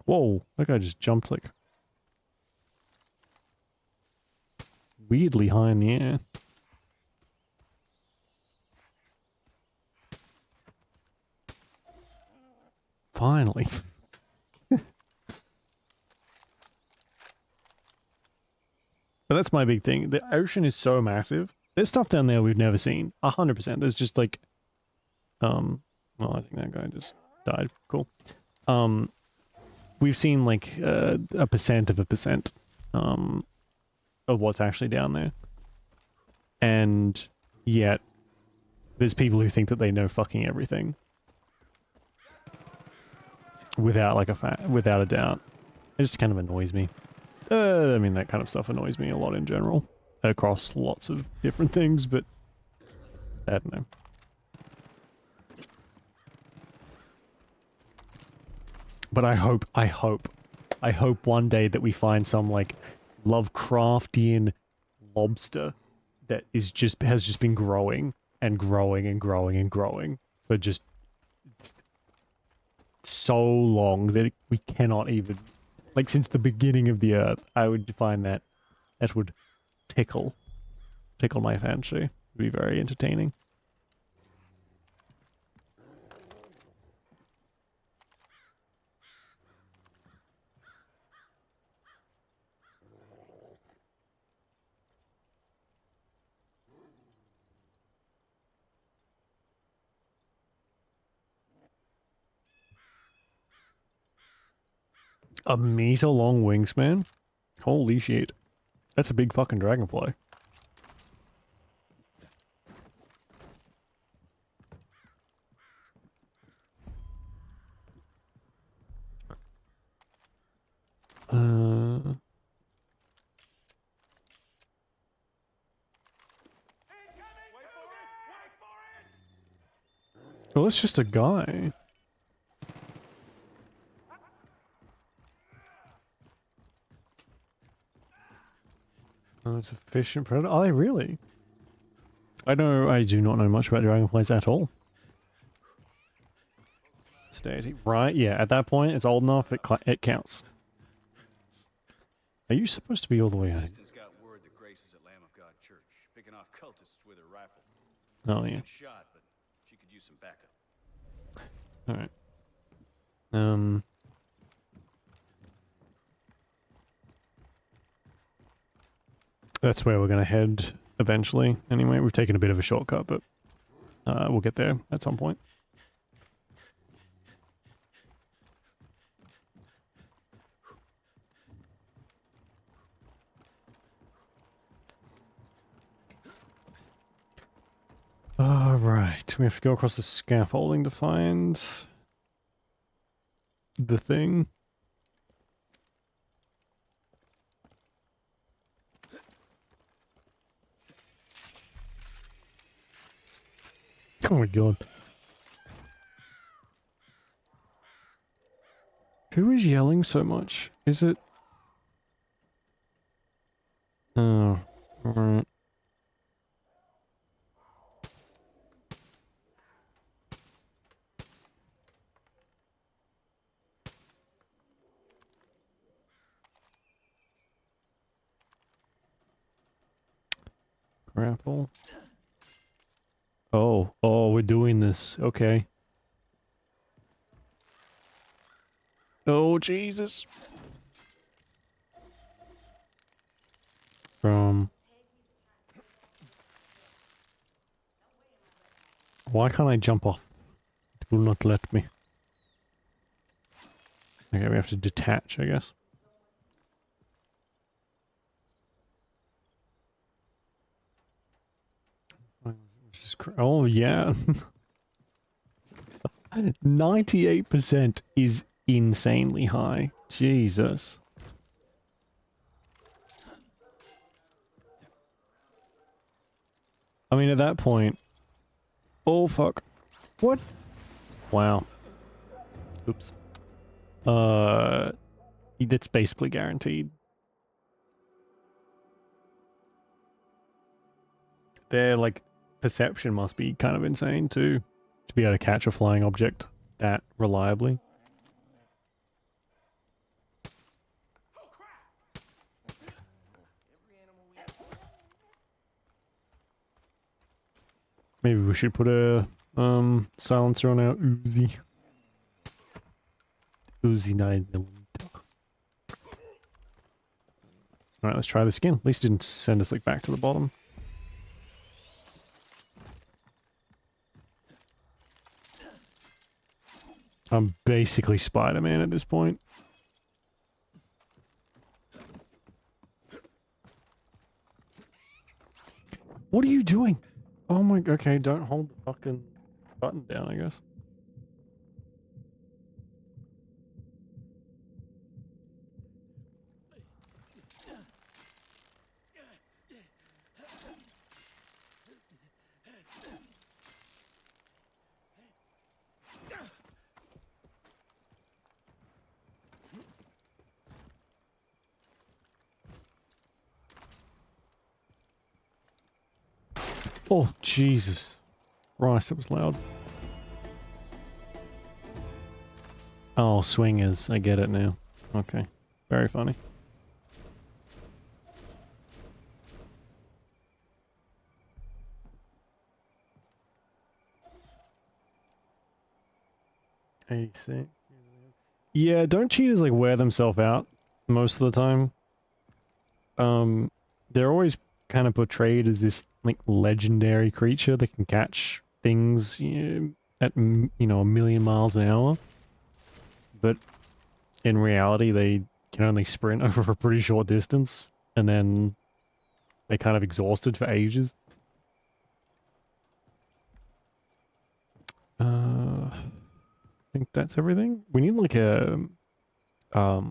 Speaker 1: Whoa, that guy just jumped like weirdly high in the air. Finally. But that's my big thing. The ocean is so massive. There's stuff down there we've never seen. 100%. There's just like, well, I think that guy just died. Cool. we've seen like a percent of a percent of what's actually down there, and yet there's people who think that they know fucking everything without like without a doubt. It just kind of annoys me. I mean, that kind of stuff annoys me a lot in general across lots of different things, but I don't know. But I hope one day that we find some like Lovecraftian lobster that has just been growing and growing and growing and growing for just so long that we cannot even, like, since the beginning of the earth. I would find that would tickle my fancy. It'd be very entertaining. A meter long wingspan? Holy shit. That's a big fucking dragonfly. Well, it's just a guy. Oh, it's a fish and predator. Are they really? I do not know much about dragonflies at all. Deity. Right, yeah, at that point, it's old enough, it counts. Are you supposed to be all the way out?
Speaker 4: Assistant's got word that Grace is at Lamb of God Church, picking off cultists with her rifle.
Speaker 1: Oh, yeah.
Speaker 4: Shot, but she could use some backup.
Speaker 1: Alright. That's where we're gonna head eventually. Anyway, we've taken a bit of a shortcut, but we'll get there at some point. Alright, we have to go across the scaffolding to find the thing. Oh my god. Who is yelling so much? Is it... Oh, alright. Grapple. Oh, we're doing this. Okay. Oh, Jesus. Why can't I jump off? It will not let me. Okay, we have to detach, I guess. Oh, yeah. 98% is insanely high. Jesus. I mean, at that point... Oh, fuck. What? Wow. Oops. That's basically guaranteed. They're like... Perception must be kind of insane too, to be able to catch a flying object that reliably. Maybe we should put a silencer on our Uzi. Uzi 9mm. Alright, let's try this again. At least it didn't send us like back to the bottom. I'm basically Spider-Man at this point. What are you doing? Oh my, okay, don't hold the fucking button down, I guess. Oh, Jesus. Christ, that was loud. Oh, swingers. I get it now. Okay. Very funny. $86. Yeah, don't cheaters like wear themselves out most of the time? They're always kind of portrayed as this like legendary creature that can catch things, at a million miles an hour. But in reality, they can only sprint over a pretty short distance, and then they're kind of exhausted for ages. I think that's everything. We need like a what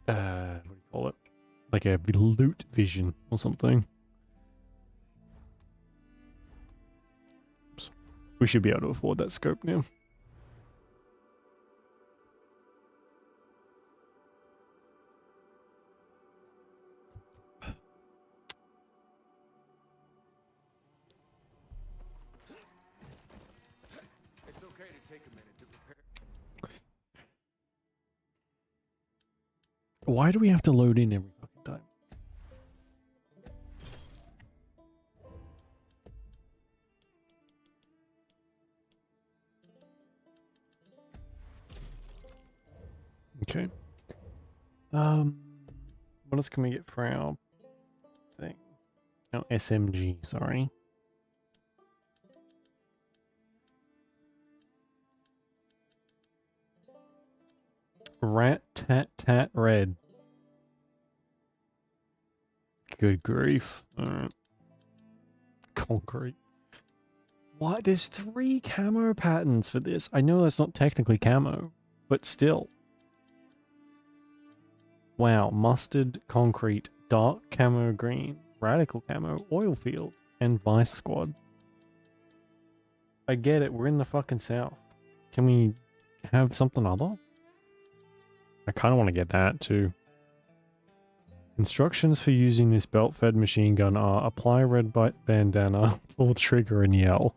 Speaker 1: do you call it? Like a loot vision or something. Oops. We should be able to afford that scope now.
Speaker 15: It's okay to take a minute to prepare.
Speaker 1: Why do we have to load in every fucking time? Okay. What else can we get for our thing? Oh, SMG, sorry. Rat tat tat red. Good grief. Alright. Concrete. Why? There's 3 camo patterns for this. I know that's not technically camo, but still. Wow. Mustard, concrete, dark camo green, radical camo, oil field, and vice squad. I get it. We're in the fucking south. Can we have something other? I kind of want to get that too. Instructions for using this belt-fed machine gun are apply red bandana, pull trigger, and yell.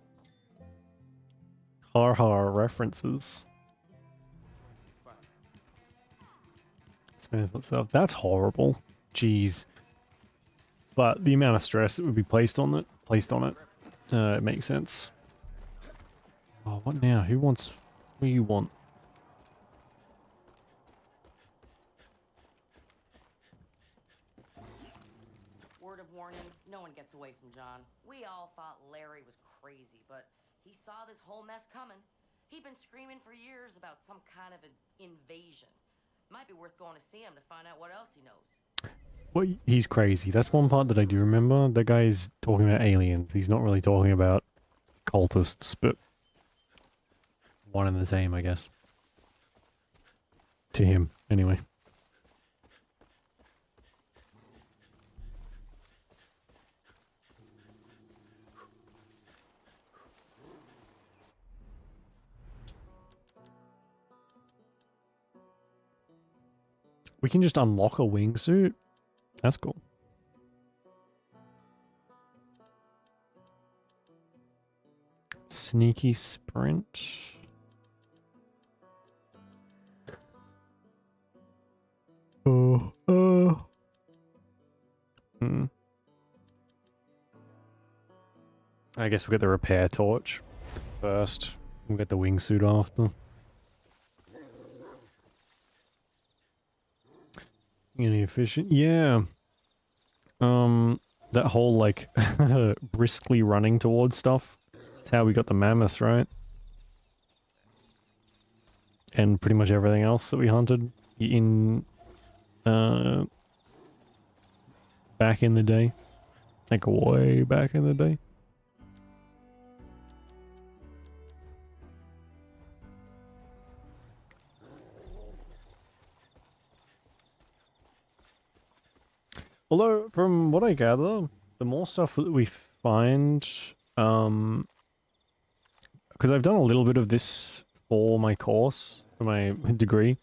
Speaker 1: Har har references. Smith itself. That's horrible. Jeez. But the amount of stress that would be placed on it, it makes sense. Oh, what now? Who wants? What do you want?
Speaker 2: Word of warning, no one gets away from John. We all thought Larry was crazy, but he saw this whole mess coming. He'd been screaming for years about some kind of an invasion. Might be worth going to see him to find out what else he knows.
Speaker 1: Well, he's crazy. That's one part that I do remember. The guy's talking about aliens. He's not really talking about cultists, but one and the same, I guess. To him, anyway. We can just unlock a wingsuit? That's cool. Sneaky sprint. I guess we'll get the repair torch first. We'll get the wingsuit after. Any efficient? Yeah. That whole like briskly running towards stuff. That's how we got the mammoths, right? And pretty much everything else that we hunted in back in the day. Like way back in the day. Although, from what I gather, the more stuff that we find, because I've done a little bit of this for my course, for my degree.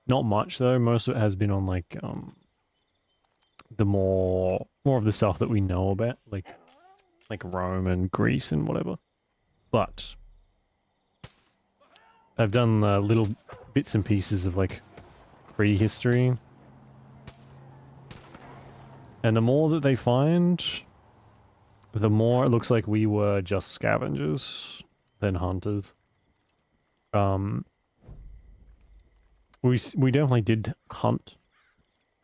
Speaker 1: Not much though, most of it has been on like, the more of the stuff that we know about, like Rome and Greece and whatever. But I've done little bits and pieces of like prehistory. And the more that they find, the more it looks like we were just scavengers than hunters. We definitely did hunt,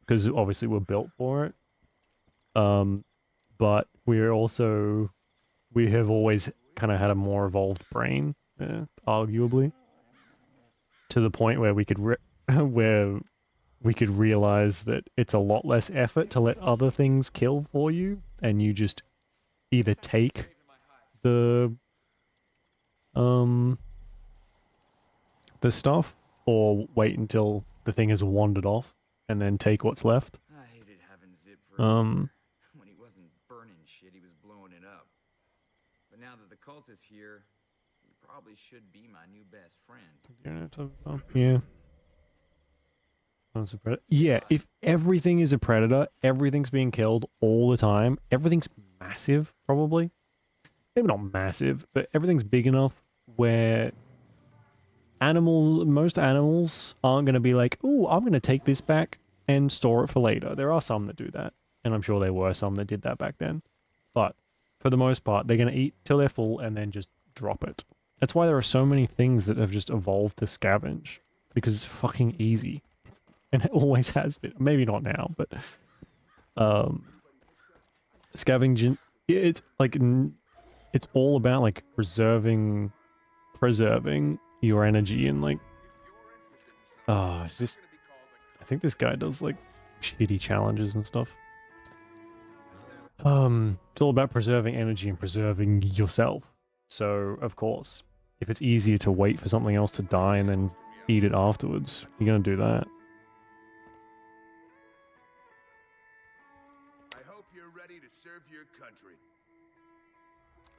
Speaker 1: because obviously we're built for it. But we have always kind of had a more evolved brain, arguably, to the point where we could realize that it's a lot less effort to let other things kill for you, and you just either take the stuff or wait until the thing has wandered off and then take what's left.
Speaker 20: I hated having Zip for when he wasn't burning shit, he was blowing it up. But now that the cult is here, he probably should be my new best friend.
Speaker 1: Yeah. Yeah, if everything is a predator, everything's being killed all the time, everything's massive, probably. Maybe not massive, but everything's big enough where most animals aren't going to be like, ooh, I'm going to take this back and store it for later. There are some that do that, and I'm sure there were some that did that back then. But for the most part, they're going to eat till they're full and then just drop it. That's why there are so many things that have just evolved to scavenge, because it's fucking easy. And it always has been. Maybe not now, but scavenging, it's like, it's all about like preserving your energy and like, is this, I think this guy does like shitty challenges and stuff. It's all about preserving energy and preserving yourself. So of course, if it's easier to wait for something else to die and then eat it afterwards, you're gonna do that.
Speaker 3: Serve your country.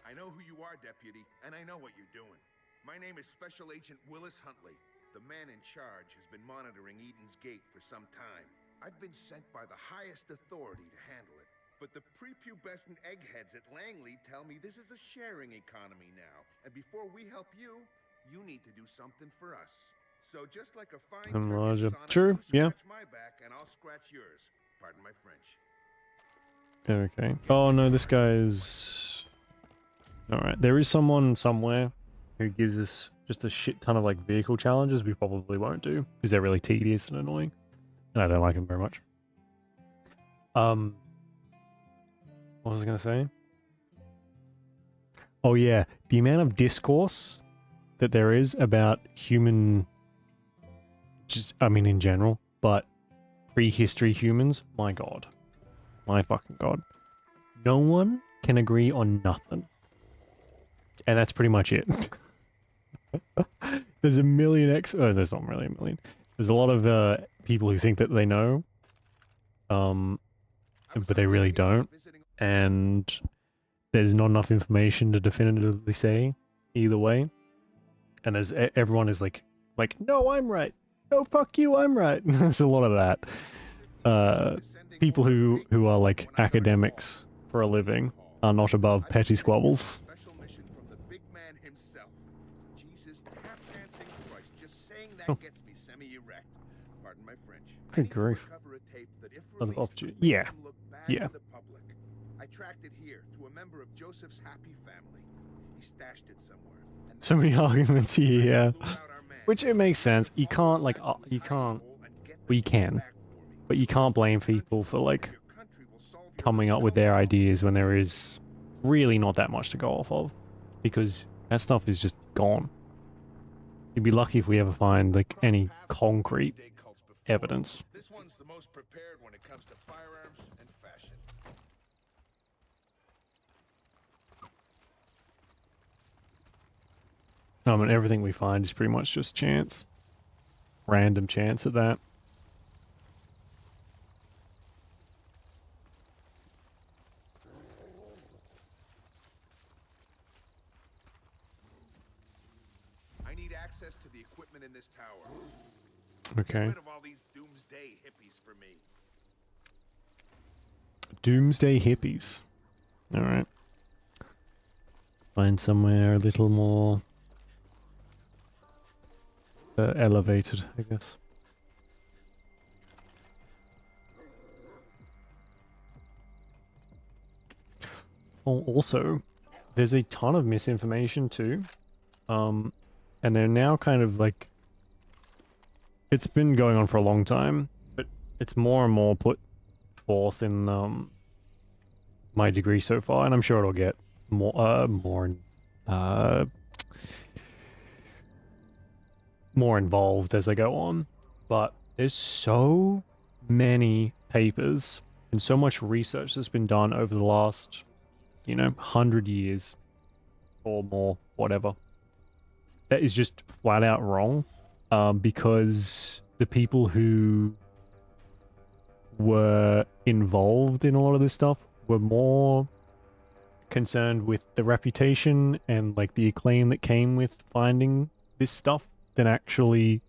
Speaker 3: I know who you are, Deputy, and I know what you're doing. My name is Special Agent Willis Huntley. The man in charge has been monitoring Eden's Gate for some time. I've been sent by the highest authority to handle it. But the prepubescent eggheads at Langley tell me this is a sharing economy now. And before we help you, you need to do something for us. So just like a fine
Speaker 1: larger.
Speaker 3: Sonic,
Speaker 1: True, yeah.
Speaker 3: scratch my back and I'll scratch yours. Pardon my French.
Speaker 1: Okay. Oh no, this guy's... Alright, there is someone somewhere who gives us just a shit ton of like vehicle challenges we probably won't do, because they're really tedious and annoying. And I don't like them very much. What was I going to say? Oh yeah, the amount of discourse that there is about human... I mean in general, but prehistory humans, my god. My fucking god. No one can agree on nothing. And that's pretty much it. There's a million there's not really a million. There's a lot of people who think that they know. But they really don't. And there's not enough information to definitively say either way. And everyone is like, no, I'm right. No, fuck you, I'm right. There's a lot of that. People who are like academics for a living are not above petty squabbles. Oh. Good grief. Yeah. Yeah.
Speaker 3: I tracked it here to a member of Joseph's happy family. He stashed it somewhere.
Speaker 1: So many arguments here, yeah. Which it makes sense. You can't like we can. But you can't blame people for like coming up with their ideas when there is really not that much to go off of, because that stuff is just gone. You'd be lucky if we ever find like any concrete evidence.
Speaker 3: This one's the most prepared when it comes to firearms and fashion.
Speaker 1: And everything we find is pretty much just chance. Random chance at that.
Speaker 3: I need access to the equipment in this tower.
Speaker 1: Okay.
Speaker 3: Get rid of all these doomsday hippies for me.
Speaker 1: Doomsday hippies. Alright. Find somewhere a little more elevated, I guess. Oh, also, there's a ton of misinformation too. And they're now kind of like... It's been going on for a long time, but it's more and more put forth in my degree so far, and I'm sure it'll get more involved as I go on. But there's so many papers and so much research that's been done over the last, 100 years or more, whatever, that is just flat out wrong, because the people who were involved in a lot of this stuff were more concerned with the reputation and like the acclaim that came with finding this stuff than actually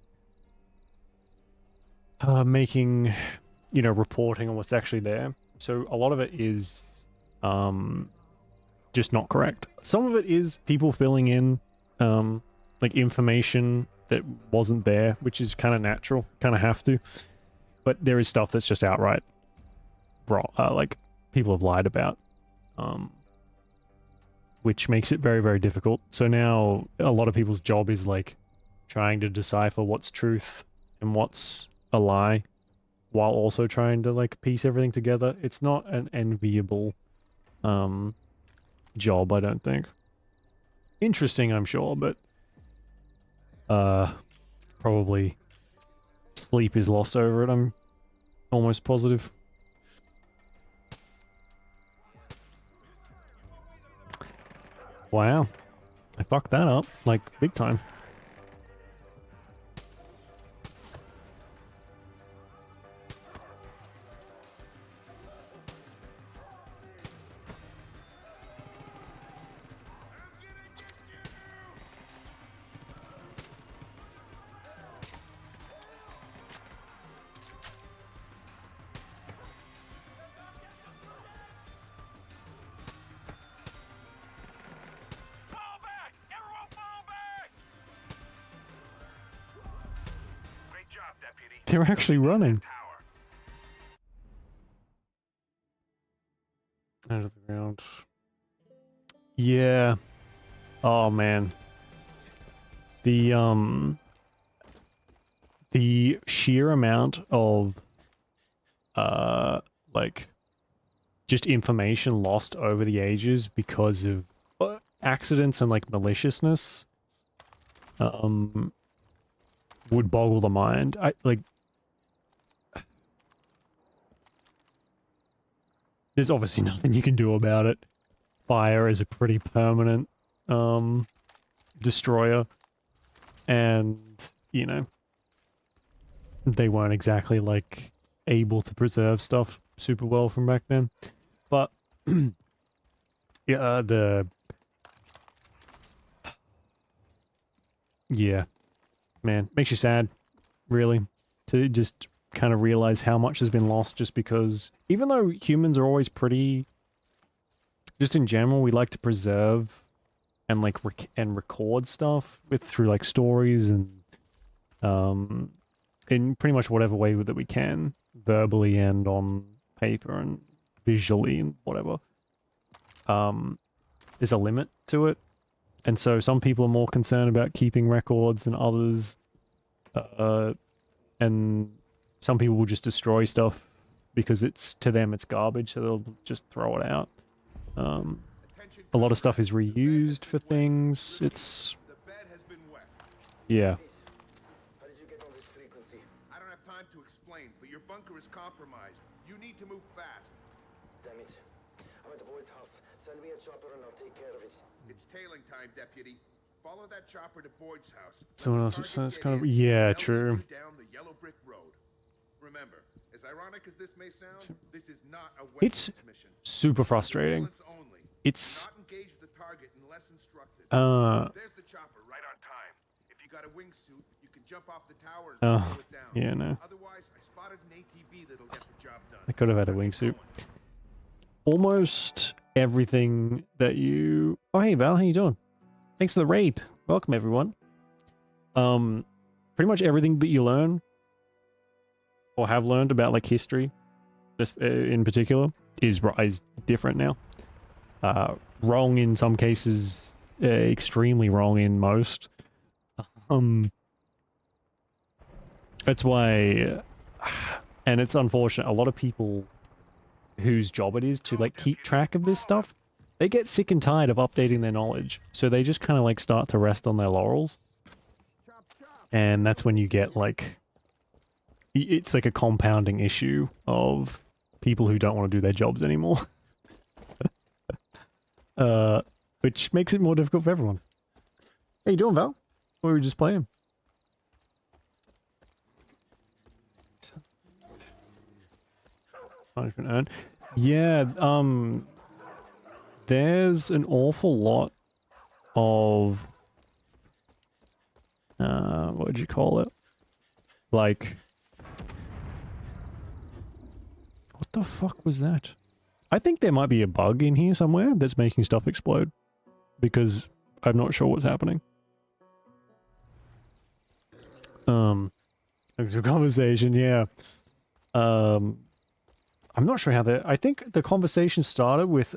Speaker 1: making, reporting on what's actually there. So a lot of it is just not correct. Some of it is people filling in like information that wasn't there, which is kind of natural, kind of have to. But there is stuff that's just outright wrong, like people have lied about, which makes it very, very difficult. So now a lot of people's job is like trying to decipher what's truth and what's a lie, while also trying to like piece everything together. It's not an enviable job, I don't think. Interesting, I'm sure, but probably sleep is lost over it, I'm almost positive. Wow. I fucked that up, like, big time. They're actually running. Out of the ground. Yeah. Oh man. The sheer amount of like just information lost over the ages because of accidents and like maliciousness would boggle the mind. There's obviously nothing you can do about it. Fire is a pretty permanent destroyer, and they weren't exactly like able to preserve stuff super well from back then. But yeah, man, makes you sad, really, to just kind of realize how much has been lost just because, even though humans are always pretty, just in general, we like to preserve and like record stuff through like stories and in pretty much whatever way that we can, verbally and on paper and visually and whatever. There's a limit to it, and so some people are more concerned about keeping records than others, and some people will just destroy stuff because to them it's garbage, so they'll just throw it out. A lot of stuff is reused for things. It's... Yeah.
Speaker 3: I don't have time want to explain, but your bunker is compromised. You need to move fast.
Speaker 16: Damn it. I'm at the Boyd's house. Send me a chopper and I'll take care of it.
Speaker 3: It's tailing time, Deputy. Follow that chopper to Boyd's house.
Speaker 1: Someone else says kind of, yeah, true.
Speaker 3: Down the yellow brick road. Remember, as ironic as this may sound, this is not a
Speaker 1: It's
Speaker 3: weapons mission.
Speaker 1: super frustrating. It's
Speaker 3: Not engage the target unless instructed. There's the chopper right on time. If you got a wingsuit, you can jump off the tower and follow it down.
Speaker 1: yeah, no.
Speaker 3: Otherwise, I spotted an ATV that'll get the job done.
Speaker 1: I could have had a wingsuit. Almost everything that you... Oh, hey, Val, how you doing? Thanks for the raid. Welcome, everyone. Pretty much everything that you learn or have learned about, like, history, this in particular, is different now. Wrong in some cases, extremely wrong in most. That's why... And it's unfortunate, a lot of people whose job it is to like keep track of this stuff, they get sick and tired of updating their knowledge, so they just kind of like start to rest on their laurels, and that's when you get like, it's like a compounding issue of people who don't want to do their jobs anymore. Which makes it more difficult for everyone. How you doing, Val? Or were we just playing? Punishment earned. Yeah, there's an awful lot of what would you call it? Like, what the fuck was that? I think there might be a bug in here somewhere that's making stuff explode, because I'm not sure what's happening. Thanks for conversation, yeah. I'm not sure how I think the conversation started with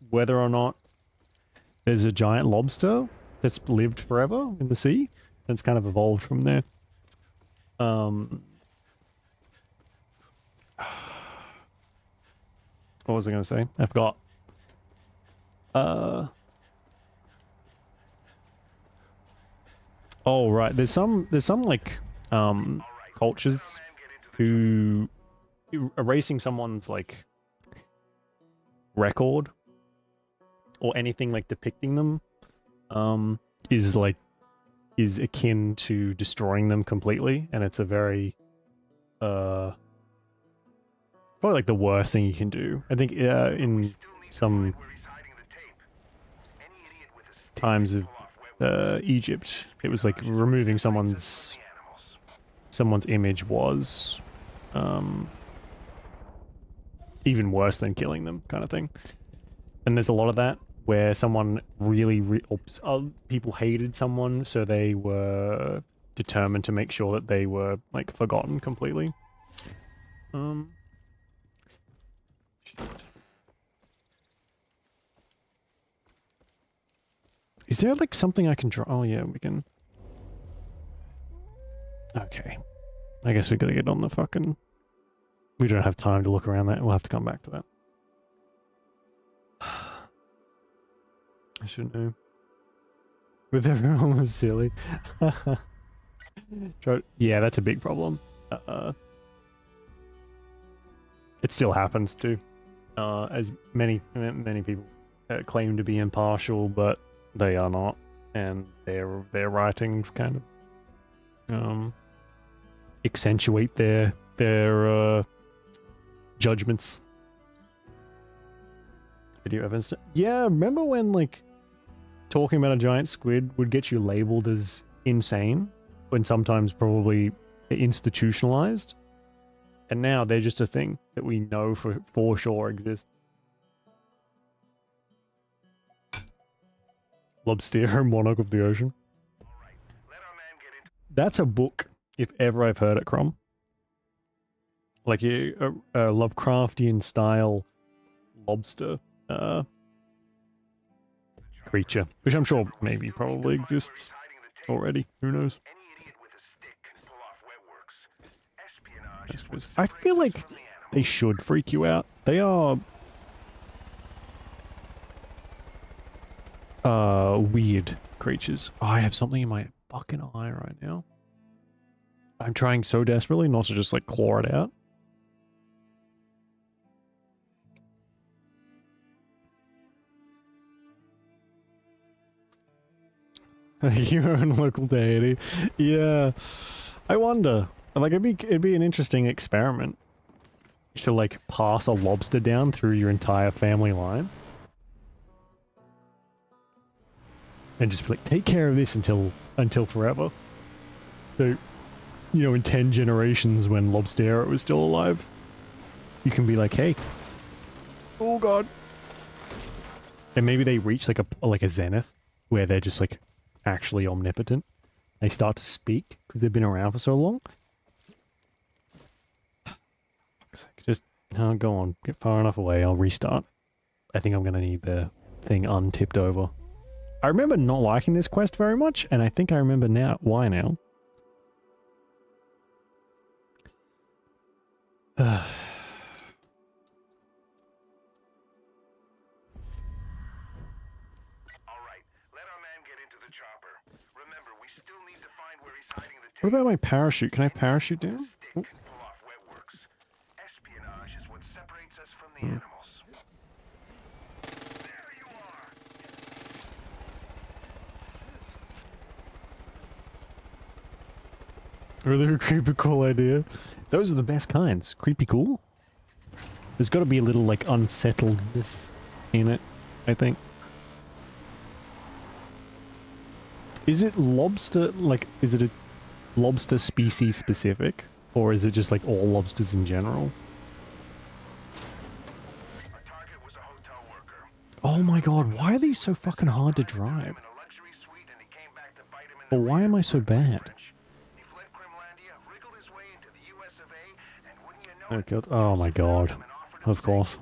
Speaker 1: whether or not there's a giant lobster that's lived forever in the sea, and it's kind of evolved from there. What was I going to say? I forgot. Oh right, there's some like cultures who erasing someone's like record or anything like depicting them is akin to destroying them completely, and it's a very probably like the worst thing you can do. I think in some times of Egypt, it was like removing someone's image was even worse than killing them, kind of thing. And there's a lot of that where someone people hated someone, so they were determined to make sure that they were like forgotten completely. Is there like something I can draw? Oh yeah, we can. Okay. I guess we gotta get on the fucking... We don't have time to look around that. We'll have to come back to that. I should know. With everyone was silly. Yeah, that's a big problem. It still happens too. As many people claim to be impartial, but they are not, and their writings kind of accentuate their judgments. Video evidence. Yeah, remember when like talking about a giant squid would get you labeled as insane, when sometimes probably institutionalized, and now they're just a thing that we know for sure exists. Lobster, Monarch of the Ocean. That's a book, if ever I've heard it, Crom. Like a Lovecraftian style lobster creature, which I'm sure maybe probably exists already. Who knows? I feel like they should freak you out. They are weird creatures. Oh, I have something in my fucking eye right now. I'm trying so desperately not to just like claw it out. Your own local deity. Yeah. I wonder. Like it'd be an interesting experiment to like pass a lobster down through your entire family line. And just be like, take care of this until forever. So, you know, in 10 generations when Lobstera was still alive, you can be like, hey. Oh god. And maybe they reach like a zenith where they're just like actually omnipotent. They start to speak because they've been around for so long. Just go on, get far enough away, I'll restart. I think I'm gonna need the thing untipped over. I remember not liking this quest very much, and I think I remember now why now.
Speaker 6: Alright, let our man get into the chopper. Remember, we still need to find where he's hiding the
Speaker 1: What about my parachute? Can I parachute down? Oh.
Speaker 6: espionage is what separates us from the animals.
Speaker 1: Really creepy cool idea. Those are the best kinds. Creepy cool? There's got to be a little like unsettledness in it, I think. Is it lobster, like, is it a lobster species specific? Or is it just like all lobsters in general? Oh my god, why are these so fucking hard to drive? Or why am I so bad? Oh god, oh my god. Of course.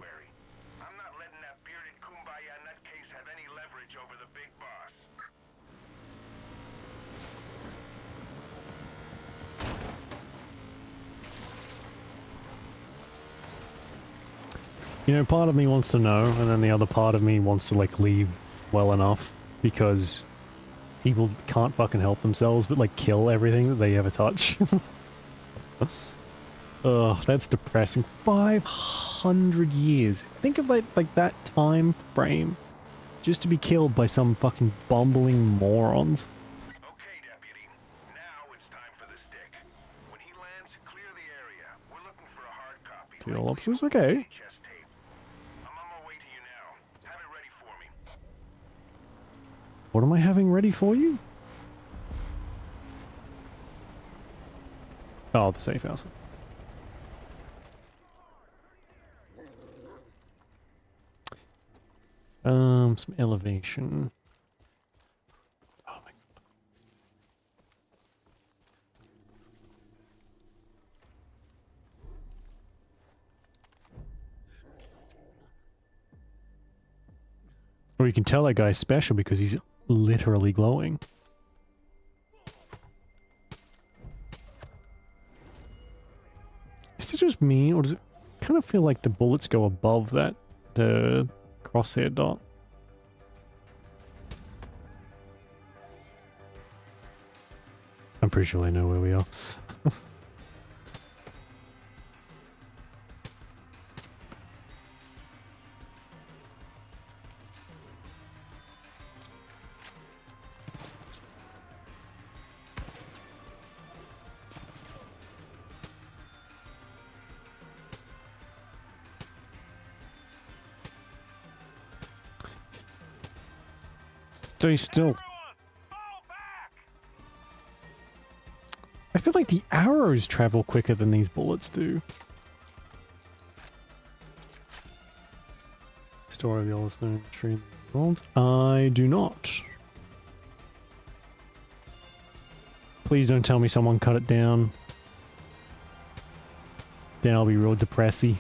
Speaker 1: You know, part of me wants to know, and then the other part of me wants to, like, leave well enough, because people can't fucking help themselves but, like, kill everything that they ever touch. Ugh, that's depressing. 500 years. Think of, like that time frame, just to be killed by some fucking bumbling morons.
Speaker 6: Okay, Deputy. Now it's time for the stick. When he lands, clear the area. We're looking for a hard copy.
Speaker 1: Feel lobsters? Okay. What am I having ready for you? Oh, the safe house. Some elevation. Oh my god. Well, you can tell that guy's special because he's literally glowing. Is it just me, or does it kind of feel like the bullets go above that, the crosshair dot? I'm pretty sure I know where we are. Stay still. I feel like the arrows travel quicker than these bullets do. Story of the Yellowstone tree world. I do not. Please don't tell me someone cut it down. Then I'll be real depressy.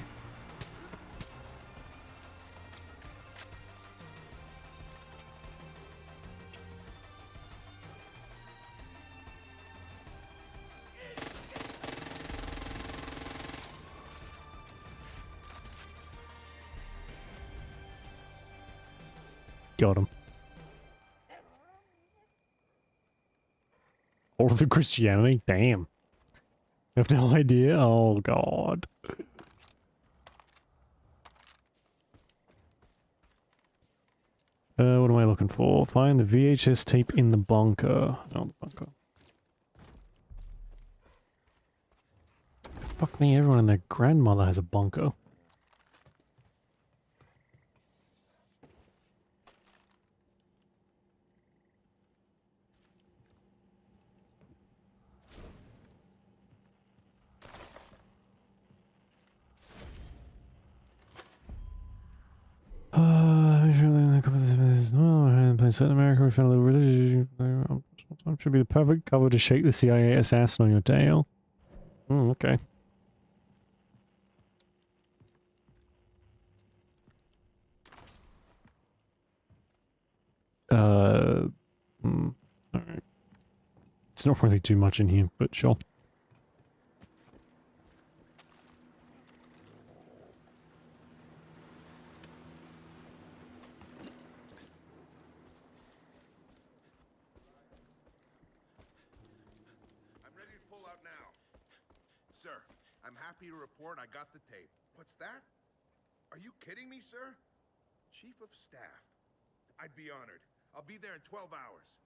Speaker 1: Got him. All of the Christianity? Damn. have no idea? Oh, God. What am I looking for? Find the VHS tape in the bunker. No, the bunker. Fuck me, everyone and their grandmother has a bunker. In America, we found a little religious. Should be the perfect cover to shake the CIA assassin on your tail. Okay. Alright. It's not really too much in here, but sure.
Speaker 3: Happy to report I got the tape. What's that? Are you kidding me, sir? Chief of Staff. I'd be honored. I'll be there in 12 hours.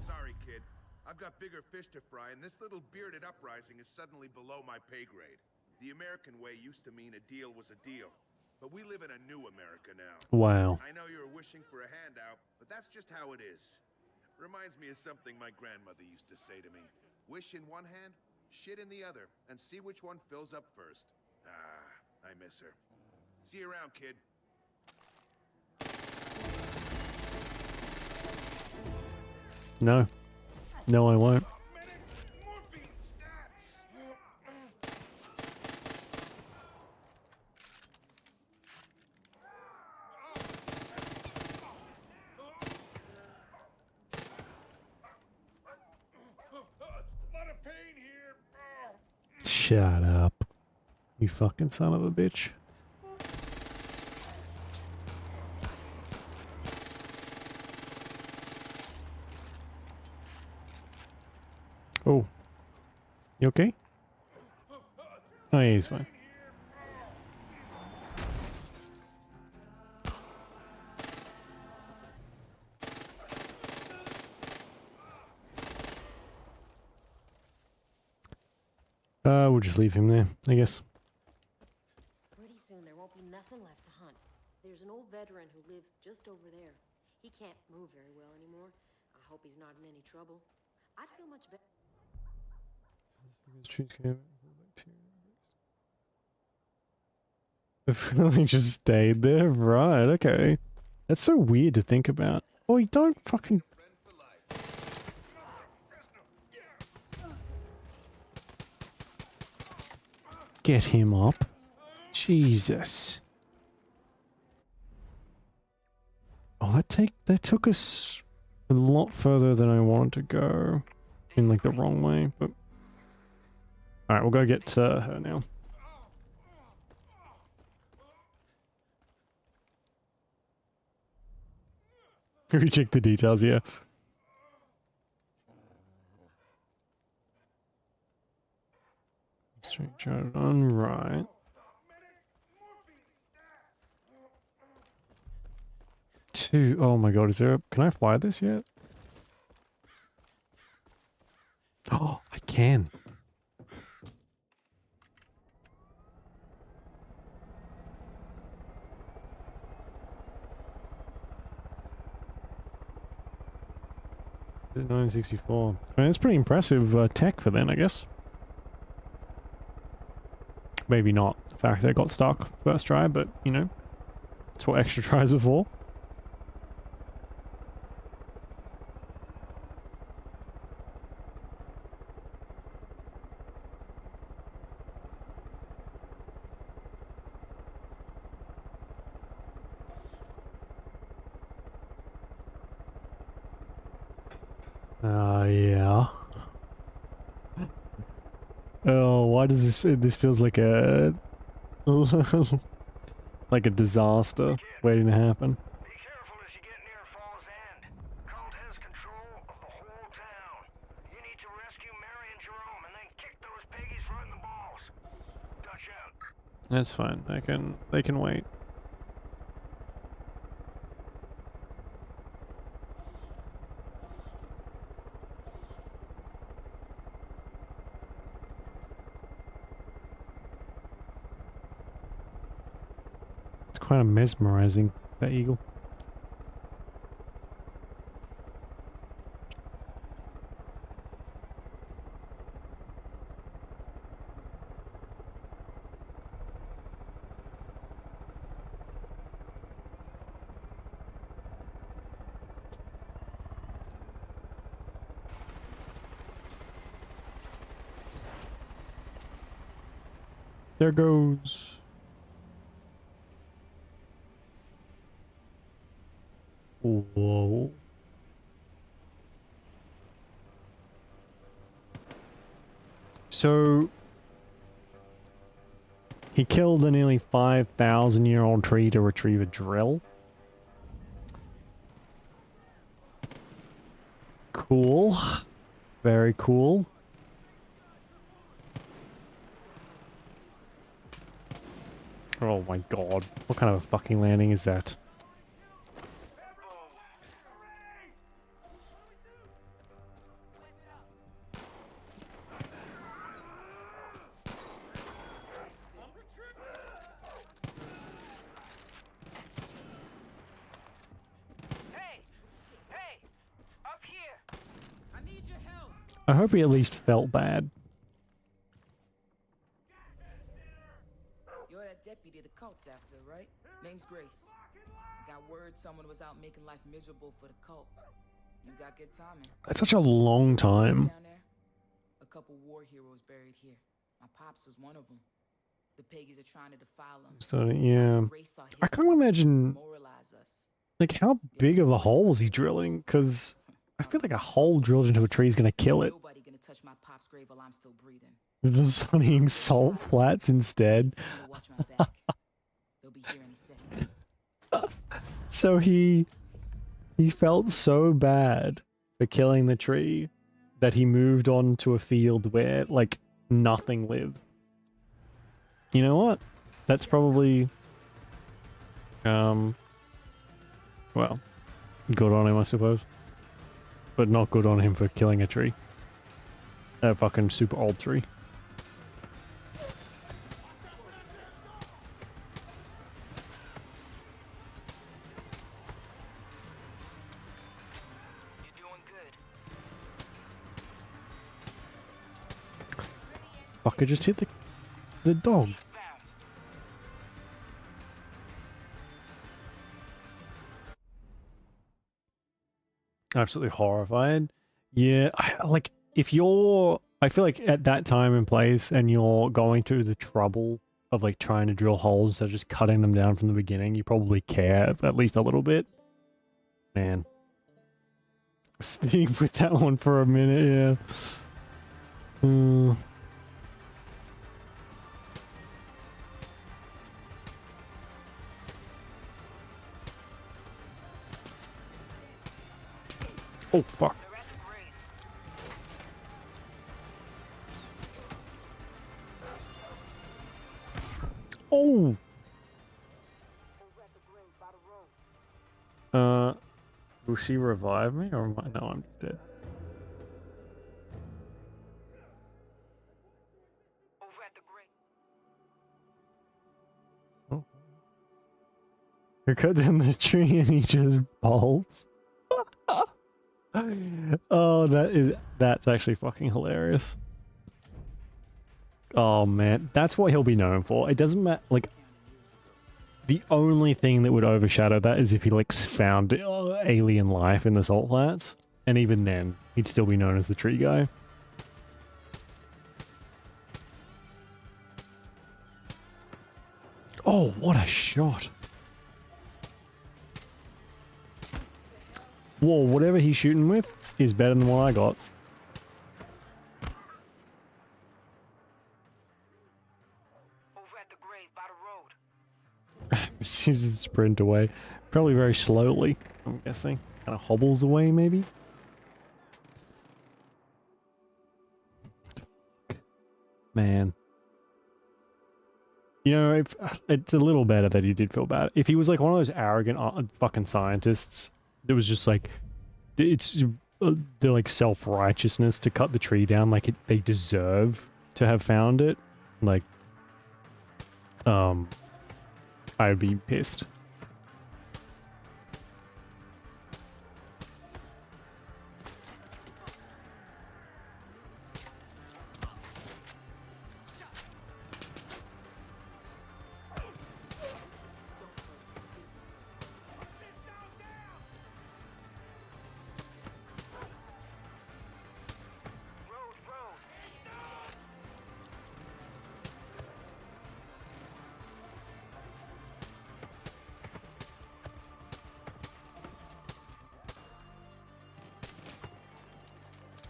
Speaker 3: Sorry, kid. I've got bigger fish to fry, and this little bearded uprising is suddenly below my pay grade. The American way used to mean a deal was a deal. But we live in a new America now.
Speaker 1: Wow.
Speaker 3: I know you're wishing for a handout, but that's just how it is. Reminds me of something my grandmother used to say to me. Wish in one hand, shit in the other, and see which one fills up first. Ah, I miss her. See you around, kid.
Speaker 1: No. No, I won't. Shut up. You fucking son of a bitch. Oh. You okay? Oh yeah, he's fine. We'll just leave him there, I guess.
Speaker 18: Pretty soon there won't be nothing left to hunt. There's an old veteran who lives just over there. He can't move very well anymore. I hope he's not in any trouble. I'd feel much better.
Speaker 1: If he just stayed there, right? Okay, that's so weird to think about. Oh, you don't fucking. Get him up. Jesus. Oh, that took us a lot further than I wanted to go. In like the wrong way, but alright, we'll go get her now. Recheck the details, yeah. Straight shot on right. Two. Oh my god, is there a, can I fly this yet? Oh, I can. Is it 964? I mean, it's pretty impressive tech for then, I guess. Maybe not the fact that it got stuck first try, but, you know, that's what extra tries are for. Yeah. Oh, why does this feels like a like a disaster waiting to happen.
Speaker 6: Be careful as you get near Fall's End. Cult has control of the whole town. You need to rescue Mary and Jerome and then kick
Speaker 1: That's fine. They can wait. It's quite mesmerizing, that eagle. There goes. Whoa. So he killed a nearly 5,000-year-old tree to retrieve a drill. Cool. Very cool. Oh my god. What kind of a fucking landing is that? I hope he at least felt bad.
Speaker 21: You're that deputy the cult's after, right? Name's Grace. I got word someone was out making life miserable for the cult. You got good timing.
Speaker 1: That's such a long time.
Speaker 21: Down there, a couple war heroes buried here. My pops was one of them. The Peggies are trying to defile them.
Speaker 1: So, yeah. I can't imagine, like, how big of a hole was he drilling? Because I feel like a hole drilled into a tree is going to kill it.
Speaker 21: Nobody gonna touch my pop's grave while I'm still breathing.
Speaker 1: They're just studying salt flats instead.
Speaker 21: Watch my back. They'll be here any second.
Speaker 1: So he felt so bad for killing the tree that he moved on to a field where, like, nothing lives. You know what? That's probably, well, good on him, I suppose. But not good on him for killing a tree. A fucking super old tree. Fuck, I just hit the dog. Absolutely horrified. Yeah, like, if you're... I feel like at that time and place and you're going through the trouble of, like, trying to drill holes instead of just cutting them down from the beginning, you probably care at least a little bit. Man. Staying with that one for a minute, yeah. Oh, fuck. Oh! Will she revive me or am I? No, I'm dead. Oh. I cut down the tree and he just bolts. Oh, that's actually fucking hilarious. Oh man, that's what he'll be known for. It doesn't matter, like, the only thing that would overshadow that is if he, like, found alien life in the salt flats, and even then, he'd still be known as the tree guy. Oh, what a shot. Whoa, whatever he's shooting with is better than what I got. Proceeds to sprint away. Probably very slowly, I'm guessing. Kind of hobbles away, maybe? Man. You know, if it's a little better that he did feel bad. If he was like one of those arrogant fucking scientists that was just like, it's the like self-righteousness to cut the tree down, like they deserve to have found it, like, I'd be pissed.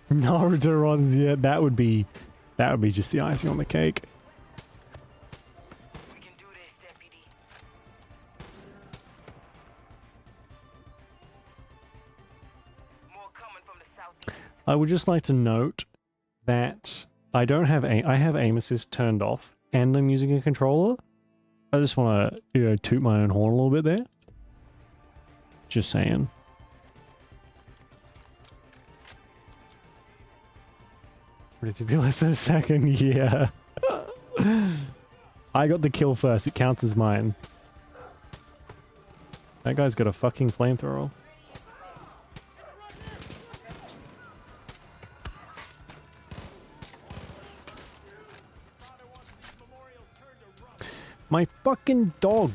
Speaker 1: Naruto runs, yeah, that would be just the icing on the cake. I would just like to note that I have aim assist turned off and I'm using a controller. I just want to, you know, toot my own horn a little bit there. Just saying. Ready to be less than a second? Yeah. I got the kill first. It counts as mine. That guy's got a fucking flamethrower. My fucking dog.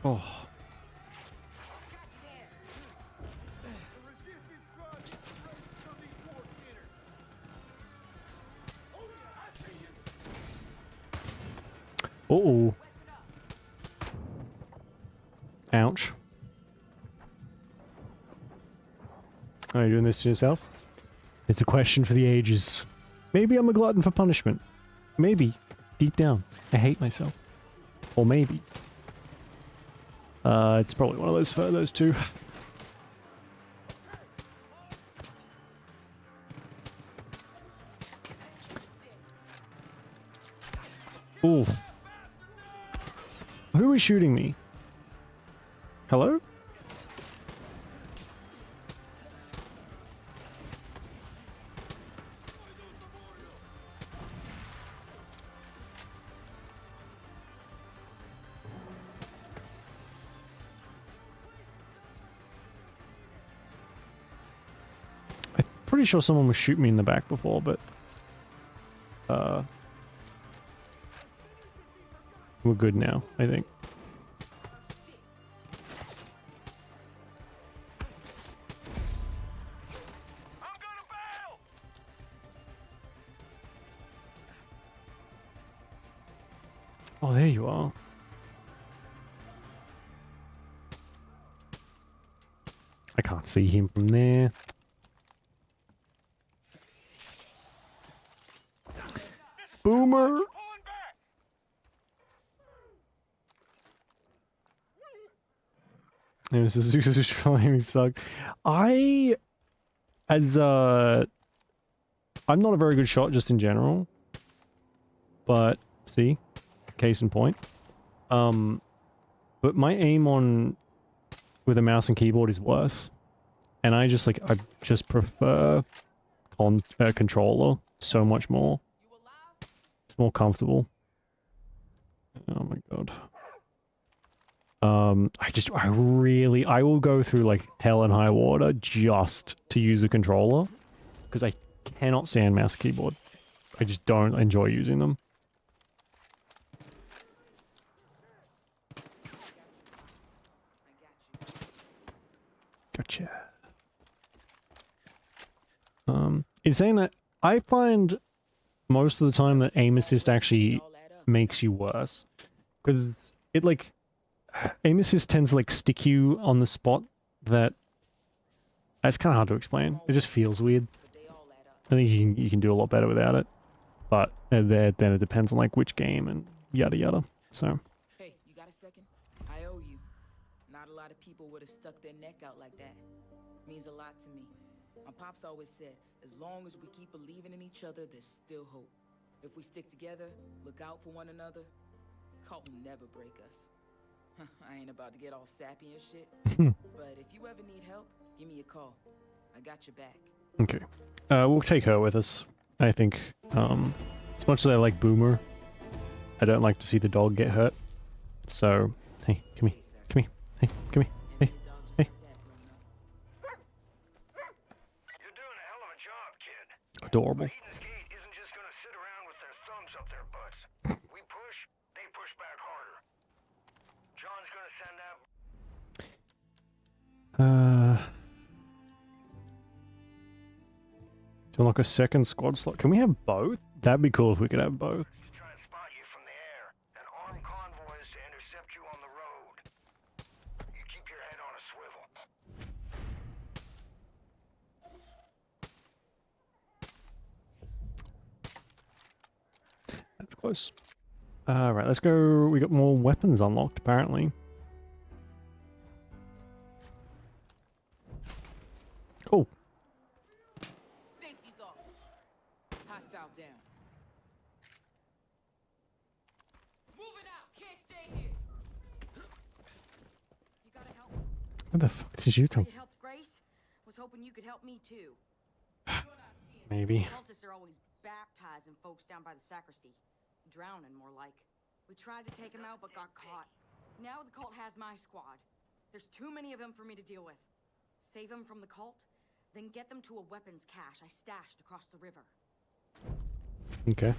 Speaker 1: Oh. Uh-oh. Ouch. Are you doing this to yourself? It's a question for the ages. Maybe I'm a glutton for punishment. Maybe, deep down, I hate myself. Or maybe. It's probably one of those two. Oof. Who is shooting me? Hello? I'm pretty sure someone was shooting me in the back before, but we're good now, I think. Oh, there you are. I can't see him from there. Boomer! Yeah, this is flaming suck. I'm not a very good shot just in general. But, see? Case in point. But my aim with a mouse and keyboard is worse. And I just prefer controller so much more. It's more comfortable. Oh my god. I will go through like hell and high water just to use a controller. Because I cannot stand mouse and keyboard. I just don't enjoy using them. Gotcha. In saying that, I find most of the time that aim assist actually makes you worse. Because it like... aim assist tends to like stick you on the spot that... It's kind of hard to explain. It just feels weird. I think you can do a lot better without it. But then it depends on like which game and yada yada. So...
Speaker 21: Hey, you got a second? I owe you. Not a lot of people would have stuck their neck out like that. Means a lot to me. My pops always said, as long as we keep believing in each other, there's still hope. If we stick together, look out for one another, Cult will never break us. I ain't about to get all sappy and shit. But if you ever need help, give me a call. I got your back.
Speaker 1: Okay. We'll take her with us, I think. As much as I like Boomer, I don't like to see the dog get hurt. So, hey, come here. Come here. Hey, come here. Hey, hey.
Speaker 6: You're doing a hell of a job, kid.
Speaker 1: Adorable.
Speaker 6: Eden's Gate isn't just gonna sit around with their thumbs up their butts. We push, they push back harder. John's gonna send out...
Speaker 1: To unlock a second squad slot. Can we have both? That'd be cool if we could have both.
Speaker 6: Try and spot you from the air, and armed convoys to intercept you on the road. You keep your head on a swivel.
Speaker 1: That's close. Alright, let's go. We got more weapons unlocked, apparently. Cool.
Speaker 21: Safety's off. Hostile down. Moving out. Can't stay here.
Speaker 19: You gotta help.
Speaker 1: Where the fuck did you come?
Speaker 19: You helped Grace. Was hoping you could help me too.
Speaker 1: Maybe.
Speaker 19: Cultists are always baptizing folks down by the sacristy. Drowning, more like. We tried to take him out, but got caught. Now the cult has my squad. There's too many of them for me to deal with. Save them from the cult, then get them to a weapons cache I stashed across the river.
Speaker 1: Okay.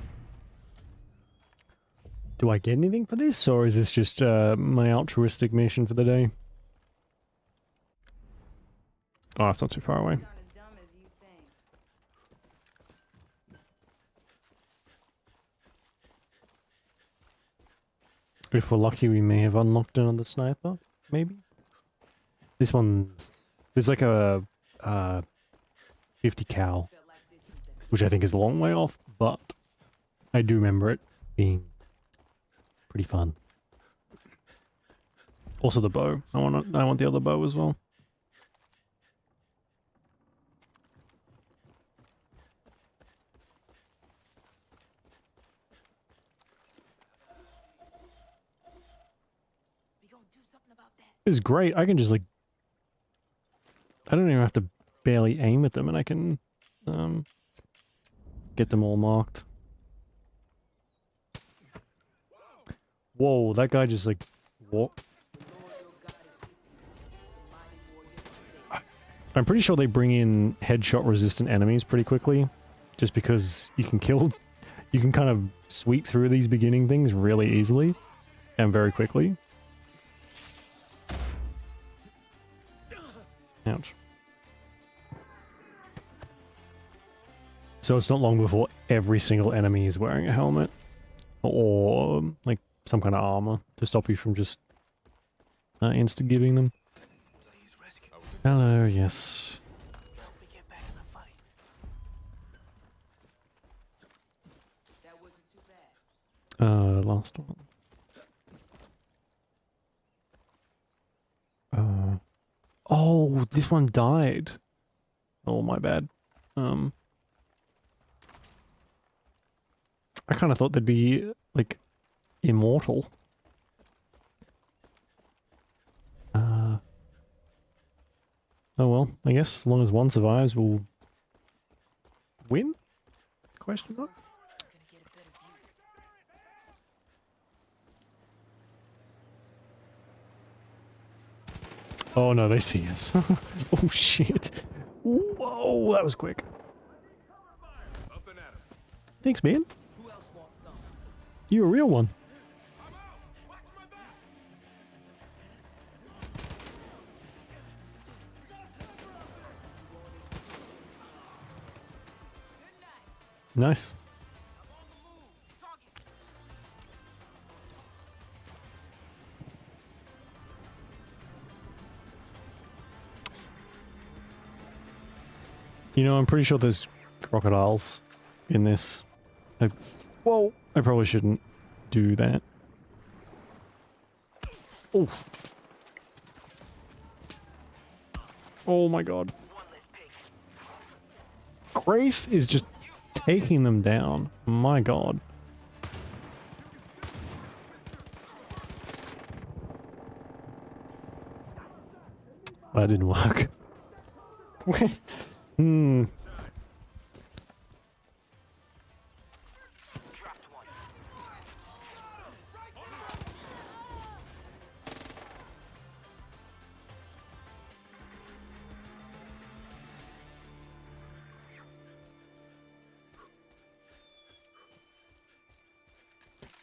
Speaker 1: Do I get anything for this, or is this just my altruistic mission for the day? Oh, it's not too far away.
Speaker 19: Not as dumb as you think.
Speaker 1: If we're lucky, we may have unlocked another sniper, maybe? This one's... There's like a 50 cal, which I think is a long way off, but I do remember it being pretty fun. Also the bow. I want the other bow as well. This is great. I can just like... I don't even have to barely aim at them and I can get them all marked. Whoa, that guy just like walked. I'm pretty sure they bring in headshot resistant enemies pretty quickly. Just because you can kind of sweep through these beginning things really easily and very quickly. Ouch. So it's not long before every single enemy is wearing a helmet or like some kind of armor to stop you from just insta-giving them. Hello, yes. Last one. Oh, this one died. Oh, my bad. I kind of thought they'd be, like, immortal. Oh well, I guess as long as one survives, we'll win? Question mark? Oh no, they see us. Oh shit. Whoa, that was quick. Thanks, man. You're a real one. Nice. You know, I'm pretty sure there's crocodiles in this. Whoa, I probably shouldn't do that. Oh. Oh my god. Grace is just taking them down. My god. That didn't work. Hmm.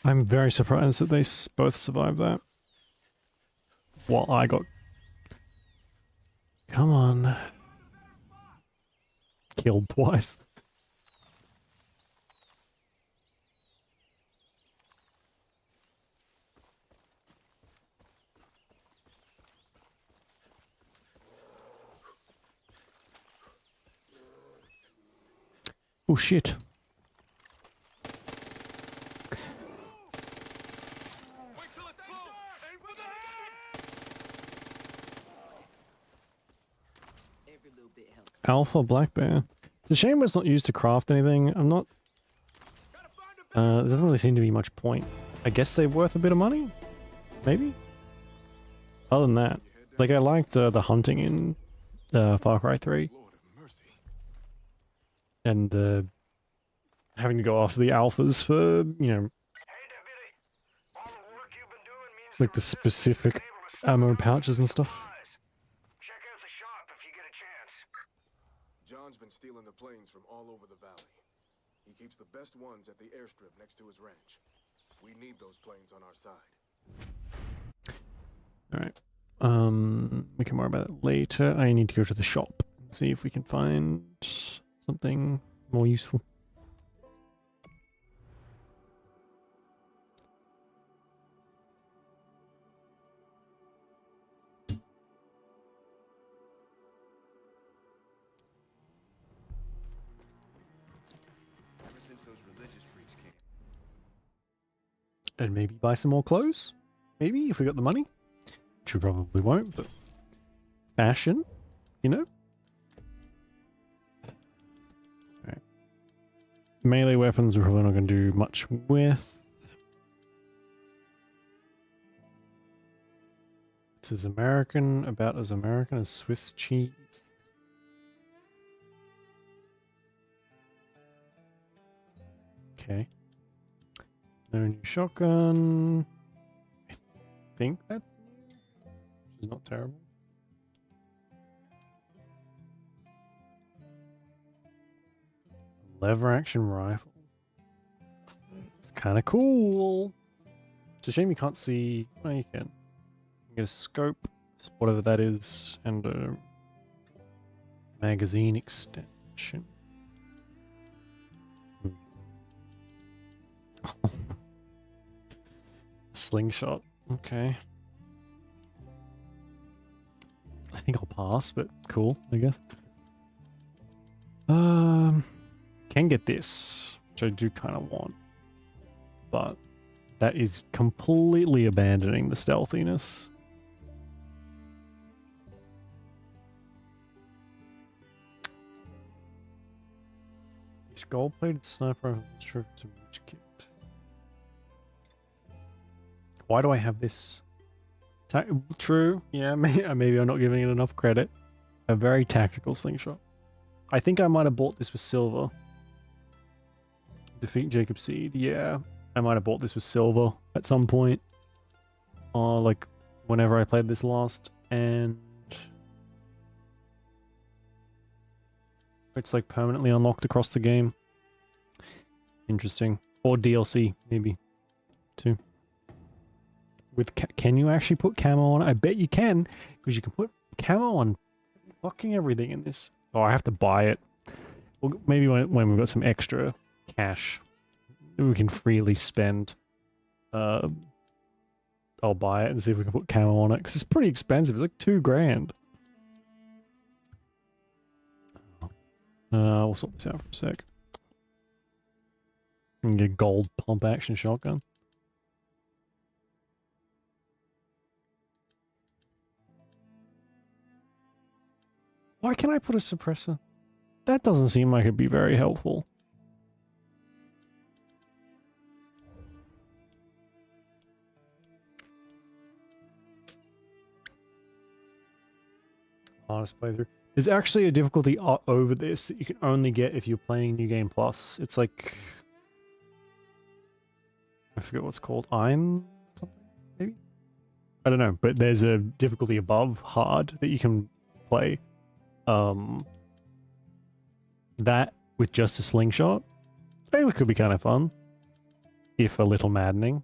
Speaker 1: I'm very surprised that they both survived that. While I got... Come on. Killed twice. Oh shit. Alpha Black Bear. It's a shame it's not used to craft anything. I'm not... there doesn't really seem to be much point. I guess they're worth a bit of money? Maybe? Other than that, like I liked the hunting in Far Cry 3. And having to go after the alphas for, you know... like the specific ammo pouches and stuff.
Speaker 15: John's been stealing the planes from all over the valley. He keeps the best ones at the airstrip next to his ranch. We need those planes on our side.
Speaker 1: Alright. We can worry about it later. I need to go to the shop and see if we can find something more useful. And maybe buy some more clothes? Maybe, if we got the money? Which we probably won't, but... fashion? You know? Alright. Melee weapons we're probably not going to do much with. This is American, about as American as Swiss cheese. Okay. No new shotgun. I think that's new, which is not terrible. Lever action rifle. It's kind of cool. It's a shame you can't see. Oh, you can. You get a scope, whatever that is, and a magazine extension. Slingshot. Okay. I think I'll pass, but cool, I guess. Can get this, which I do kind of want. But that is completely abandoning the stealthiness. This gold-plated sniper rifle is true to reach kit. Why do I have this? True, yeah, maybe I'm not giving it enough credit. A very tactical slingshot. I think I might have bought this with silver. Defeat Jacob Seed, yeah. I might have bought this with silver at some point. Or like whenever I played this last, and it's like permanently unlocked across the game. Interesting. Or DLC, maybe, too. With can you actually put camo on? I bet you can, because you can put camo on fucking everything in this. Oh, I have to buy it. Well, maybe when we've got some extra cash we can freely spend, I'll buy it and see if we can put camo on it, because it's pretty expensive. It's like $2,000. We'll sort this out for a sec. And get a gold pump action shotgun. Why can't I put a suppressor? That doesn't seem like it'd be very helpful. Hardest playthrough. There's actually a difficulty over this that you can only get if you're playing New Game Plus. It's like... I forget what it's called. Something, maybe? I don't know, but there's a difficulty above hard that you can play. That with just a slingshot, maybe it could be kind of fun. If a little maddening.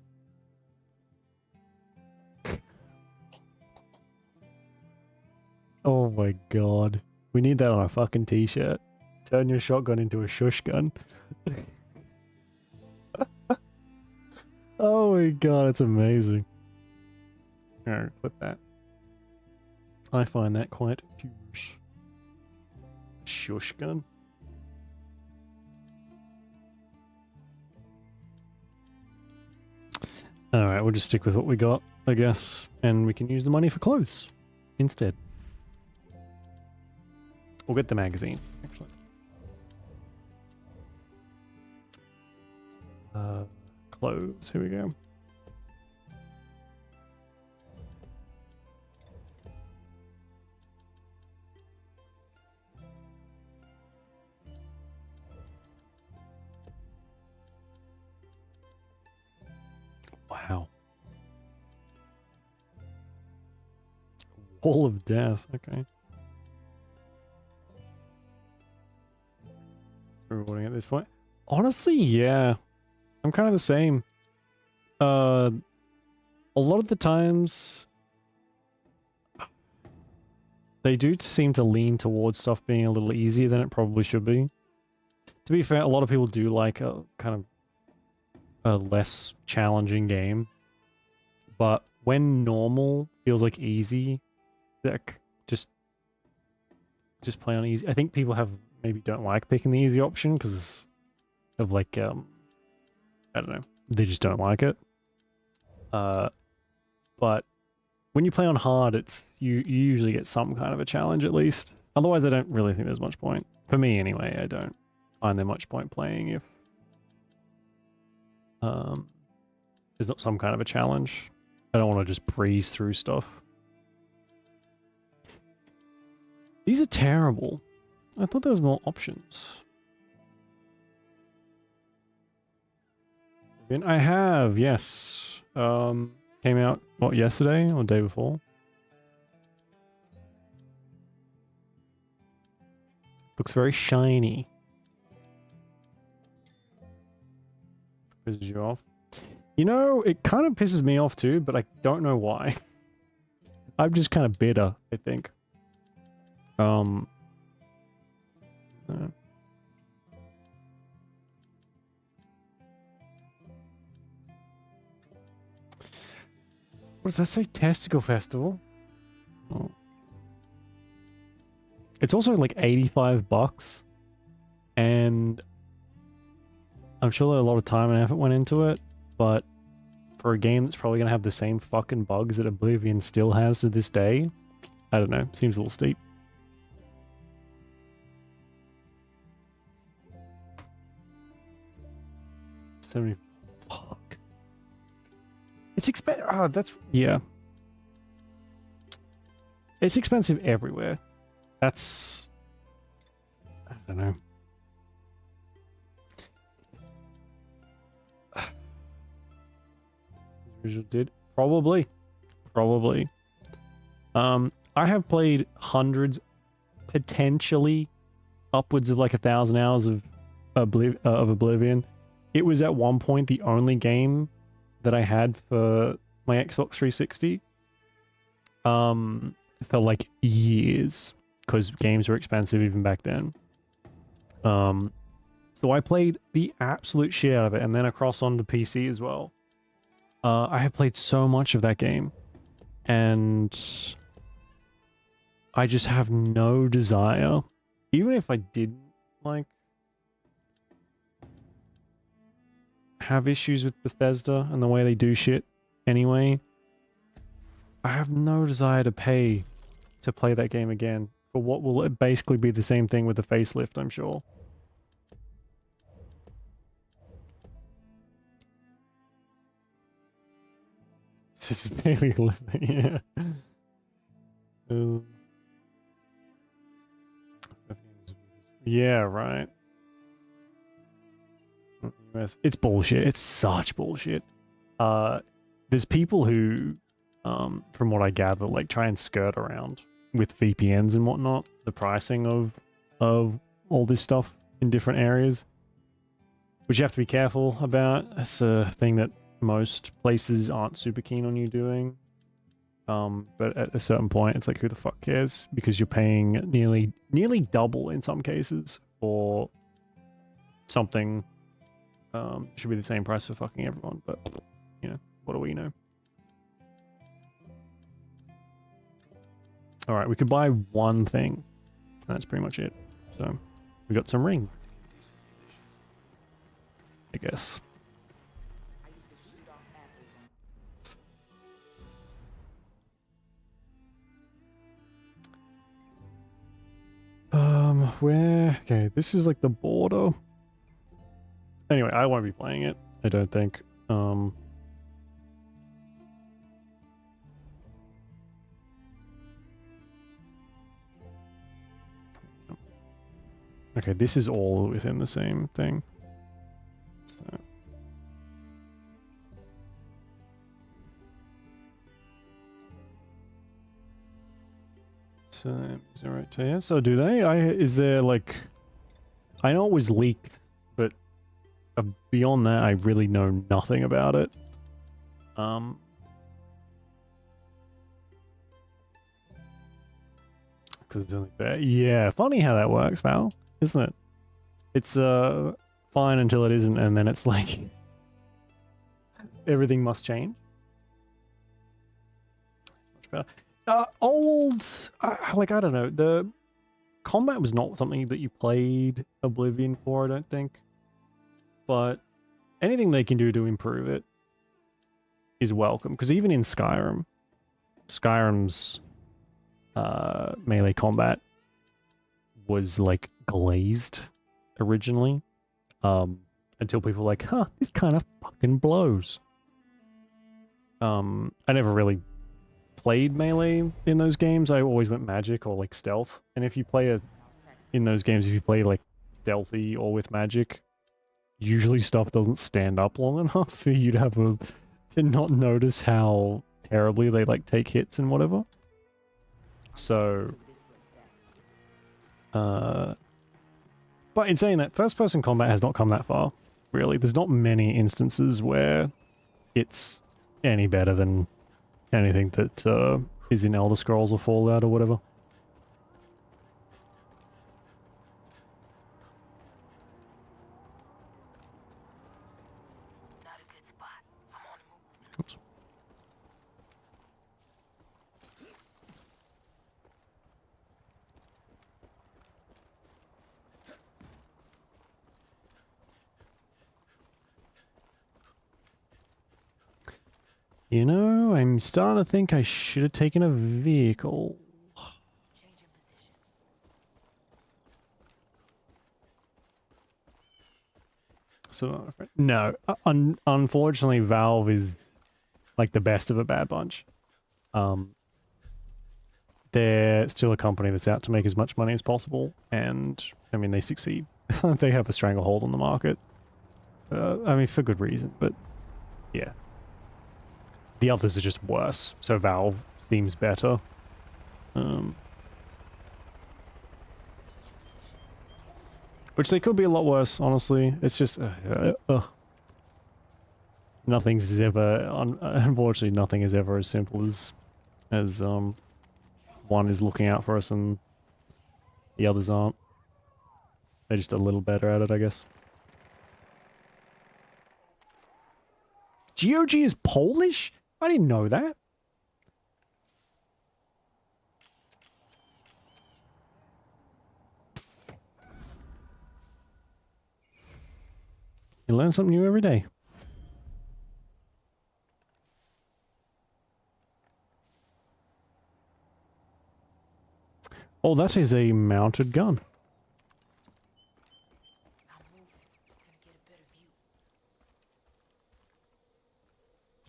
Speaker 1: Oh my god. We need that on a fucking t-shirt. Turn your shotgun into a shush gun. Oh my god, it's amazing. Alright, clip that. I find that quite curious. Shush gun. Alright, we'll just stick with what we got, I guess. And we can use the money for clothes instead. We'll get the magazine, actually. Clothes, here we go. Wow. Wall of Death, okay. Rewarding at this point. Honestly, yeah. I'm kind of the same. A lot of the times they do seem to lean towards stuff being a little easier than it probably should be. To be fair, a lot of people do like a kind of a less challenging game. But when normal feels like easy, like just play on easy. I think people maybe don't like picking the easy option because of like I don't know, they just don't like it. But when you play on hard, you usually get some kind of a challenge at least. Otherwise, I don't really think there's much point. For me, anyway, I don't find there much point playing if there's not some kind of a challenge. I don't want to just breeze through stuff. These are terrible. I thought there was more options. I have, yes. Came out, what, yesterday or the day before? Looks very shiny. Pisses you off. You know, it kind of pisses me off too, but I don't know why. I'm just kind of bitter, I think. What does that say? Testicle Festival? Oh. It's also like $85. And I'm sure a lot of time and effort went into it, but for a game that's probably going to have the same fucking bugs that Oblivion still has to this day, I don't know. Seems a little steep. Fuck. It's expensive. Oh, that's... Yeah. It's expensive everywhere. That's... I don't know. Visual did? Probably. Probably. I have played hundreds, potentially upwards of like 1,000 hours of Oblivion. It was at one point the only game that I had for my Xbox 360 for like years, because games were expensive even back then. So I played the absolute shit out of it, and then across onto PC as well. I have played so much of that game, and I just have no desire, even if I didn't like have issues with Bethesda and the way they do shit anyway, I have no desire to pay to play that game again for what will basically be the same thing with the facelift, I'm sure. This is barely living, yeah. Yeah, right. It's bullshit. It's such bullshit. There's people who, from what I gather, like try and skirt around with VPNs and whatnot, the pricing of all this stuff in different areas, which you have to be careful about. It's a thing that most places aren't super keen on you doing. But at a certain point, it's like, who the fuck cares? Because you're paying nearly double in some cases for something. Should be the same price for fucking everyone, but you know, what do we know? All right, we could buy one thing, and that's pretty much it. So we got some ring, I guess. Where? Okay, this is like the border. Anyway, I won't be playing it, I don't think. Okay, this is all within the same thing. So, is that right to here? So do they? Is there like... I know it was leaked, but beyond that, I really know nothing about it. Because it's only fair. Yeah, funny how that works, Val, isn't it? It's fine until it isn't, and then it's like everything must change. Much better. Like, I don't know, the combat was not something that you played Oblivion for, I don't think. But anything they can do to improve it is welcome. Because even in Skyrim's melee combat was like glazed originally. Until people were like, huh, this kind of fucking blows. I never really played melee in those games. I always went magic or like stealth. And if you play in those games, if you play like stealthy or with magic, usually stuff doesn't stand up long enough for you to not notice how terribly they like take hits and whatever. So but in saying that, first person combat has not come that far, really. There's not many instances where it's any better than anything that is in Elder Scrolls or Fallout or whatever. Oops. You know, I'm starting to think I should have taken a vehicle. So, no, unfortunately, Valve is like the best of a bad bunch. They're still a company that's out to make as much money as possible, and I mean, they succeed. They have a stranglehold on the market. I mean, for good reason, but yeah. The others are just worse, so Valve seems better. Which they could be a lot worse, honestly. It's just... nothing's ever... Unfortunately, nothing is ever as simple as one is looking out for us and the others aren't. They're just a little better at it, I guess. GOG is Polish? I didn't know that. You learn something new every day. Oh, that is a mounted gun.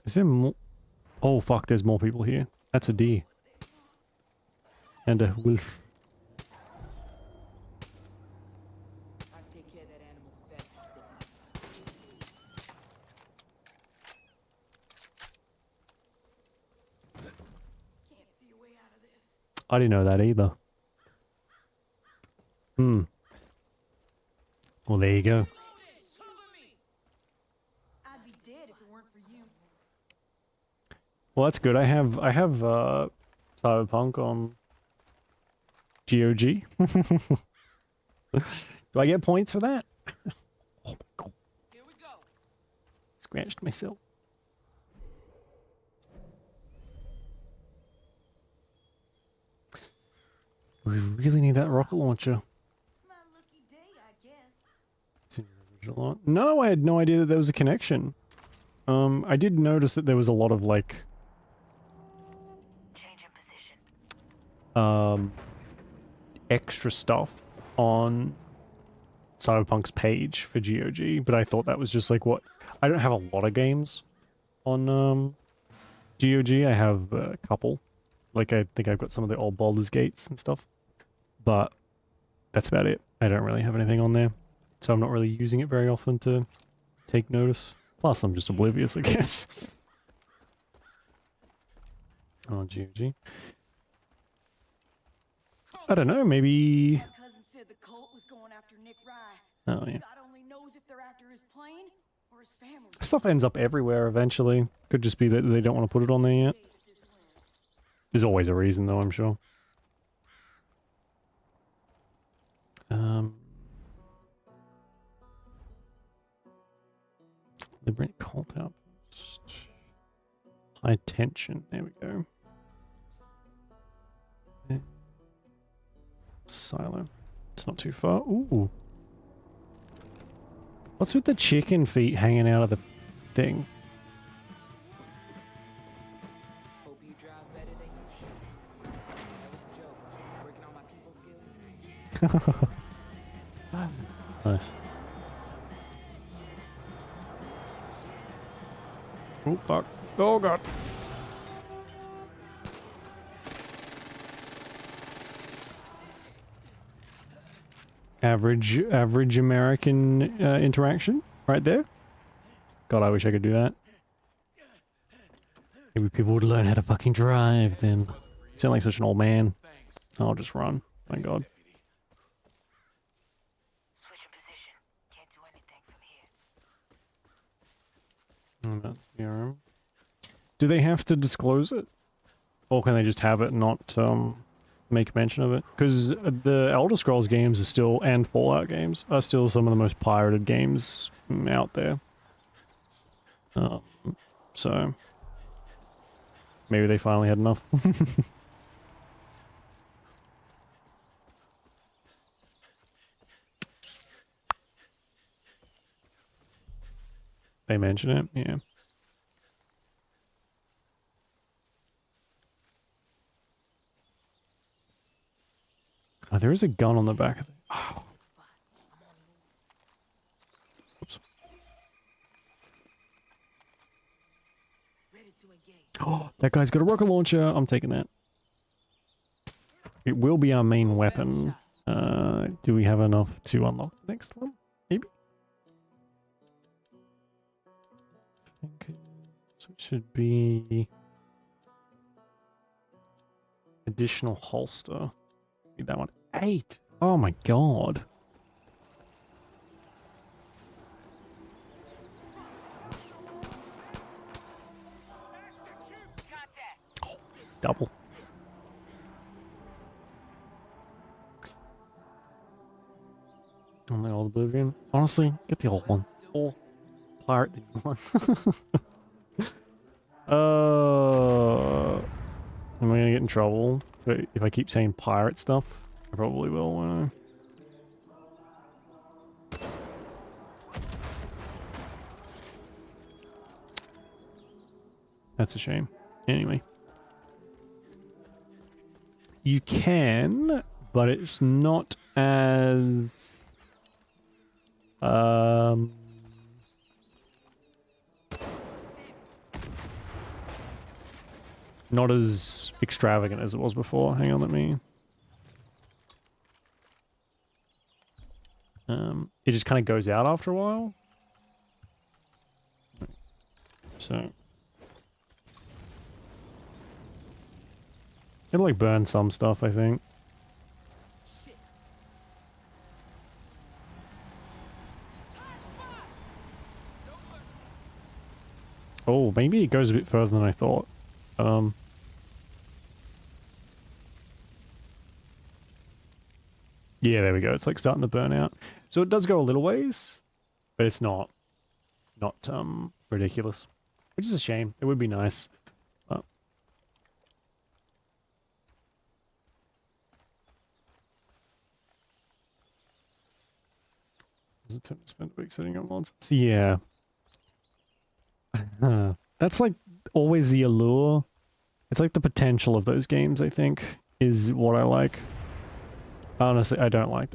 Speaker 1: Is there more? Oh fuck, there's more people here. That's a deer. And a wolf. I didn't know that either. Hmm. Well, there you go.
Speaker 19: I'd be dead if it weren't for you.
Speaker 1: Well, that's good. I have Cyberpunk on GOG. Do I get points for that? Oh my god.
Speaker 21: Here we go.
Speaker 1: Scratched myself. We really need that rocket launcher. No, I had no idea that there was a connection. I did notice that there was a lot of like extra stuff on Cyberpunk's page for GOG, but I thought that was just like what I don't have a lot of games on GOG. I have a couple. Like I think I've got some of the old Baldur's Gates and stuff. But that's about it. I don't really have anything on there. So I'm not really using it very often to take notice. Plus, I'm just oblivious, I guess. Oh, GOG. I don't know, maybe...
Speaker 19: My cousin said the cult was going after Nick Rye.
Speaker 1: Oh, yeah.
Speaker 19: God only knows if they're after his plane or his family.
Speaker 1: Stuff ends up everywhere eventually. Could just be that they don't want to put it on there yet. There's always a reason, though, I'm sure. Liberate cult outpost. High tension. There we go. Okay. Silo. It's not too far. Ooh. What's with the chicken feet hanging out of the thing?
Speaker 21: Hope you drive better than you shoot. That was a joke. Working on my people skills.
Speaker 1: Nice. Oh, fuck. Oh, God. Average American interaction right there. God, I wish I could do that. Maybe people would learn how to fucking drive then. You sound like such an old man. I'll just run. Thank God. Do they have to disclose it? Or can they just have it not make mention of it? Because the Elder Scrolls games are still, and Fallout games, are still some of the most pirated games out there. So, maybe they finally had enough. They mention it? Yeah. Oh, there is a gun on the back of it. Oh. Oops. Oh, that guy's got a rocket launcher. I'm taking that. It will be our main weapon. Do we have enough to unlock the next one? Maybe? I think so it should be additional holster. Need that one. 8. Oh my god. Oh, double. On the old Oblivion. Honestly, get the old one. Or pirate the new one. Am I gonna get in trouble if I keep saying pirate stuff? I probably will, won't I? That's a shame. Anyway. You can, but it's not as... not as extravagant as it was before. Hang on, let me... it just kind of goes out after a while. So... It'll like burn some stuff, I think. Oh, maybe it goes a bit further than I thought. Yeah, there we go. It's like starting to burn out. So it does go a little ways, but it's not ridiculous. Which is a shame. It would be nice. Does it spend a week setting up mods? So yeah. That's like always the allure. It's like the potential of those games, I think, is what I like. Honestly, I don't like.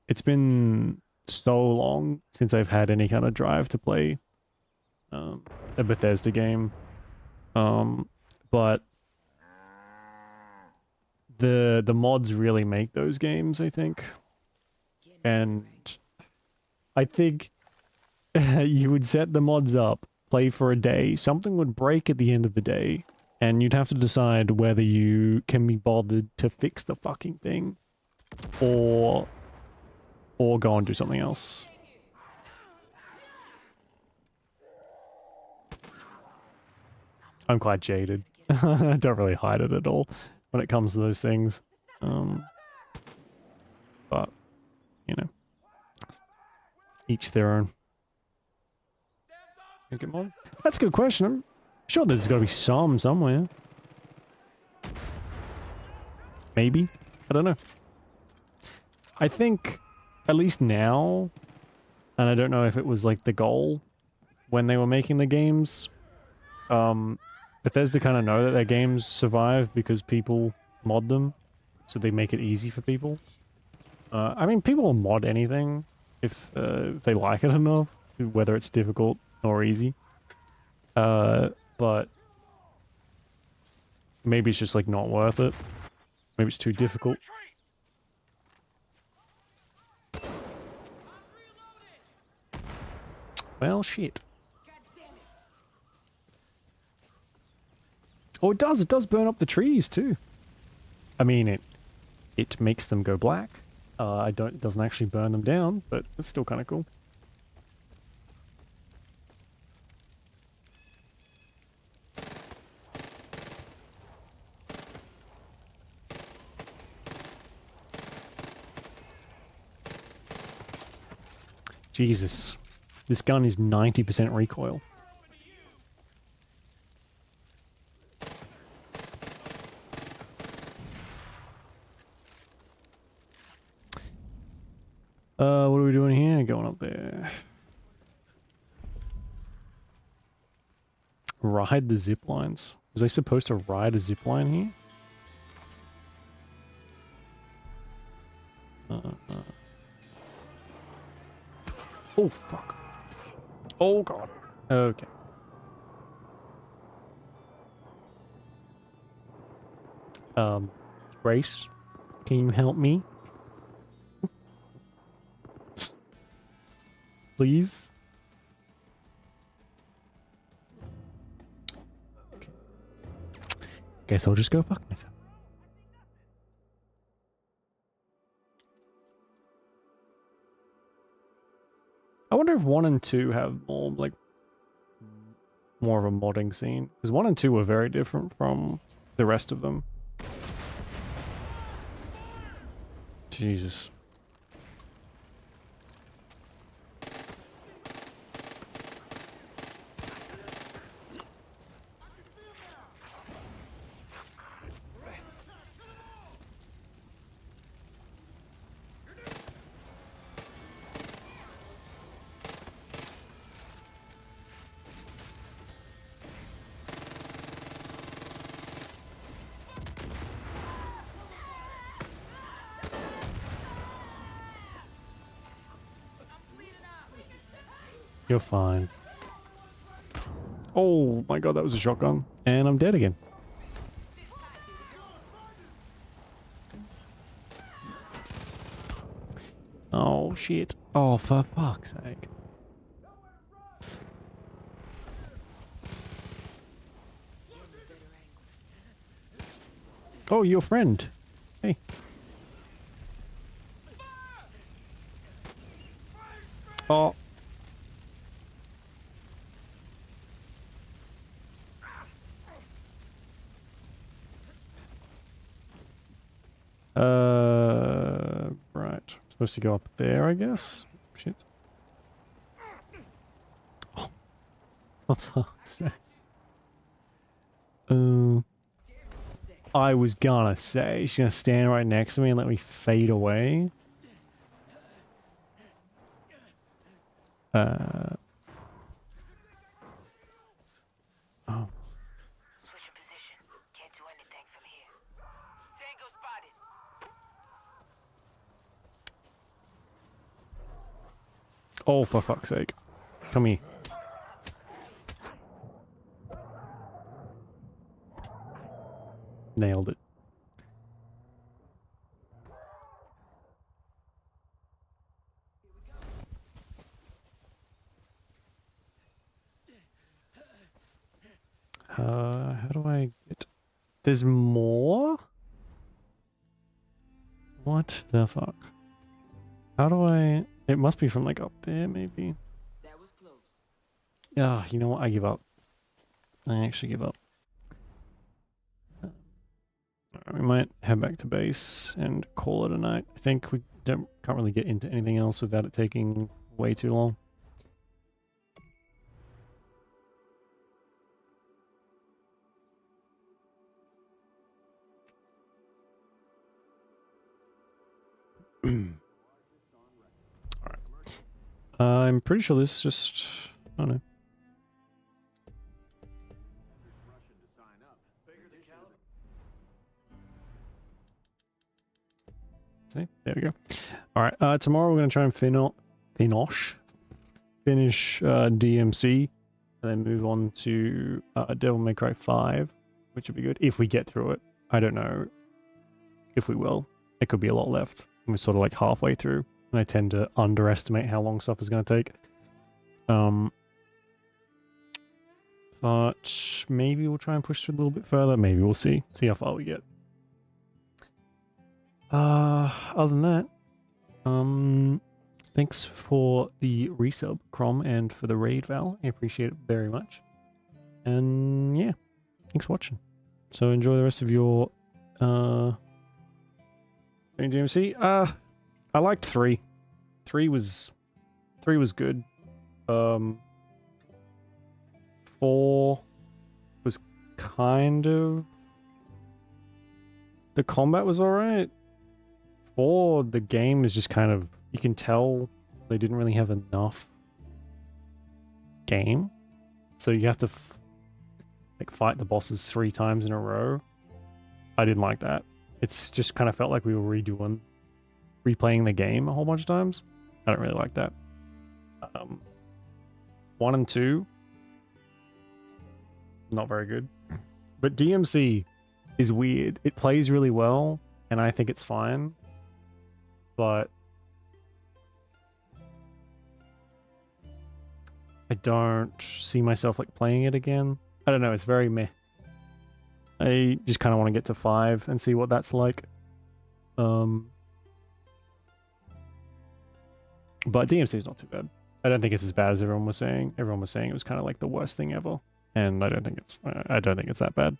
Speaker 1: It's been so long since I've had any kind of drive to play a Bethesda game. But the mods really make those games, I think. And I think you would set the mods up, play for a day, something would break at the end of the day, and you'd have to decide whether you can be bothered to fix the fucking thing or go and do something else. I'm quite jaded. I don't really hide it at all when it comes to those things. But, you know, each their own. That's a good question. I'm sure there's got to be some somewhere. Maybe. I don't know. I think, at least now, and I don't know if it was like the goal when they were making the games, Bethesda kind of know that their games survive because people mod them, so they make it easy for people. I mean, people will mod anything if they like it enough, whether it's difficult or easy. But maybe it's just like not worth it. Maybe it's too difficult. Well, shit. Oh, it does. It does burn up the trees too. I mean, it makes them go black. It doesn't actually burn them down, but it's still kind of cool. Jesus. This gun is 90% recoil. What are we doing here? Going up there. Ride the zip lines. Was I supposed to ride a zip line here? Oh, fuck. Oh, God. Okay. Grace, can you help me? Please? Okay. Guess I'll just go fuck myself. I wonder if 1 and 2 have more, like, more of a modding scene. Because 1 and 2 were very different from the rest of them. Jesus. You're fine. Oh my god, that was a shotgun. And I'm dead again. Oh shit. Oh, for fuck's sake. Oh, your friend. Hey. Oh. Right. Supposed to go up there, I guess. Shit. Oh. For fuck's sake. I was gonna say, she's gonna stand right next to me and let me fade away. Oh. Oh, for fuck's sake. Come here. Nailed it. How do I get... There's more? What the fuck? How do I... It must be from like up there, maybe.
Speaker 21: That was close.
Speaker 1: Yeah, you know what? I give up. I actually give up. We might head back to base and call it a night. I think we can't really get into anything else without it taking way too long. Alright. I'm pretty sure this is just... I don't know. See? There we go. Alright, tomorrow we're going to try and finish DMC and then move on to Devil May Cry 5, which would be good if we get through it. I don't know if we will. There could be a lot left. We're sort of like halfway through, and I tend to underestimate how long stuff is going to take. But maybe we'll try and push through a little bit further. Maybe we'll see. See how far we get. Other than that, thanks for the resub, Crom, and for the raid, Val. I appreciate it very much. And yeah, thanks for watching. So enjoy the rest of your DMC. I liked 3. 3 was good. 4 was kind of... The combat was alright. 4, the game is just kind of... You can tell they didn't really have enough game. So you have to fight the bosses 3 times in a row. I didn't like that. It's just kind of felt like we were replaying the game a whole bunch of times. I don't really like that. 1 and 2, not very good. But DMC is weird. It plays really well, and I think it's fine. But I don't see myself playing it again. I don't know, it's very meh. I just kind of want to get to 5 and see what that's like. But DMC is not too bad. I don't think it's as bad as everyone was saying. Everyone was saying it was kind of like the worst thing ever, and I don't think it's that bad.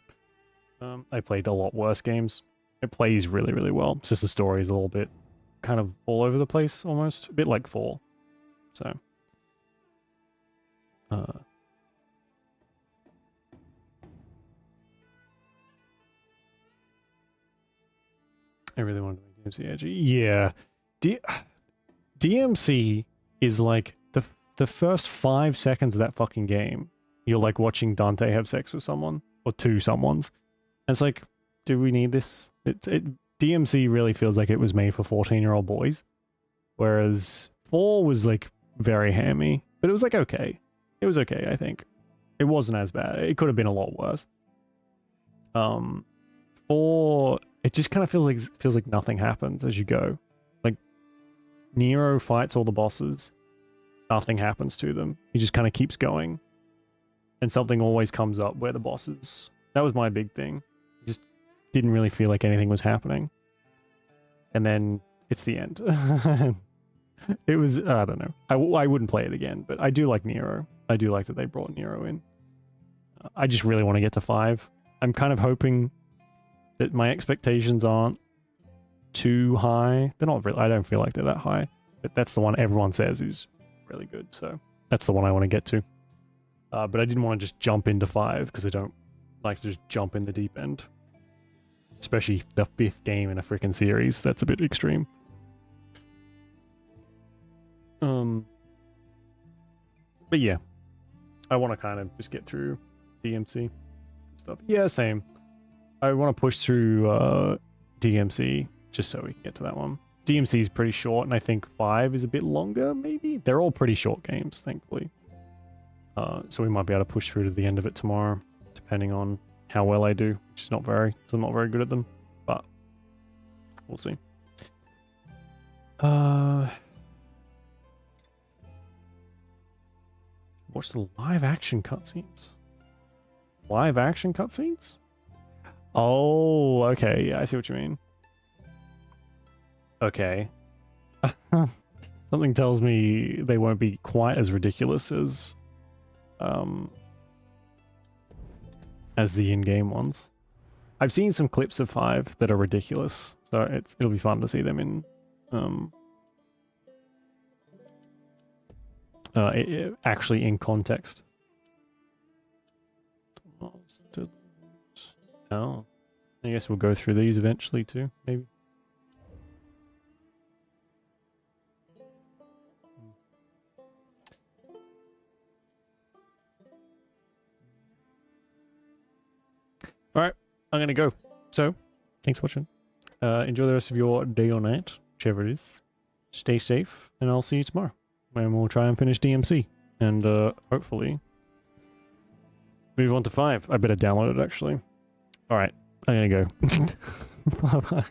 Speaker 1: I played a lot worse games. It plays really, really well. It's just the story is a little bit kind of all over the place, almost a bit like 4. So, I really want to make DMC edgy. Yeah, DMC is like the first 5 seconds of that fucking game. You're like watching Dante have sex with someone or 2 someones. And it's like, do we need this? DMC really feels like it was made for 14-year-old boys, whereas 4 was like very hammy, but it was like okay. It was okay, I think. It wasn't as bad. It could have been a lot worse. 4, it just kind of feels like nothing happens as you go. Like Nero fights all the bosses, nothing happens to them. He just kind of keeps going, and something always comes up where the bosses. That was my big thing. Just didn't really feel like anything was happening. And then it's the end. It was, I don't know. I wouldn't play it again, but I do like Nero. I do like that they brought Nero in. I just really want to get to 5. I'm kind of hoping that my expectations aren't too high. They're not really, I don't feel like they're that high, but that's the one everyone says is really good. So that's the one I want to get to. But I didn't want to just jump into 5 because I don't like to just jump in the deep end. Especially the 5th game in a freaking series. That's a bit extreme. But yeah, I want to kind of just get through DMC stuff. Yeah, same. I want to push through DMC just so we can get to that one. DMC is pretty short, and I think 5 is a bit longer, maybe? They're all pretty short games, thankfully. So we might be able to push through to the end of it tomorrow, depending on how well I do, which is not very, because I'm not very good at them, but we'll see. Watch the live action cutscenes. Live action cutscenes? Oh, okay. Yeah, I see what you mean. Okay. Something tells me they won't be quite as ridiculous as the in-game ones. I've seen some clips of 5 that are ridiculous, so it'll be fun to see them in actually in context. Oh, I guess we'll go through these eventually too, maybe. Alright, I'm gonna go. So, thanks for watching. Enjoy the rest of your day or night, whichever it is. Stay safe, and I'll see you tomorrow, when we'll try and finish DMC. And hopefully move on to 5. I better download it, actually. Alright, I'm gonna go. Bye-bye.